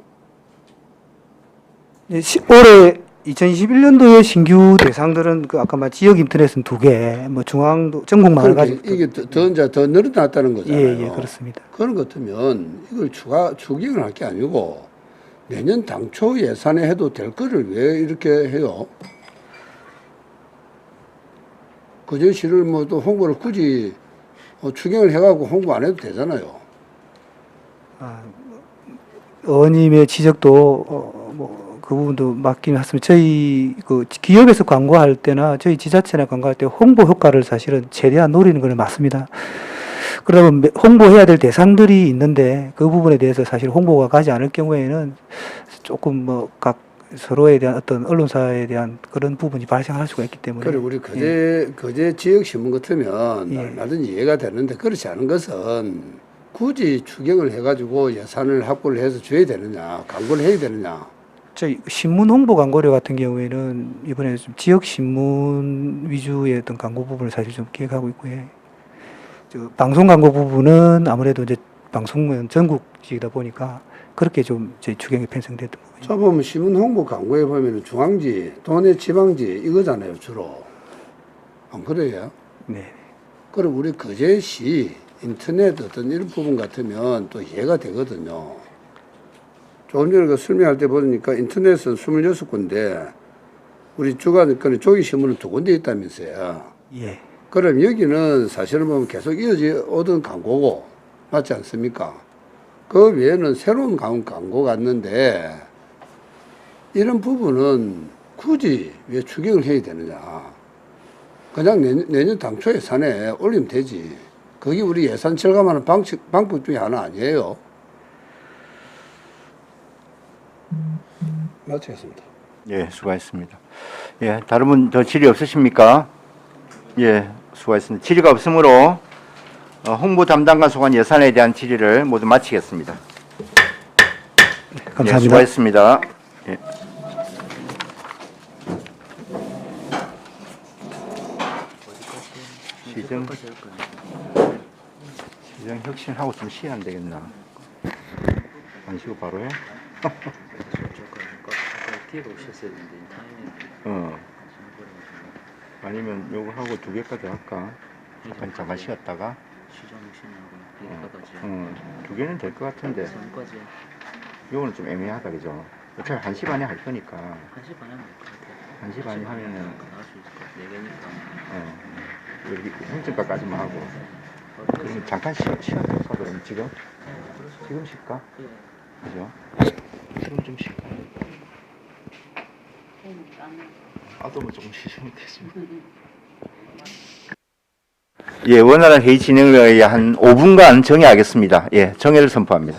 예, 올해 2021년도에 신규 대상들은 그 아까 말 지역 인터넷은 2개, 뭐 중앙도 전국망을 가지고 이게 더 늘어났다는 거잖아요. 예, 그렇습니다. 그런 것 같으면 이걸 추경을 할 게 아니고 내년 당초 예산에 해도 될 거를 왜 이렇게 해요? 그 제시를 뭐 또 홍보를 굳이 추경을 해가고 홍보 안 해도 되잖아요. 의원님의 지적도 그 부분도 맞긴 맞습니다. 저희 그 기업에서 광고할 때나 저희 지자체나 광고할 때 홍보 효과를 사실은 최대한 노리는 건 맞습니다. 그러면 홍보해야 될 대상들이 있는데 그 부분에 대해서 사실 홍보가 가지 않을 경우에는 조금 뭐 각 서로에 대한 어떤 언론사에 대한 그런 부분이 발생할 수가 있기 때문에. 그리고 우리 거제 지역 신문 같으면 예. 얼마든지 이해가 되는데 그렇지 않은 것은 굳이 추경을 해가지고 예산을 확보를 해서 줘야 되느냐, 광고를 해야 되느냐. 저희 신문 홍보 광고료 같은 경우에는 이번에 좀 지역 신문 위주의 어떤 광고 부분을 사실 좀 기획하고 있고요. 저 방송 광고 부분은 아무래도 이제 방송은 전국이다 보니까 그렇게 좀 저희 추경이 편성됐던 부분이죠. 저 보면 신문 홍보 광고에 보면 중앙지, 도내 지방지 이거잖아요, 주로. 안 그래요? 네. 그럼 우리 거제시 인터넷 어떤 이런 부분 같으면 또 이해가 되거든요. 조금 전에 그 설명할 때 보니까 인터넷은 26군데 우리 주간권의 조기신문은 2군데 있다면서요. 예. 그럼 여기는 사실은 보면 계속 이어져 오던 광고고 맞지 않습니까? 그 외에는 새로운 광고가 왔는데 이런 부분은 굳이 왜 추경을 해야 되느냐. 그냥 내년 당초 예산에 올리면 되지. 그게 우리 예산 절감하는 방법 중에 하나 아니에요. 마치겠습니다. 예, 수고하셨습니다. 예, 다른 분 더 질의 없으십니까? 예, 수고하셨습니다. 질의가 없으므로 홍보 담당관 소관 예산에 대한 질의를 모두 마치겠습니다. 예, 감사합니다. 수고하셨습니다. 예. 시정 혁신하고 좀 쉬어야 안 되겠나? 안 쉬고 바로 해? 아니면 요거 하고 2개까지 할까? 잠깐 쉬었다가 2개는 될 것 같은데 요거는 좀 애매하다 그죠? 어차피 1시 반에 할 거니까 1시 반에 하면 될것 같아요. 1시 반에 하면은 나갈 수 있을 것 같아요. 4개니까. 여기 행정과까지만 하고 그러면 잠깐 쉬어볼까 그럼 지금? 지금 쉴까? 그죠? 지금 좀 쉴까? 나도 뭐 조금 쉬시면 되지. 예, 원활한 회의 진행을 위해 한 5분간 정회하겠습니다. 예, 정회를 선포합니다.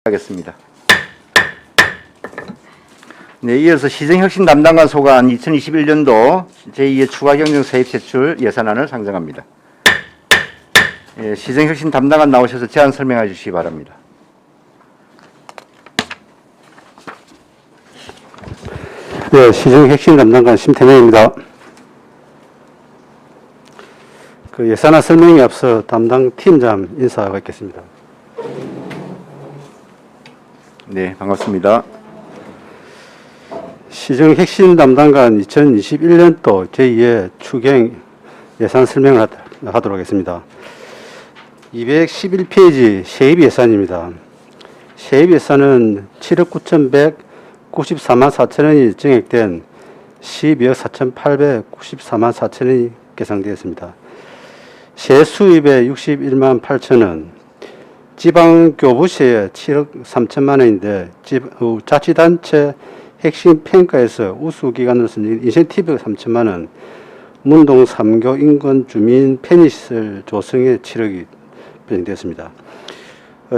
하겠습니다. 네, 이어서 시정혁신 담당관 소관 2021년도 제2회 추가경정 세입 세출 예산안을 상정합니다. 예, 시정혁신 담당관 나오셔서 제안 설명해 주시기 바랍니다. 네, 시정혁신 담당관 심태명입니다. 그 예산안 설명에 앞서 담당 팀장 인사가 있겠습니다. 네, 반갑습니다. 시정혁신 담당관 2021년도 제2회 추경 예산 설명을 하도록 하겠습니다. 211페이지 세입 예산입니다. 세입 예산은 7억 9,194만 4천원이 증액된 12억 4,894만 4천원이 계상되었습니다. 세수입에 61만 8천원, 지방교부세에 7억 3천만 원인데 자치단체 핵심 평가에서 우수기관으로서 인센티브 3천만 원, 문동 3교 인근 주민 편의시설 조성에 7억이 배정되었습니다.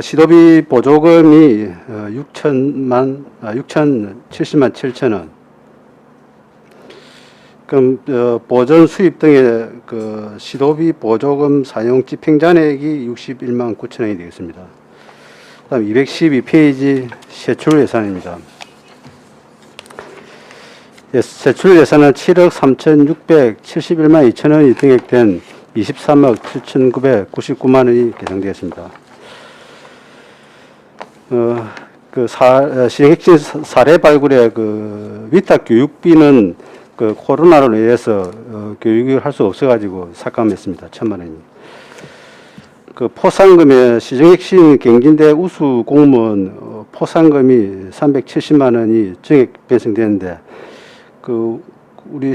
시도비 보조금이 6,070만 7천 원. 그럼 보전 수입 등의 그 시도비 보조금 사용 집행잔액이 61만 9천 원이 되겠습니다. 그다음 212페이지 세출 예산입니다. 세출 예산은 7억 3,671만 2천 원이 증액된 23억 7,999만 원이 계상되었습니다. 시행핵심 사례 발굴의 그 위탁 교육비는 그 코로나로 인해서 교육을 할 수 없어가지고 삭감했습니다. 1,000만 원이. 그 포상금의 시정핵심 경진대 우수 공무원 포상금이 370만 원이 증액 변경되는데 그 우리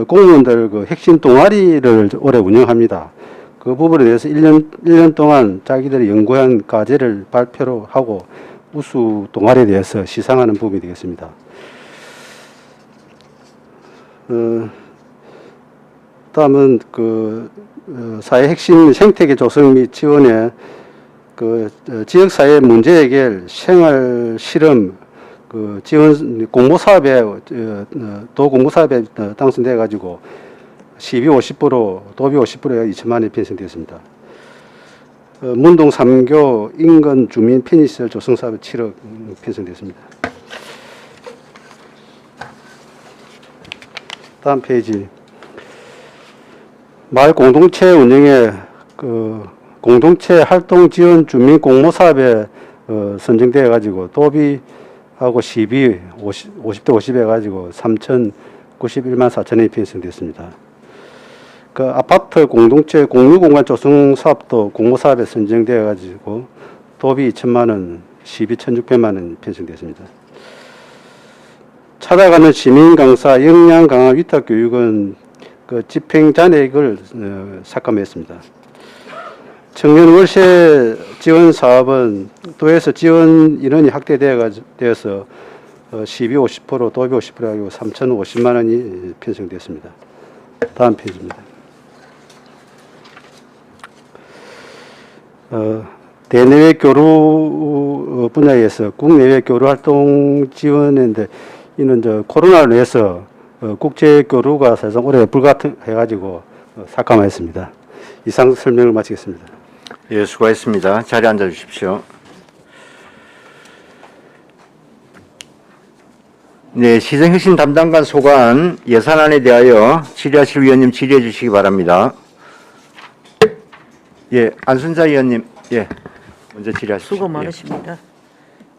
공무원들 그 핵심 동아리를 올해 운영합니다. 그 부분에 대해서 1년 동안 자기들의 연구한 과제를 발표로 하고 우수 동아리에 대해서 시상하는 부분이 되겠습니다. 다음은 그 사회 핵심 생태계 조성 및 지원에 그 지역사회 문제 해결, 생활 실험 그 지원 공모 사업에 도 공모 사업에 당선돼 가지고 시비 50%, 도비 50%에 2천만 원이 편성되었습니다. 문동 3교 인근 주민 편의시설 조성 사업에 7억 편성되었습니다. 다음 페이지. 마을 공동체 운영에 그 공동체 활동 지원 주민 공모 사업에 선정되어 가지고 도비하고 시비 50대 50 해가지고 3,091만 4천원이 편성됐습니다. 그 아파트 공동체 공유공간 조성 사업도 공모 사업에 선정되어 가지고 도비 2천만 원, 시비 1,600만 원 편성됐습니다. 찾아가는 시민 강사 역량 강화 위탁 교육은 그 집행 잔액을 삭감했습니다. 청년 월세 지원 사업은 도에서 지원 인원이 확대되어서 시비 50%, 도비 50% 하고 3,050만 원이 편성됐습니다. 다음 페이지입니다. 대내외 교류 분야에서 국내외 교류 활동 지원인데 이는 코로나로 인해서 국제 교류가 사실상 올해 불가능해가지고 삭감했습니다. 이상 설명을 마치겠습니다. 예, 수고하셨습니다. 자리에 앉아 주십시오. 네, 시정혁신 담당관 소관 예산안에 대하여 질의하실 위원님 질의해 주시기 바랍니다. 예, 안순자 위원님, 예, 먼저 질의하십시오. 수고 많으십니다.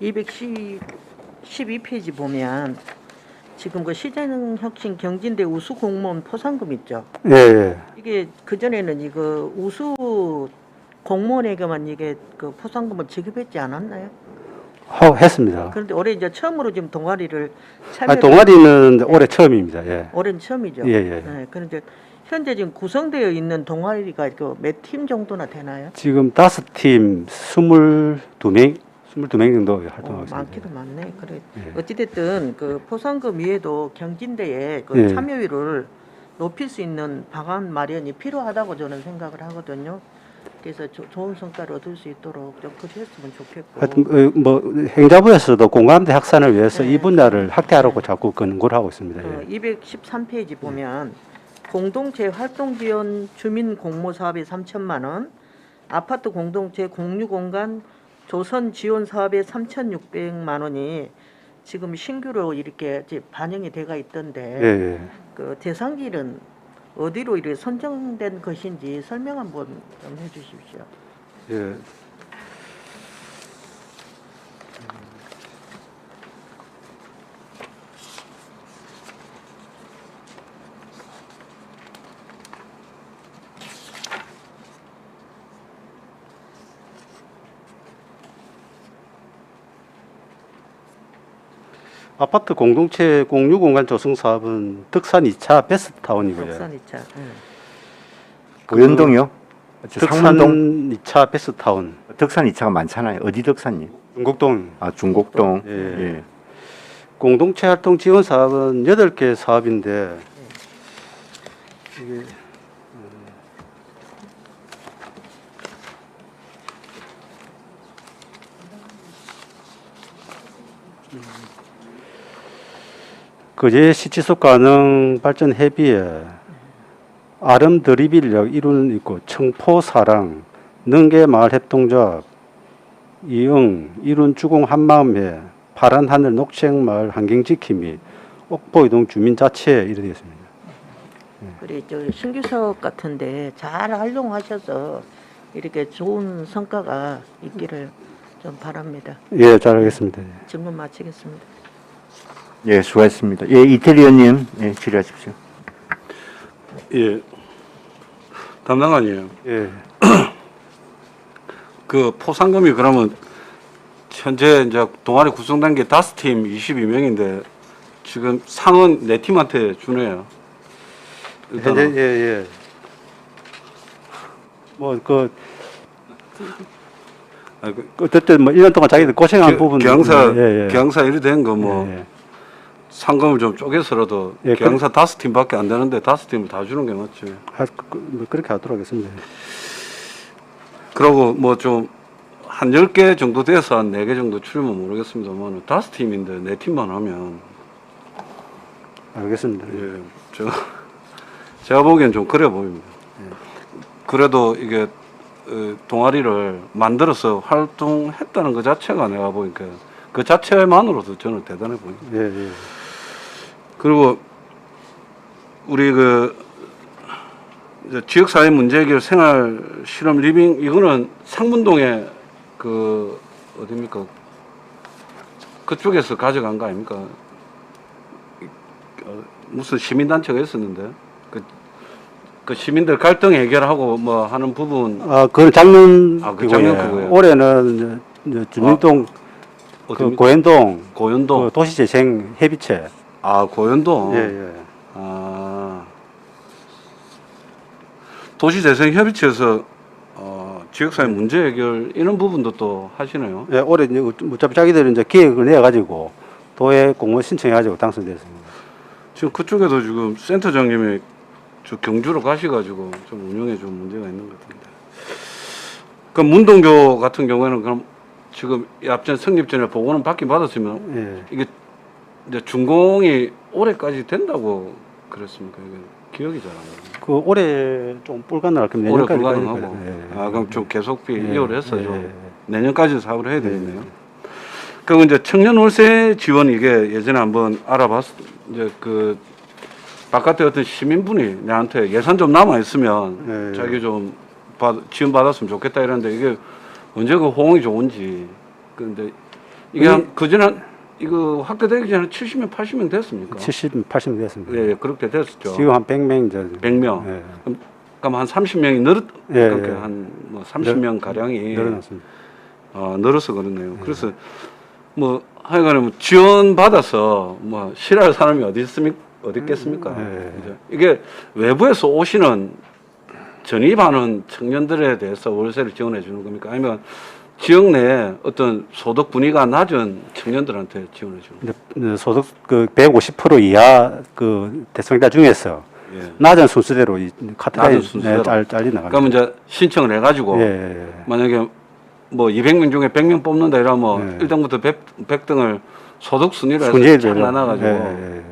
212페이지 보면 지금 그 시정혁신 경진대 우수 공무원 포상금 있죠. 예, 예. 이게 그 전에는 이거 우수 공무원에게만 이게 그 포상금을 지급했지 않았나요? 했습니다. 그런데 올해 이제 처음으로 지금 동아리를 동아리는 올해 처음입니다. 예. 올해는 처음이죠. 예, 예. 네, 그런데 현재 지금 구성되어 있는 동아리가 그 몇 팀 정도나 되나요? 지금 5팀 22명 정도 활동하고 있습니다. 많기도 많네. 그래. 예. 어찌됐든 그 포상금 외에도 경진대에 그 예. 참여율을 높일 수 있는 방안 마련이 필요하다고 저는 생각을 하거든요. 그래서 좋은 성과를 얻을 수 있도록 좀 그렇게 했으면 좋겠고. 하여튼 뭐 행자부에서도 공감대 확산을 위해서 네. 이 분야를 확대하라고 자꾸 권고를 하고 있습니다. 예. 213페이지 보면 공동체 활동 지원 주민 공모 사업에 3천만 원, 아파트 공동체 공유 공간 조선 지원 사업에 3,600만 원이 지금 신규로 이렇게 이제 반영이 돼가 있던데 예, 예. 그 대상지는 어디로 이렇게 선정된 것인지 설명 한번 좀 해주십시오. 예. 아파트 공동체 공유 공간 조성 사업은 덕산 2차 베스트타운이고요. 덕산 2차. 고현동이요? 상문동? 덕산 2차 베스트타운. 덕산 2차가 많잖아요. 어디 덕산이? 중곡동. 아, 중곡동. 예. 예. 공동체 활동 지원 사업은 8개 사업인데 이게 거제 시치속 가능 발전 해비에 아름 드리빌역 이룬 있고 청포 사랑 능계 마을 협동조합 이응 이룬 주공 한마음회 파란 하늘 녹색 마을 환경 지킴이 옥포 이동 주민 자체 이렇게 되어 있습니다. 그래 저 신규 사업 같은데 잘 활용하셔서 이렇게 좋은 성과가 있기를 좀 바랍니다. 예, 잘 알겠습니다. 질문 마치겠습니다. 예, 수고하셨습니다. 예, 이태리 의원님, 예, 질의하십시오. 예. 담당관이에요. 예. 그 포상금이 그러면 현재 이제 동아리 구성된 게 5팀 22명인데 지금 상은 4팀한테 주네요. 현재 예. 뭐그 어쨌든 뭐 1년 동안 자기들 고생한 부분 경사 이리 된 거 뭐 예. 상금을 좀 쪼개서라도 예, 경사 5팀밖에 안 되는데 5팀을 다 주는 게 맞지. 뭐 그렇게 하도록 하겠습니다. 그러고 뭐 좀 한 10개 정도 돼서 한 4개 정도 줄이면 모르겠습니다만 5팀인데 4팀만 하면 알겠습니다. 예, 제가 보기엔 좀 그래 보입니다. 그래도 이게 동아리를 만들어서 활동했다는 것 자체가 내가 보니까 그 자체만으로도 저는 대단해 보입니다. 예, 예. 그리고 우리 그 이제 지역사회 문제 해결 생활 실험 리빙 이거는 상문동에 그 어디입니까? 그쪽에서 가져간 거 아닙니까? 무슨 시민단체가 있었는데 그 시민들 갈등 해결하고 뭐 하는 부분. 아, 그건 작년 그 작년 그거예요. 올해는 이제 주민동 그 어디입니까? 고현동 고현동. 그 도시재생 협의체. 아 고현동. 예, 예. 아 도시재생협의체에서 지역사회 문제 해결 이런 부분도 또 하시네요. 예, 올해 이제 어차피 자기들은 이제 기획을 내어 가지고 도에 공모 신청해 가지고 당선됐습니다. 지금 그쪽에도 지금 센터장님이 저 경주로 가셔가지고 좀 운영에 좀 문제가 있는 것 같은데. 그럼 문동교 같은 경우에는 그럼 지금 앞전 성립 전에 보고는 받긴 받았으면 예. 이게 이제 준공이 올해까지 된다고 그랬습니까? 이게 기억이 잘 안 나요. 그 올해 좀 불가능할 겁니다. 올해 내년까지 불가능하고. 걸릴 거예요. 예. 아 그럼 좀 계속비 예. 이월에 해서 예. 좀 내년까지 사업을 해야 되겠네요. 그럼 이제 청년 월세 지원 이게 예전에 한번 이제 그 바깥에 어떤 시민분이 나한테 예산 좀 남아 있으면 예. 자기 좀 지원 받았으면 좋겠다 이랬는데 이게 언제 그 호응이 좋은지. 그런데 이게 한 그전에 이거 확대되기 전에 70명, 80명 됐습니까? 70, 80명 됐습니다. 예, 그렇게 됐었죠. 지금 한 100명 이제 100명. 예. 그럼 한 30명이 예, 그렇게 예. 한뭐 30명 가량이 늘어났습니다. 늘어서 그렇네요. 그래서 뭐 하여간에 뭐 지원 받아서 뭐 싫어할 사람이 어디 있겠습니까? 그죠? 이게 외부에서 오시는 전입하는 청년들에 대해서 월세를 지원해 주는 겁니까? 아니면 지역 내에 어떤 소득 분위기가 낮은 청년들한테 지원해 주는 겁니까? 소득 그 150% 이하 그 대상자 중에서 예. 낮은 순서대로 이 카트라인 낮은 순서대로. 잘리 나갑니다. 그러면 이제 신청을 해가지고 예. 만약에 뭐 200명 중에 100명 뽑는다 이러면 예. 1등부터 100등을 소득 순위로 해서 순위대로. 쫙 나눠가지고 예.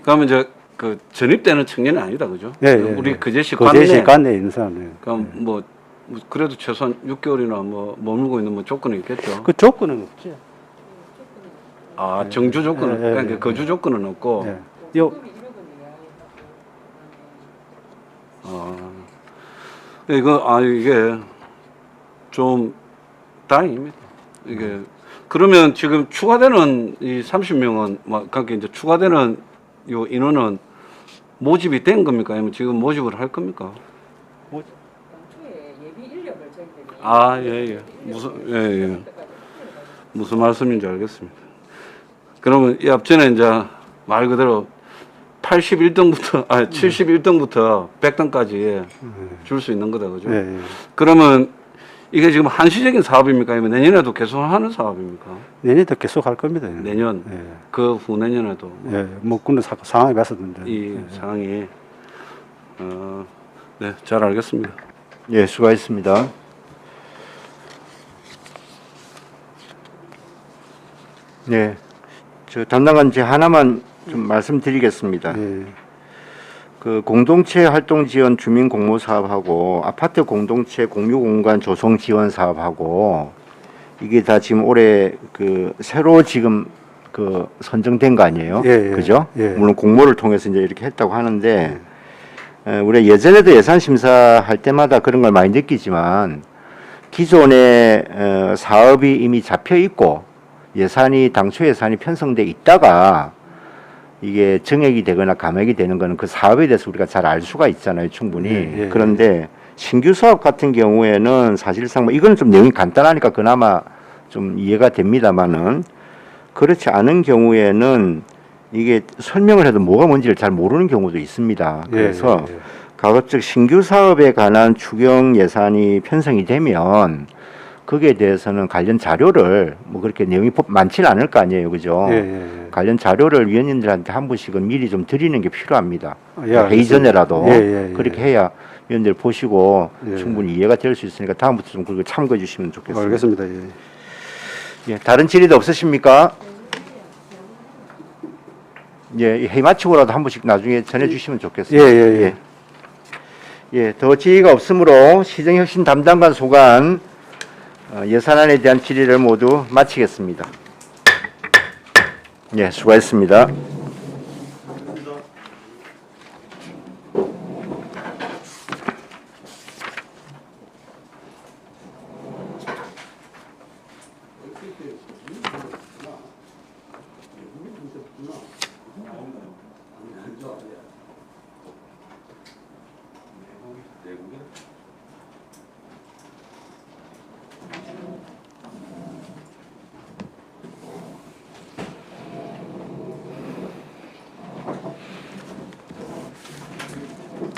그러면 이제 그 전입되는 청년이 아니다, 그죠? 예, 예, 우리 예. 그제시 그제시 관내. 관내에 있는 사람. 그럼 뭐 그래도 최소한 6개월이나 뭐 머물고 있는 뭐 조건이 있겠죠. 그 조건은 없죠. 아 정주 조건은 예, 예, 그러니까 예. 거주 조건은 없고. 예. 요 이게 좀 다행입니다. 이게 그러면 지금 추가되는 이 30명은 막 그러니까 이제 추가되는 요 인원은 모집이 된 겁니까? 아니면 지금 모집을 할 겁니까? 아, 예. 무슨 말씀인지 알겠습니다. 그러면 이 앞전에 이제 말 그대로 81등부터 71등부터 100등까지 줄 수 있는 거다, 그죠? 예. 그러면 이게 지금 한시적인 사업입니까? 아니면 내년에도 계속 하는 사업입니까? 내년도 계속 할 겁니다. 내년, 예. 그 후내년에도 예. 뭐 그런 상황이 봤었는데. 이 상황이 네, 잘 알겠습니다. 예, 수고하셨습니다. 네, 저 담당관 제 하나만 좀 말씀드리겠습니다. 예. 그 공동체 활동 지원 주민 공모 사업하고 아파트 공동체 공유 공간 조성 지원 사업하고 이게 다 지금 올해 그 새로 지금 그 선정된 거 아니에요? 예, 예. 그죠? 예. 물론 공모를 통해서 이제 이렇게 했다고 하는데 우리 예전에도 예산 심사할 때마다 그런 걸 많이 느끼지만 기존에 사업이 이미 잡혀 있고 예산이 당초 예산이 편성돼 있다가 이게 정액이 되거나 감액이 되는 거는 그 사업에 대해서 우리가 잘 알 수가 있잖아요, 충분히. 예. 그런데 신규 사업 같은 경우에는 사실상 뭐 이거는 좀 내용이 간단하니까 그나마 좀 이해가 됩니다만은 그렇지 않은 경우에는 이게 설명을 해도 뭐가 뭔지를 잘 모르는 경우도 있습니다. 그래서 가급적 신규 사업에 관한 추경 예산이 편성이 되면 거기에 대해서는 관련 자료를 뭐 그렇게 내용이 많지는 않을 거 아니에요, 그죠? 관련 자료를 위원님들한테 한 번씩은 미리 좀 드리는 게 필요합니다. 회의 전에라도 그렇게 해야 위원들 보시고 충분히 이해가 될 수 있으니까 다음부터 좀 그걸 참고해 주시면 좋겠습니다. 알겠습니다. 예, 다른 질의도 없으십니까? 예, 회의 마치고라도 한 번씩 나중에 전해 주시면 좋겠습니다. 예, 더 질의가 없으므로 시정혁신 담당관 소관 예산안에 대한 질의를 모두 마치겠습니다. 예, 수고하셨습니다.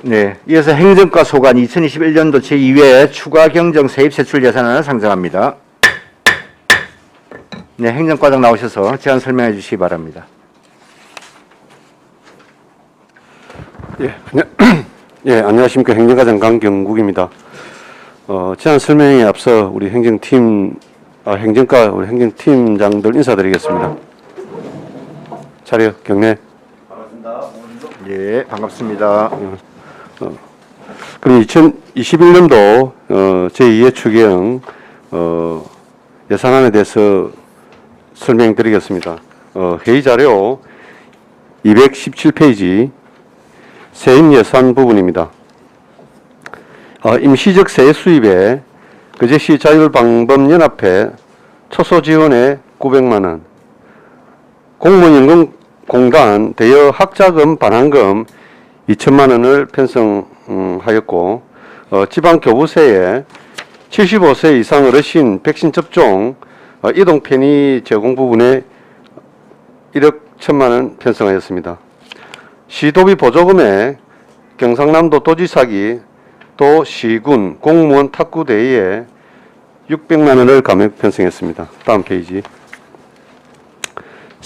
네, 이어서 행정과 소관 2021년도 제2회 추가 경정 세입 세출 예산안을 상정합니다. 네, 행정과장 나오셔서 제안 설명해 주시기 바랍니다. 안녕하십니까. 행정과장 강경국입니다. 제안 설명에 앞서 우리 행정과 우리 행정팀장들 인사드리겠습니다. 자료 경례. 예, 반갑습니다. 그럼 2021년도 제2회 추경 예산안에 대해서 설명드리겠습니다. 회의 자료 217페이지 세임 예산 부분입니다. 임시적 세액 수입에 그제시 자율방법연합회 초소 지원에 900만 원, 공무원연금공단 대여 학자금 반환금 2천만 원을 편성하였고 지방교부세에 75세 이상 어르신 백신 접종 이동 편의 제공 부분에 1억 1천만 원 편성하였습니다. 시도비 보조금에 경상남도 도지사기 또 시군 공무원 탁구 대회에 600만 원을 감액 편성했습니다. 다음 페이지.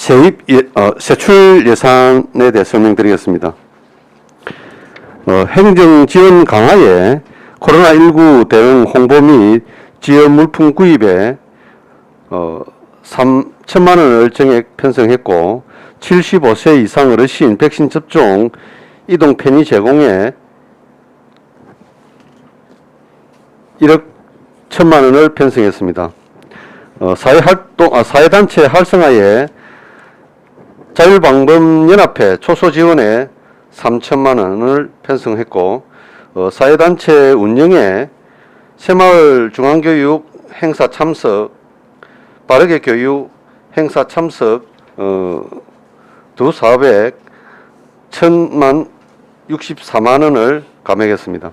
세출 예산에 대해 설명드리겠습니다. 행정 지원 강화에 코로나19 대응 홍보 및 지원 물품 구입에 3천만 원을 정액 편성했고 75세 이상 어르신 백신 접종 이동 편의 제공에 1억 1천만 원을 편성했습니다. 사회단체 활성화에 자율방범연합회 초소 지원에 3천만 원을 편성했고 사회단체 운영에 새마을 중앙교육 행사 참석, 빠르게 교육 행사 참석 두 사업에 1,064만 원을 감액했습니다.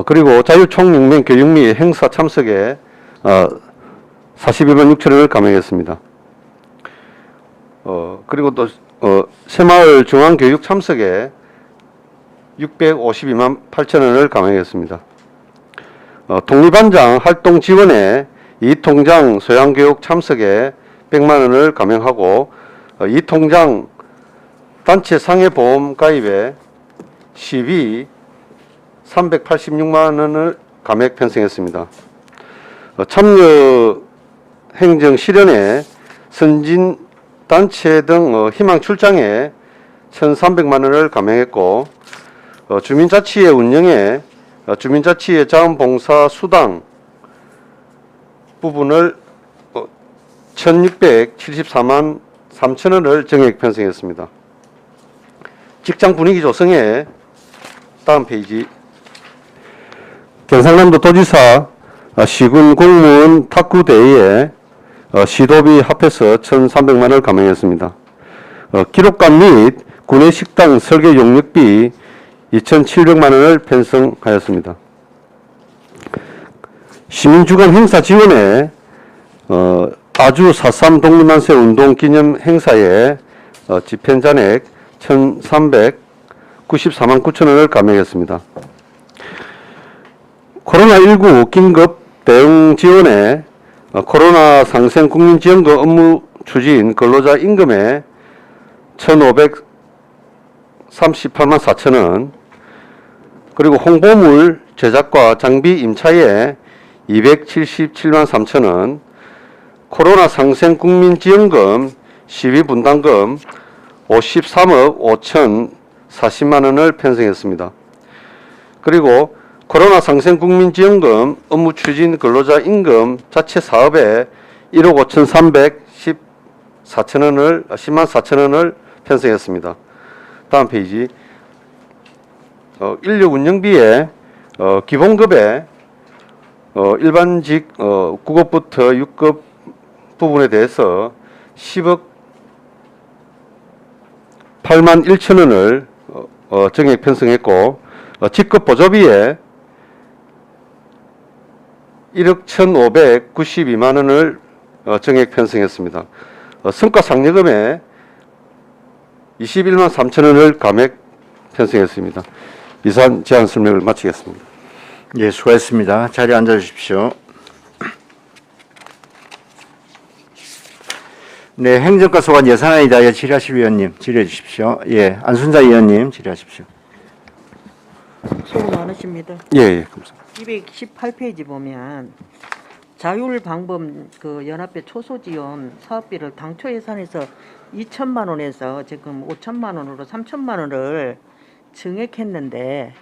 그리고 자율총연맹 교육 및 행사 참석에 42만 6천 원을 감액했습니다. 그리고 또 새마을 중앙교육 참석에 652만 8천 원을 감액했습니다. 독립반장 활동 지원에 이통장 소양교육 참석에 100만 원을 감액하고 이통장 단체 상해보험 가입에 시비 386만 원을 감액 편성했습니다. 참여 행정 실현에 선진 단체 등 희망 출장에 1,300만 원을 감액했고 주민자치회 운영에 주민자치회 자원봉사 수당 부분을 1,674만 3천 원을 정액 편성했습니다. 직장 분위기 조성에 다음 페이지 경상남도 도지사 시군 공무원 탁구 대회에 시도비 합해서 1,300만 원을 감액했습니다. 기록관 및 구내식당 설계 용역비 2,700만 원을 편성하였습니다. 시민주간 행사 지원에 아주 4.3 독립만세 운동 기념 행사에 집행 잔액 1,394만 9천 원을 감액했습니다. 코로나19 긴급 대응 지원에 코로나 상생 국민지원금 업무 추진 근로자 임금에 1,538만 4천 원, 그리고 홍보물 제작과 장비 임차에 277만 3천 원, 코로나 상생 국민지원금 시위분담금 53억 5천 40만 원을 편성했습니다. 그리고 코로나 상생 국민지원금 업무 추진 근로자 임금 자체 사업에 1억 5,314천 원을 10만 4천 원을 편성했습니다. 다음 페이지 인력 운영비에 기본급에 일반직 9급부터 6급 부분에 대해서 10억 8만 1천 원을 정액 편성했고 직급 보조비에 1억 1,592만 원을 정액 편성했습니다. 성과상여금에 21만 3천 원을 감액 편성했습니다. 이상 제안 설명을 마치겠습니다. 예, 수고했습니다. 자리에 앉아주십시오. 네, 행정과 소관 예산안에 대하여 질의하실 위원님 질의해 주십시오. 예, 안순자 의원님 질의하십시오. 수고 많으십니다. 예, 감사합니다. 218페이지 보면 자율방범 그 연합회 초소지원 사업비를 당초 예산에서 2천만 원에서 지금 5천만 원으로 3천만 원을 증액했는데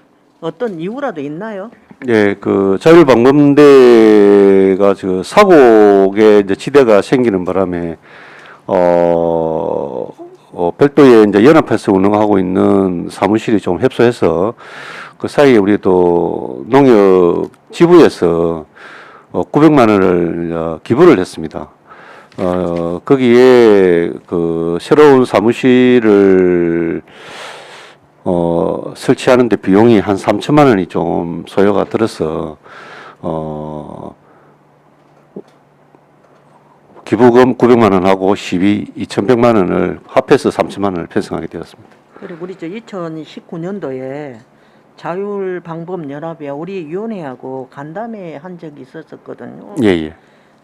어떤 이유라도 있나요? 예, 그 자율방범대가 그 사고에 이제 지대가 생기는 바람에 별도의 이제 연합해서 운영하고 있는 사무실이 좀 협소해서 그 사이에 우리 또 농협 지부에서 900만 원을 기부를 했습니다. 거기에 그 새로운 사무실을 설치하는데 비용이 한 3천만 원이 좀 소요가 들어서 기부금 900만 원하고 시비 2,100만 원을 합해서 3천만 원을 편성하게 되었습니다. 그리고 우리 저 2019년도에 자율방범연합회 우리 위원회하고 간담회 한 적이 있었거든요. 예.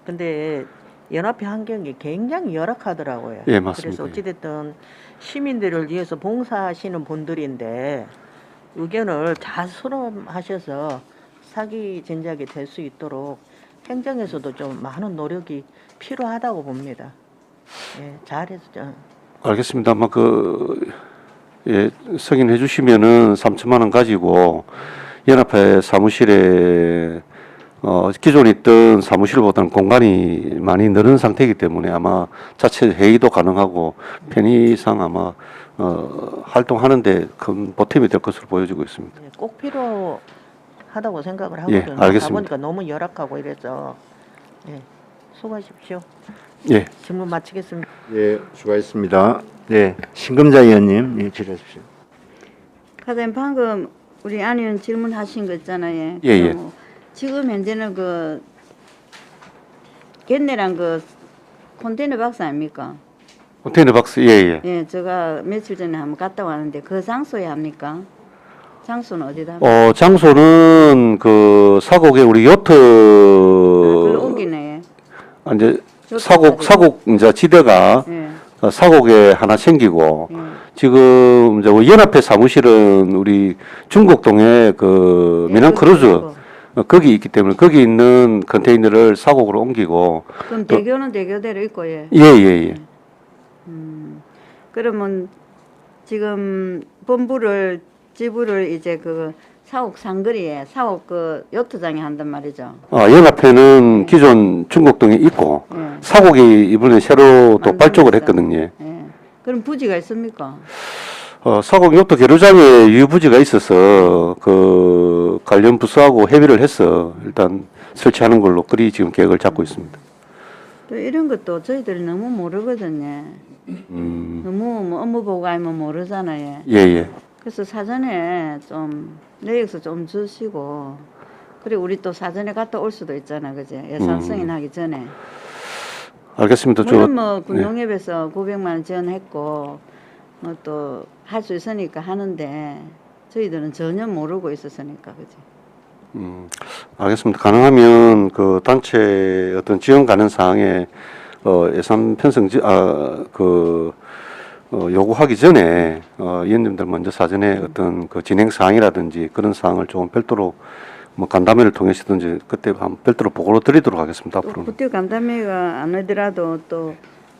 근데 연합회 환경이 굉장히 열악하더라고요. 예, 맞습니다. 그래서 어찌됐든 시민들을 위해서 봉사하시는 분들인데 의견을 잘 수렴하셔서 사기 전략이 될 수 있도록 행정에서도 좀 많은 노력이 필요하다고 봅니다. 예, 잘했죠. 알겠습니다. 아마 예, 승인해 주시면은 3천만 원 가지고 연합회 사무실에 기존에 있던 사무실보다는 공간이 많이 늘은 상태이기 때문에 아마 자체 회의도 가능하고 편의상 아마 활동하는데 큰 보탬이 될 것으로 보여지고 있습니다. 예, 꼭 필요하다고 생각을 예, 하거든요. 알겠습니다. 가보니까 너무 열악하고 이래서 예, 수고하십시오. 예, 질문 마치겠습니다. 예, 수고하셨습니다. 네, 신금자 의원님, 예, 질의하십시오. 과장님 방금 우리 안 의원 질문하신 거 있잖아요. 예, 예. 지금 현재는 겟네랑 컨테이너 박스 아닙니까? 컨테이너 박스, 예, 예. 예, 제가 며칠 전에 한번 갔다 왔는데 그 장소에 합니까? 장소는 어디다 합니까? 장소는 사곡에 우리 요트 그걸 옮기네. 이제 요트 사곡 이제 지대가 예, 사곡에 하나 생기고 예. 지금 이제 연합회 사무실은 우리 중곡동에 미남 크루즈 거기 있기 때문에 거기 있는 컨테이너를 사곡으로 옮기고 그럼 대교는 대교대로 있고 예. 예. 그러면 지금 지부를 이제 사옥 상거리에 사옥 요트장에 한단 말이죠. 연합회는 기존 중곡동에 있고 예. 사곡이 이번에 새로 또 발족을 만들었어요. 했거든요. 예. 그럼 부지가 있습니까? 사곡 요트 계류장에 유부지가 있어서 관련 부서하고 협의를 해서 일단 설치하는 걸로 그리 지금 계획을 잡고 있습니다. 또 이런 것도 저희들이 너무 모르거든요. 너무 뭐 업무 보고 아니면 모르잖아요. 예. 그래서 사전에 좀 내역서 좀 주시고 그리고 우리 또 사전에 갔다 올 수도 있잖아, 그지? 예산 승인하기 전에. 알겠습니다. 물론 뭐 군용협에서 900만 원 지원했고 뭐 또 할 수 있으니까 하는데 저희들은 전혀 모르고 있었으니까, 그지? 알겠습니다. 가능하면 단체 어떤 지원 가능 사항에 예산 편성 요구하기 전에 위원님들 먼저 사전에 어떤 진행 사항이라든지 그런 사항을 조금 별도로 뭐 간담회를 통해서든지 그때 한번 별도로 보고를 드리도록 하겠습니다. 또 앞으로는. 그때 간담회가 안 오더라도 또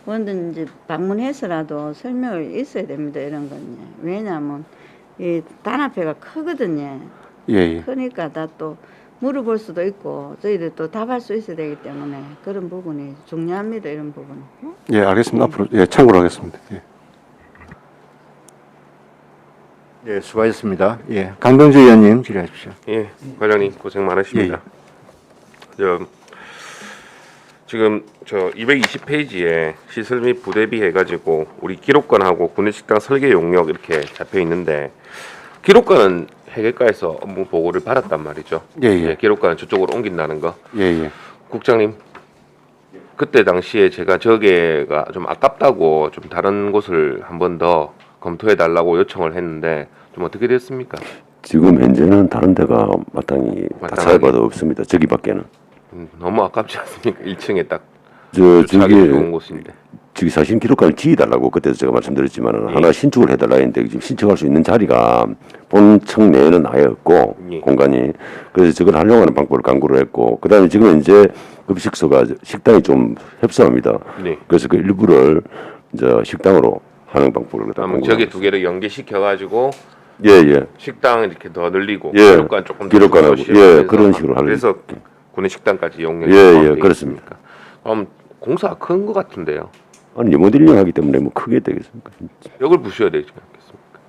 뭐든지 방문해서라도 설명을 있어야 됩니다. 이런 건 왜냐하면 이 단합회가 크거든요. 예. 크니까 다 또 물어볼 수도 있고 저희들 또 답할 수 있어야 되기 때문에 그런 부분이 중요합니다. 이런 부분. 예, 알겠습니다. 앞으로 참고로 하겠습니다. 예. 예, 수고하셨습니다. 예, 강병주 의원님 질의하십시오. 예, 과장님 고생 많으십니다. 지금 220페이지에 시설 및 부대비 해가지고 우리 기록관하고 구내식당 설계 용역 이렇게 잡혀 있는데 기록관은 회계과에서 업무 보고를 받았단 말이죠. 예. 기록관은 저쪽으로 옮긴다는 거. 예. 국장님, 그때 당시에 제가 저게가 좀 아깝다고 좀 다른 곳을 한 번 더 검토해 달라고 요청을 했는데 좀 어떻게 됐습니까? 지금 현재는 다른 데가 마땅히 다 찾아봐도 없습니다. 저기밖에는. 너무 아깝지 않습니까? 1층에 딱 저기 좋은 곳인데. 저기 사실 기록관을 지어달라고 그때도 제가 말씀드렸지만 하나 신축을 해달라 했는데 지금 신축할 수 있는 자리가 본청 내에는 아예 없고 공간이 그래서 저걸 하려고 하는 방법을 강구를 했고 그다음에 지금 이제 급식소가 식당이 좀 협소합니다. 그래서 그 일부를 이제 식당으로 하는 방법을 저기 두 개를 연계시켜 가지고 식당 이렇게 더 늘리고 기록관 조금 기록관하고 그런 식으로 하는 그래서 구내식당까지 용역이 그렇습니다. 공사가 큰 것 같은데요. 아니 리모델링 하기 때문에 뭐 크게 되겠습니까? 벽을 부셔야 되지 않겠습니까?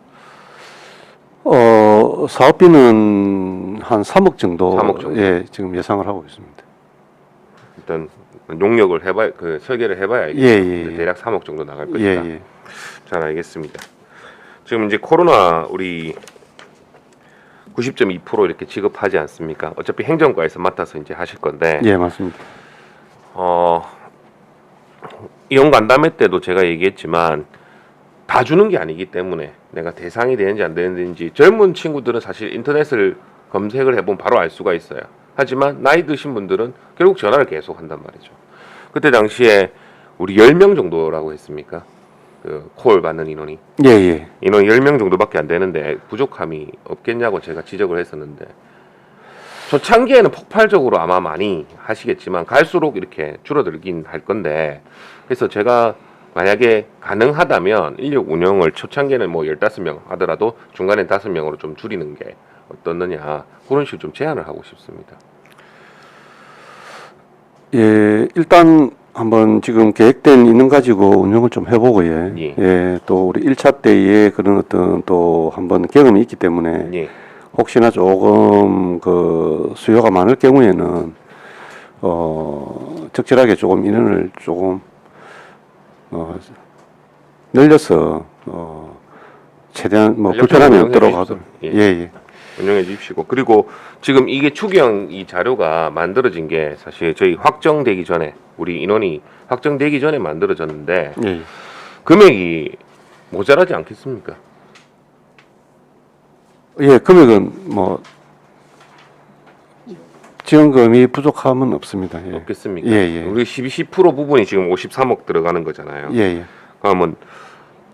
않겠습니까? 사업비는 한 3억 정도. 3억 정도. 예, 지금 예상을 하고 있습니다. 일단 용역을 해봐야 설계를 해봐야 알겠습니다. 대략 3억 정도 나갈 것이다. 잘 알겠습니다. 지금 이제 코로나 우리 90.2% 이렇게 지급하지 않습니까? 어차피 행정과에서 맡아서 이제 하실 건데. 예, 맞습니다. 이용 간담회 때도 제가 얘기했지만 다 주는 게 아니기 때문에 내가 대상이 되는지 안 되는지 젊은 친구들은 사실 인터넷을 검색을 해보면 바로 알 수가 있어요. 하지만 나이 드신 분들은 결국 전화를 계속 한단 말이죠. 그때 당시에 우리 10명 정도라고 했습니까? 그 콜 받는 인원이. 예, 예. 인원 10명 정도밖에 안 되는데 부족함이 없겠냐고 제가 지적을 했었는데 초창기에는 폭발적으로 아마 많이 하시겠지만 갈수록 이렇게 줄어들긴 할 건데 그래서 제가 만약에 가능하다면 인력 운영을 초창기에는 뭐 15명 하더라도 중간에 5명으로 좀 줄이는 게 어떻느냐 그런 식으로 좀 제안을 하고 싶습니다. 예, 일단 한번 지금 계획된 인원 가지고 운영을 좀 해보고 예. 예, 또 우리 1차 때의 그런 어떤 또 한번 경험이 있기 때문에 예. 혹시나 조금 그 수요가 많을 경우에는 적절하게 조금 인원을 조금 늘려서 최대한 뭐 불편함이 없도록 하도록 예. 예. 운영해 주십시오. 그리고 지금 이게 추경 이 자료가 만들어진 게 사실 저희 확정되기 전에 우리 인원이 확정되기 전에 만들어졌는데 예. 금액이 모자라지 않겠습니까? 예, 금액은 뭐 지원금이 부족함은 없습니다. 예. 없겠습니까? 예, 예. 우리 10% 부분이 지금 53억 들어가는 거잖아요. 예, 예. 그러면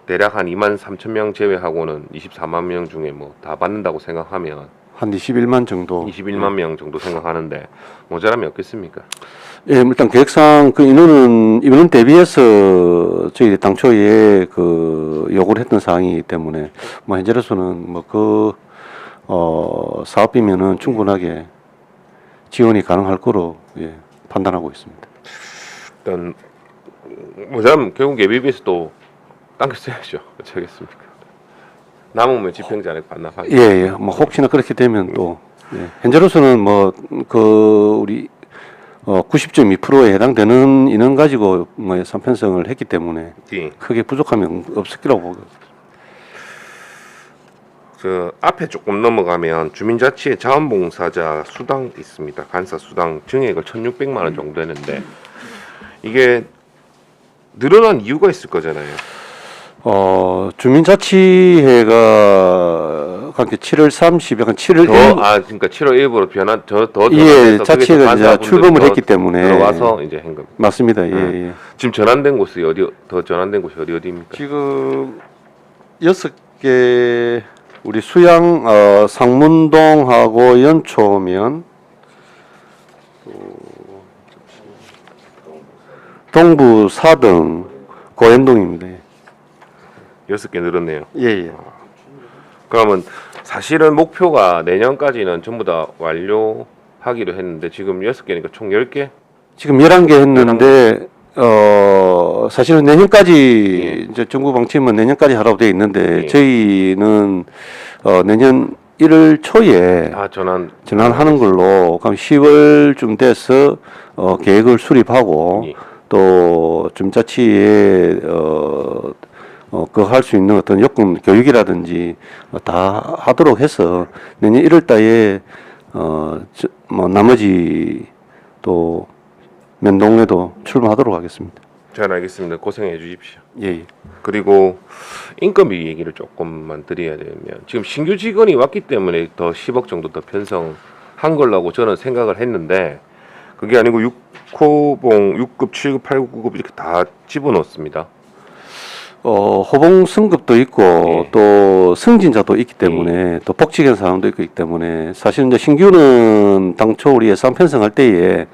대략 한 2만 3천 명 제외하고는 24만 명 중에 뭐 다 받는다고 생각하면 한 21만 정도. 21만 명 정도 생각하는데 모자람이 없겠습니까? 예, 일단 계획상 그 인원 대비해서 저희 당초에 그 요구를 했던 사항이기 때문에 뭐 현재로서는 뭐 그 사업비면은 충분하게 지원이 가능할 거로 예, 판단하고 있습니다. 일단 모자람 결국 예비비에서 또 당겼어야죠. 어쩌겠습니까? 남으면 집행자에 반납하기. 예, 예. 뭐 혹시나 그렇게 되면 또 예. 현재로서는 뭐 그 우리 90.2%에 해당되는 인원 가지고 뭐 예산 편성을 했기 때문에 예. 크게 부족함이 없을 거라고 보고. 그 앞에 조금 넘어가면 주민자치의 자원봉사자 수당 있습니다. 간사 수당 증액을 1,600만 원 정도 했는데 이게 늘어난 이유가 있을 거잖아요. 주민자치회가 그러니까 7월 30, 약간 7월 1. 그러니까 7월 1일부로 변한 더 예, 전환해서 자치회가 이제 출범을 했기 때문에 들어와서 이제 한 겁니다. 맞습니다. 예, 예. 지금 전환된 곳이 더 전환된 곳이 어디입니까? 지금 6개 우리 수양 상문동하고 연초면 동부 4등 고현동입니다. 6개 늘었네요. 예, 예. 그러면 사실은 목표가 내년까지는 전부 다 완료하기로 했는데 지금 6개니까 총 10개? 지금 11개 했는데 사실은 내년까지 이제 정부 방침은 내년까지 하라고 되어 있는데 저희는 내년 1월 초에 전환하는 걸로 그럼 10월쯤 돼서 계획을 수립하고 또 주민자치에 그 할 수 있는 어떤 요건 교육이라든지 다 하도록 해서 내년 1월 달에 뭐 나머지 또 면동에도 출마하도록 하겠습니다. 잘 알겠습니다. 고생해 주십시오. 예. 그리고 인건비 얘기를 조금만 드려야 되면 지금 신규 직원이 왔기 때문에 더 10억 정도 더 편성한 걸라고 저는 생각을 했는데 그게 아니고 6호봉, 6급, 7급, 8급, 9급 이렇게 다 집어넣습니다. 호봉 승급도 있고 또 승진자도 있기 때문에 또 복직한 사람도 있기 때문에 사실 이제 신규는 당초 우리 예산 편성할 때에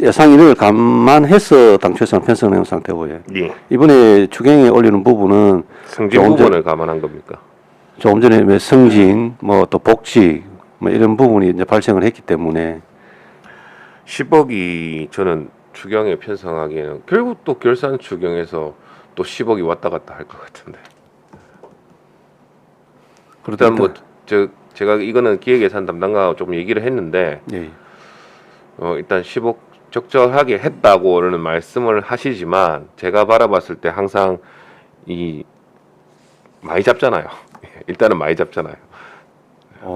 예상 인원을 감안해서 당초 예산 편성한 상태고요. 이번에 추경에 올리는 부분은 승진 부분을 감안한 겁니까? 조금 전에 왜 승진, 뭐 또 복직, 뭐 이런 부분이 이제 발생을 했기 때문에 10억이 저는 추경에 편성하기에는 결국 또 결산 추경에서 또 10억이 왔다 갔다 할 것 같은데. 일단 뭐 제가 이거는 기획예산 담당과 좀 얘기를 했는데 일단 10억 적절하게 했다고는 말씀을 하시지만 제가 바라봤을 때 항상 이 많이 잡잖아요. 일단은 많이 잡잖아요.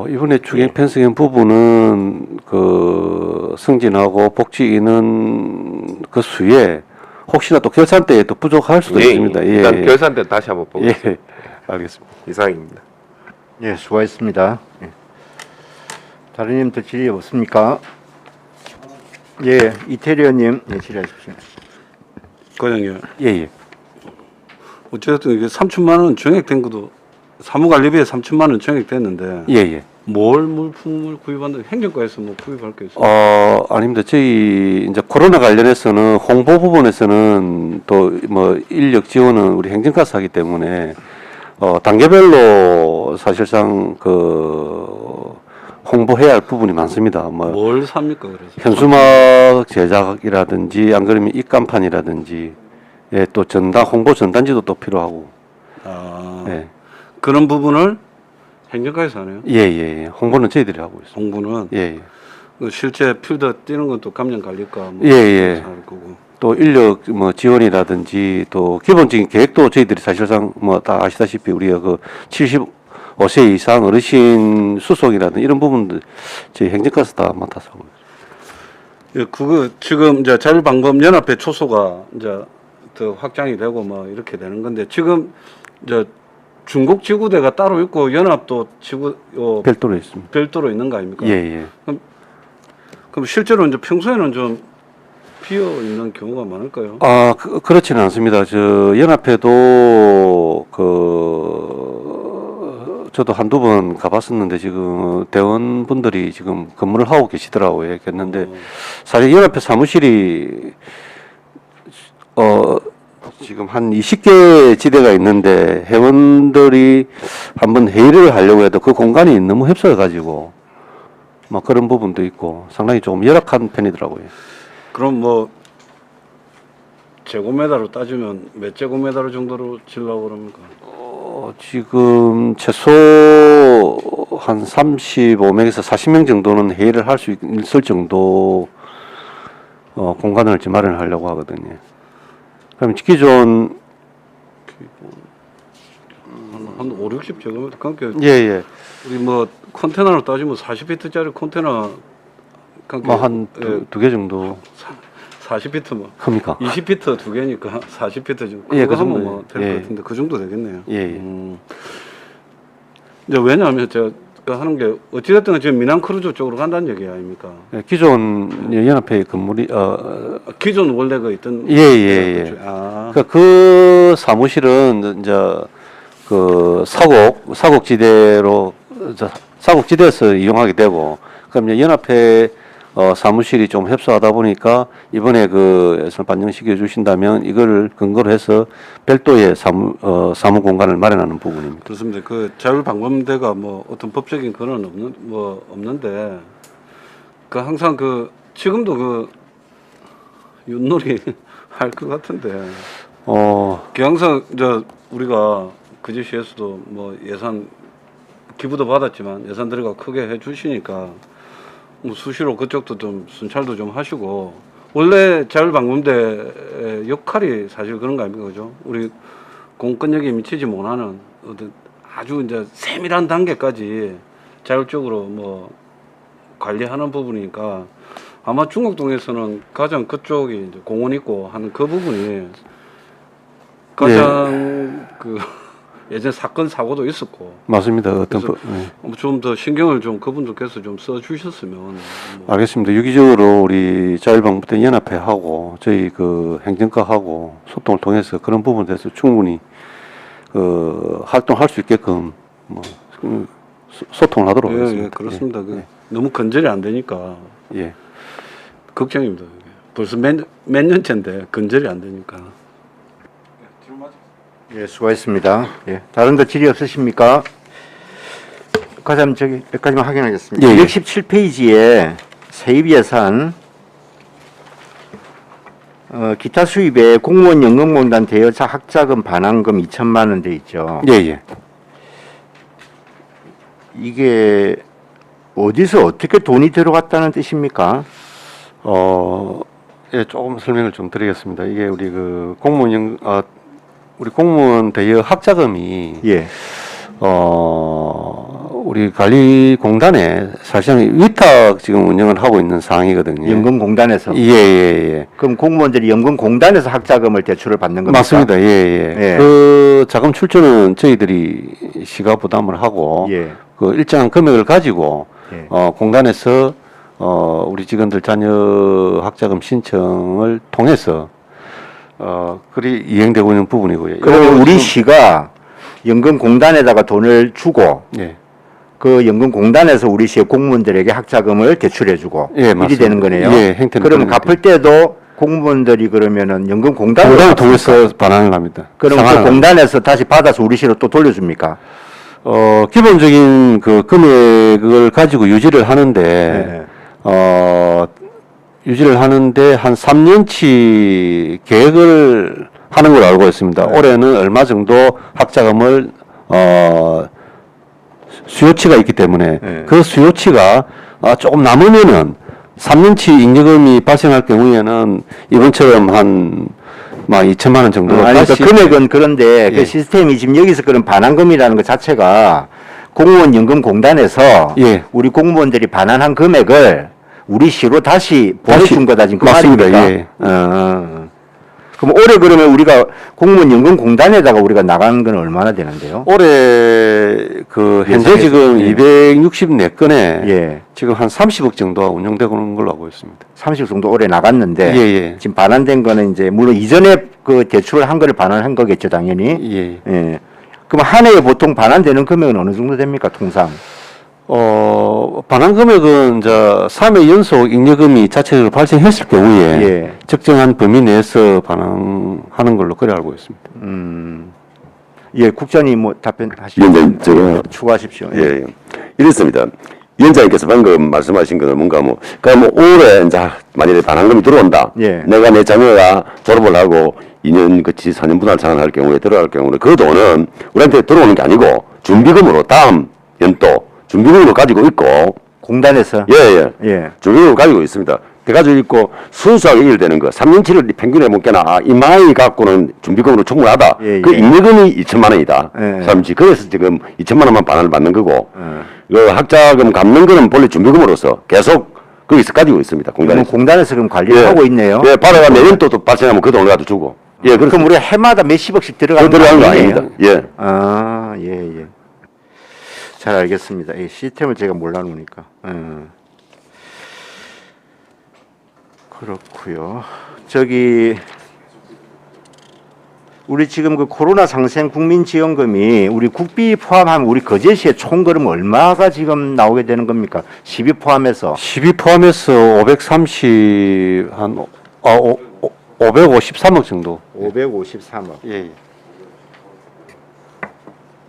이번에 추경 편성한 부분은 그 승진하고 복직 인원 그 수에 혹시나 또 결산 때에 또 부족할 수도 있습니다. 일단 결산 때 다시 한번 보겠습니다. 알겠습니다. 이상입니다. 예, 수고하셨습니다. 다른 님들 질의 없습니까? 예, 이태리 의원님, 예, 질의하십시오. 과장님, 예, 예. 어쨌든 이게 3천만 원 정액된 것도 사무관리비에 3천만 원 정액됐는데 예, 예. 뭘 물품을 구입한다? 행정과에서 뭐 구입할 게 있어요? 아닙니다. 저희 이제 코로나 관련해서는 홍보 부분에서는 또 뭐 인력 지원은 우리 행정과에서 하기 때문에 단계별로 사실상 그 홍보해야 할 부분이 많습니다. 뭘 삽니까 그래서? 현수막 제작이라든지 안 그러면 입간판이라든지 예, 또 홍보 전단지도 또 필요하고. 아, 예. 그런 부분을 행정과에서 하네요. 예, 예, 예. 홍보는 저희들이 하고 있습니다. 공부는 예, 예. 그 실제 필드 뛰는 건 또 감량 관리과 뭐 예, 예. 할 거고. 또 인력 뭐 지원이라든지 또 기본적인 계획도 저희들이 사실상 뭐 다 아시다시피 우리가 그 75세 이상 어르신 수속이라든지 이런 부분들 저희 행정과에서 다 맡아서 하고 있습니다. 예, 그거 지금 이제 자율방법연합회 초소가 이제 더 확장이 되고 뭐 이렇게 되는 건데 지금 이제 중국 지구대가 따로 있고 연합도 지구 별도로 있습니다. 별도로 있는 거 아닙니까? 예, 예. 그럼 실제로 이제 평소에는 좀 비어 있는 경우가 많을까요? 그렇지는 않습니다. 연합회도 저도 한두 번 가봤었는데 지금 대원분들이 지금 근무를 하고 계시더라고요. 그랬는데 사실 연합회 사무실이 지금 한 20개 지대가 있는데 회원들이 한번 회의를 하려고 해도 그 공간이 너무 협소해가지고 막 그런 부분도 있고 상당히 좀 열악한 편이더라고요. 그럼 뭐 제곱미터로 따지면 몇 제곱미터 정도로 지려고 그럽니까? 지금 최소 한 35명에서 40명 정도는 회의를 할 수 있을 정도 공간을 좀 마련하려고 하거든요. 그럼 기존 한 5, 60제곱미터 그러니까 예. 우리 뭐 컨테이너로 따지면 40피트짜리 컨테이너 뭐 한 두 개 정도 40피트 뭐 큽니까? 20피트 두 개니까 40피트 정도 예, 그거 그 하면 정도, 뭐 될 것 예. 같은데 그 정도 되겠네요. 예. 이제 왜냐하면 제가 하는 게 어찌됐든 지금 미남 크루즈 쪽으로 간다는 얘기 아닙니까? 예, 기존 연합회 건물이 기존 원래 그 있던 예. 아, 그 사무실은 이제 그 사곡지대로 사곡지대에서 이용하게 되고 그럼 이제 연합회 사무실이 좀 협소하다 보니까 이번에 그에서 반영시켜 주신다면 이거를 근거로 해서 별도의 사무 공간을 마련하는 부분입니다. 그렇습니다. 그 자율방범대가 뭐 어떤 법적인 그런 없는데 그 항상 그 지금도 그 윷놀이 할 것 같은데 그 항상 이제 우리가 그제시에서도 뭐 예산 기부도 받았지만 예산 들어가 크게 해주시니까 뭐 수시로 그쪽도 좀 순찰도 좀 하시고 원래 자율방범대 역할이 사실 그런 거 아닙니까, 그죠? 우리 공권력에 미치지 못하는 어떤 아주 이제 세밀한 단계까지 자율적으로 뭐 관리하는 부분이니까 아마 중국동에서는 가장 그쪽이 이제 공원 있고 하는 그 부분이 가장 그 예전 사건 사고도 있었고 맞습니다. 어떤 좀 더 신경을 좀 그분들께서 좀 써주셨으면 뭐. 알겠습니다. 유기적으로 우리 자율방법대 연합회하고 저희 그 행정과하고 소통을 통해서 그런 부분에 대해서 충분히 활동할 수 있게끔 뭐 소통을 하도록 하겠습니다. 예, 그렇습니다. 너무 건절이 안 되니까 예. 걱정입니다. 벌써 몇 년째인데 건절이 안 되니까. 예, 수고하셨습니다. 예, 다른 데 질의 없으십니까? 과장님 저기 몇 가지만 확인하겠습니다. 예. 217페이지에 세입 예산 기타 수입에 공무원 연금공단 대여차 학자금 반환금 2천만 원 돼 있죠. 예. 이게 어디서 어떻게 돈이 들어갔다는 뜻입니까? 예, 조금 설명을 좀 드리겠습니다. 이게 우리 그 우리 공무원 대여 학자금이 예. 우리 관리공단에 사실상 위탁 지금 운영을 하고 있는 상황이거든요. 연금공단에서. 예. 그럼 공무원들이 연금공단에서 학자금을 대출을 받는 겁니까? 맞습니다. 예. 그 자금 출처는 저희들이 시가 부담을 하고 예. 그 일정한 금액을 가지고 예. 공단에서 우리 직원들 자녀 학자금 신청을 통해서 그리 이행되고 있는 부분이고요. 그러면 우리 시가 연금공단에다가 돈을 주고 예. 그 연금공단에서 우리 시의 공무원들에게 학자금을 대출해주고 예, 일이 맞습니다. 되는 거네요. 예, 행태는 그러면 그런 갚을 때도 공무원들이 그러면은 연금공단을 공단을 통해서 반환을 합니다. 그럼 그 상환을 공단에서 다시 받아서 우리 시로 또 돌려줍니까? 기본적인 그 금액을 가지고 유지를 하는데 네. 유지를 하는데 한 3년치 계획을 하는 걸로 알고 있습니다. 네. 올해는 얼마 정도 학자금을 수요치가 있기 때문에 네. 그 수요치가 조금 남으면은 3년치 잉여금이 발생할 경우에는 이번처럼 한 2천만 원 정도. 아니, 그 금액은 그런데 예. 그 시스템이 지금 여기서 그런 반환금이라는 것 자체가 공무원 연금공단에서 예. 우리 공무원들이 반환한 금액을 우리 시로 다시 보내준 거다 지금 그 맞습니다. 말입니까? 예. 그럼 올해 그러면 우리가 공무원 연금공단에다가 우리가 나가는 건 얼마나 되는데요? 올해 그 현재 예상해서. 지금 예. 264건에 예. 지금 한 30억 정도가 운영되고 있는 걸로 알고 있습니다. 30 정도 올해 나갔는데 예. 지금 반환된 거는 이제 물론 이전에 그 대출을 한 거를 반환한 거겠죠 당연히. 예. 예. 그럼 한 해에 보통 반환되는 금액은 어느 정도 됩니까 통상? 반환 금액은 이제 3회 연속 잉여금이 자체적으로 발생했을 경우에 예. 적정한 범위 내에서 반환하는 걸로 그래 알고 있습니다. 예, 국장님 뭐 답변하시죠. 위원장님, 제가 추가하십시오. 예. 이렇습니다. 위원장님께서 방금 말씀하신 거는 뭔가 그러니까 올해 이제 만일에 반환금이 들어온다. 예. 내가 내 자녀가 졸업을 하고 2년 끝이 4년 분할 상환할 경우에 들어갈 경우는 그 돈은 우리한테 들어오는 게 아니고 준비금으로 다음 연도 준비금으로 가지고 있고 공단에서 예. 준비금으로 가지고 있습니다. 가지고 있고 순수하게 일되는 거 3년치를 평균에 먹게나 이마이 갖고는 준비금으로 충분하다. 예, 그 예. 잉여금이 2천만 원이다. 예. 3년치. 그래서 지금 2천만 원만 반환을 받는 거고 그 학자금 갚는 거는 본래 준비금으로서 계속 거기서 가지고 있습니다. 그럼 공단에서. 공단에서 그럼 관리를 하고 있네요. 예, 받아가 내년 또 발생하면 그 돈을 가지고 주고. 예, 그럼 우리가 해마다 몇십억씩 들어가는 들어가는 거 아니에요? 아닙니다. 예. 아, 예. 잘 알겠습니다. 이 시스템을 제가 몰라놓으니까. 그렇고요. 우리 지금 그 코로나 상생 국민지원금이 우리 국비 포함하면 우리 거제시의 총 그럼 얼마가 지금 나오게 되는 겁니까? 12 포함해서. 12 포함해서 553억 정도. 553억. 예.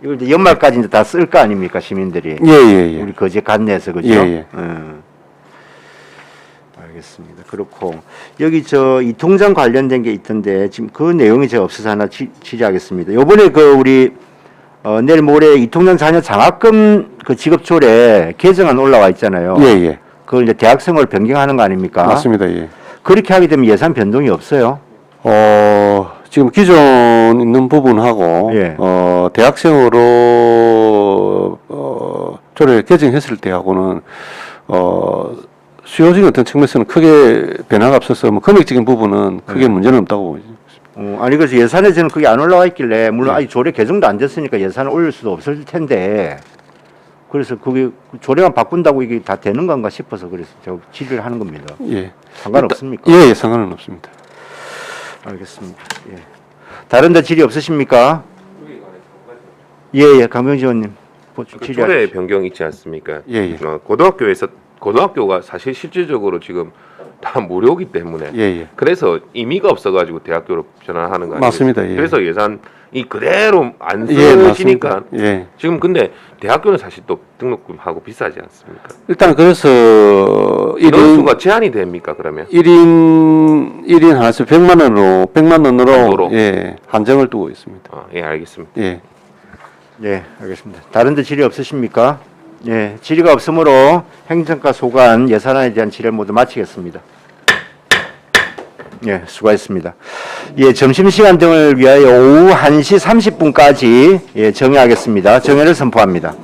이걸 이제 연말까지 이제 다 쓸 거 아닙니까 시민들이? 예. 우리 거제 간내에서 그죠? 예. 알겠습니다. 그렇고 여기 이 통장 관련된 게 있던데 지금 그 내용이 제가 없어서 하나 취재하겠습니다. 요번에 우리 내일 모레 이통장 자녀 장학금 그 지급 조례 개정안 올라와 있잖아요. 예. 그걸 이제 대학생으로 변경하는 거 아닙니까? 맞습니다. 예. 그렇게 하게 되면 예산 변동이 없어요. 지금 기존 있는 부분하고 예. 대학생으로 조례 개정했을 때하고는 수요적인 어떤 측면에서는 크게 변화가 없어서 금액적인 부분은 크게 문제는 없다고 보죠. 아니 그래서 예산에 저는 그게 안 올라와 있길래 물론 아직 조례 개정도 안 됐으니까 예산을 올릴 수도 없을 텐데 그래서 그게 조례만 바꾼다고 이게 다 되는 건가 싶어서 그래서 제가 질의를 하는 겁니다. 예. 상관없습니까? 예, 상관은 없습니다. 알겠습니다. 예. 다른 데 질의 없으십니까? 예, 강병지 의원님. 그 조례 변경 있지 않습니까? 예. 고등학교가 사실 실질적으로 지금 다 무료이기 때문에 예. 그래서 의미가 없어가지고 대학교로 전환하는 거 아니에요? 맞습니다. 예. 그래서 예산이 그대로 안 예, 쓰지니까 맞습니다. 예. 지금 근데 대학교는 사실 또 등록금하고 비싸지 않습니까? 일단 그래서 인원수가 제한이 됩니까 그러면? 1인 하나씩 100만 원으로 한도로? 예, 한정을 두고 있습니다. 예, 알겠습니다. 예. 예, 알겠습니다. 다른 데 질의 없으십니까? 예, 질의가 없으므로 행정과 소관 예산안에 대한 질의를 모두 마치겠습니다. 예, 수고하셨습니다. 예, 점심시간 등을 위하여 오후 1시 30분까지 정회하겠습니다. 정회를 선포합니다.